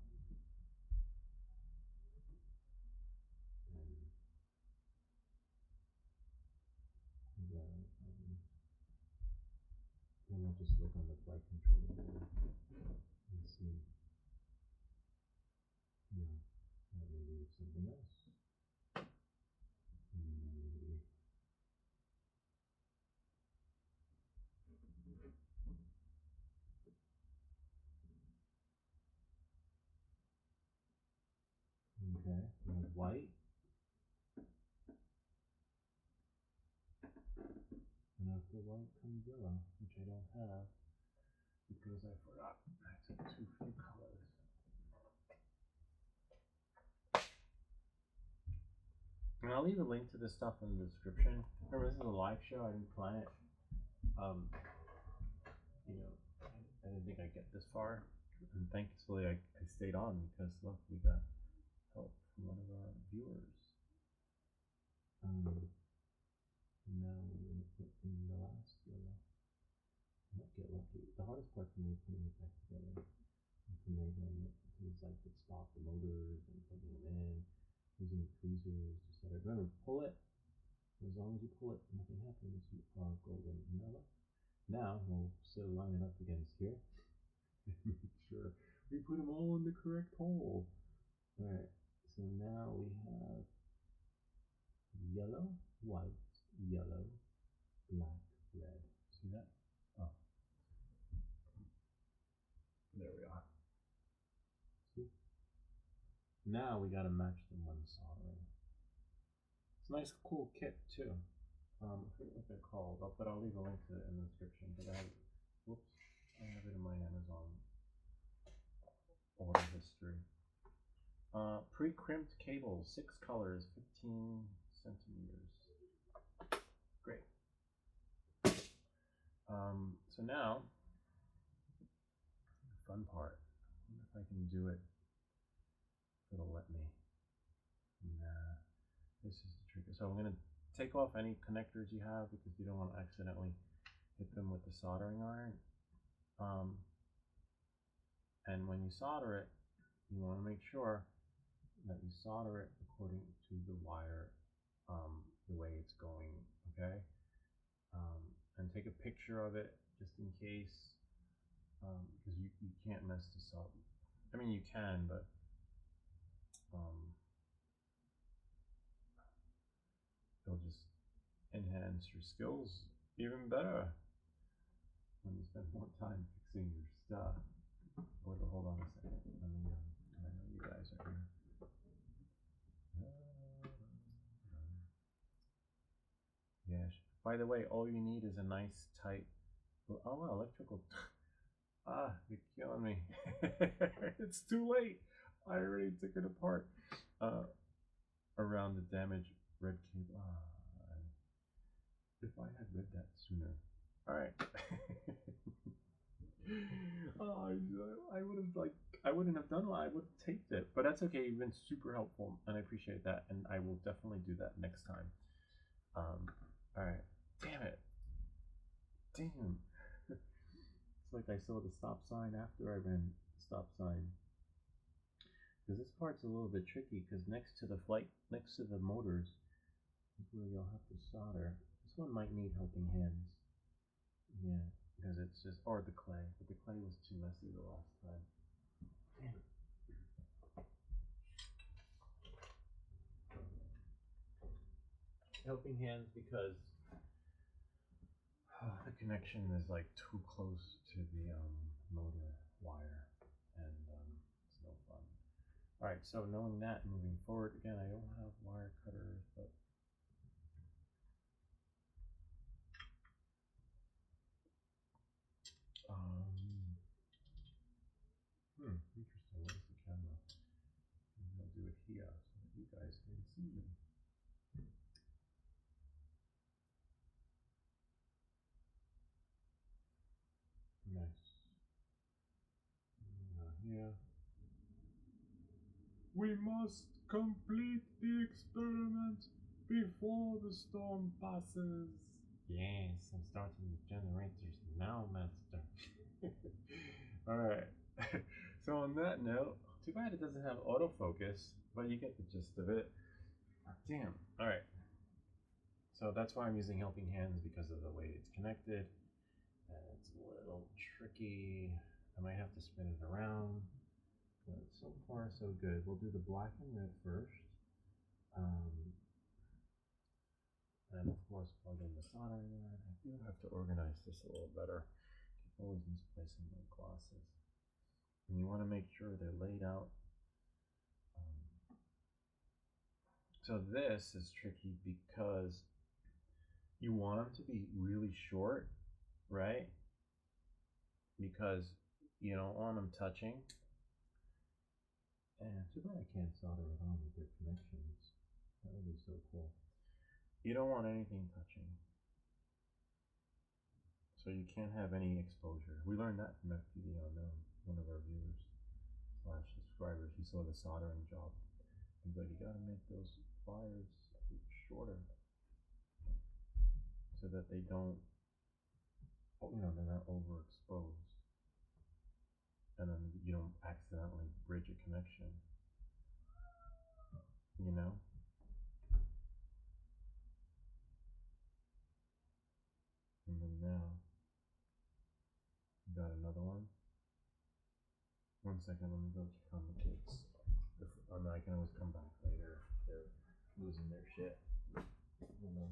then we'll just look on the flight controller board and see, you know, maybe it's something else. Maybe. Okay, we have white. And after white comes yellow, which I don't have because I forgot. I took too few colors. And I'll leave a link to this stuff in the description. Remember, this is a live show. I didn't plan it. You know, I didn't think I'd get this far. And thankfully, I stayed on because look, we got get lucky. The hardest part for me is putting it back together and finagling it. Things like to stop the motors and putting them in, using tweezers to set it. Remember, pull it. As long as you pull it, nothing happens. You are golden. Now we'll still line it up against here. Make sure we put them all in the correct hole. Alright, so now we have yellow, white, yellow, black, red. See that? Oh. There we are. See? Now we gotta match them when soldering. It's a nice, cool kit too. I forget what they're called, but I'll leave a link to it in the description because I have it in my Amazon order history. Pre-crimped cables, 6 colors, 15 centimeters. Great. So now, the fun part. I wonder if I can do it. If it'll let me. Nah, this is the trick. So I'm going to take off any connectors you have because you don't want to accidentally hit them with the soldering iron. And when you solder it, you want to make sure that you solder it according to the wire, the way it's going, okay? And take a picture of it just in case, because you can't mess this up. I mean, you can, but it'll just enhance your skills even better when you spend more time fixing your stuff. Hold on a second. Let me, I know you guys are here. Yes. By the way, all you need is a nice tight. Oh, well, electrical. You're killing me. It's too late. I already took it apart. Around the damaged red cable. If I had read that sooner. All right. I wouldn't have done it. I would have taped it, but that's okay. You've been super helpful, and I appreciate that. And I will definitely do that next time. All right. Damn it. Damn. It's like I saw the stop sign after I ran the stop sign. Because this part's a little bit tricky. Because next to the motors, is where you'll have to solder. This one might need helping hands. Yeah. Because it's just, or the clay, but the clay was too messy the last time. Damn it. Helping hands because the connection is like too close to the motor wire, and it's no fun. Alright, so knowing that, moving forward, again, I don't have wire cutters, but interesting. Where's the camera? Maybe I'll do it here so that you guys can see me. Nice. Here. We must complete the experiment before the storm passes. Yes, I'm starting the generators now, master. Alright. So on that note, too bad it doesn't have autofocus, but you get the gist of it. Damn. Alright. So that's why I'm using helping hands, because of the way it's connected. And it's a little tricky. I might have to spin it around. But so far so good. We'll do the black and red first. And of course plug in the soldering iron. I do have to organize this a little better. Keep always misplacing my glasses. And you want to make sure they're laid out. So this is tricky because you want them to be really short, right? Because you don't want them touching. And too bad I can't solder it on with their connections. That would be so cool. You don't want anything touching. So you can't have any exposure. We learned that from FPV Unknown, one of our viewers / subscribers. He saw the soldering job. He's like, you gotta make those wires shorter so that they don't you know, they're not overexposed, and then you don't accidentally bridge a connection, you know. And then now you got another one. 1 second, let me go check on the kids. I mean, I can always come back later if they're losing their shit. You know.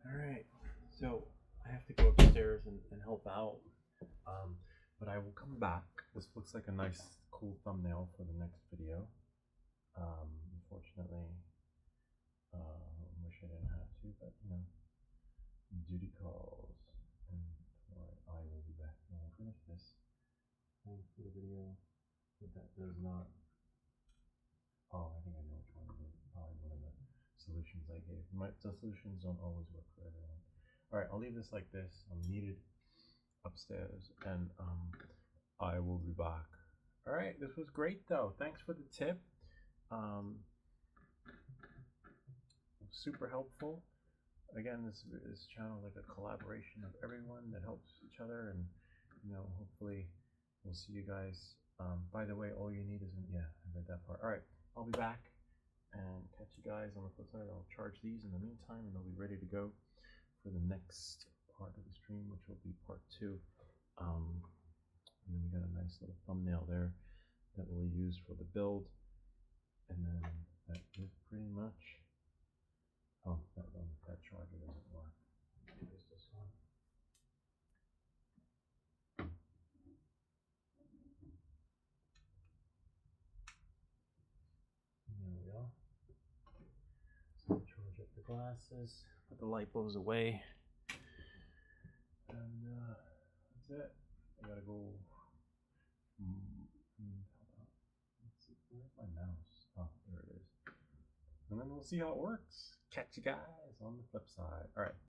All right, so I have to go upstairs and help out, but I will come back. This looks like a nice, cool thumbnail for the next video. Unfortunately, wish I didn't have to, but you know, duty calls, and I will be back when I finish this. Thanks for the video, but that does not. Oh, I think I know which one it is. Probably one of the solutions I gave. The solutions don't always work for everyone. All right, I'll leave this like this. I'm needed upstairs, and I will be back. All right, this was great though. Thanks for the tip. Super helpful. Again, this channel is like a collaboration of everyone that helps each other, and you know, hopefully, we'll see you guys. By the way, all you need is yeah, I read that part. All right, I'll be back and catch you guys on the flip side. I'll charge these in the meantime, and they'll be ready to go for the next part of the stream, which will be part 2. And then we got a nice little thumbnail there that we'll use for the build, and then that is pretty much. Oh, that charger doesn't work. Maybe it's this one. There we go. So charge up the glasses, put the lipos away, and that's it. I gotta go. Let's see, where's my mouse? Oh, there it is. And then we'll see how it works. Catch you guys on the flip side. All right.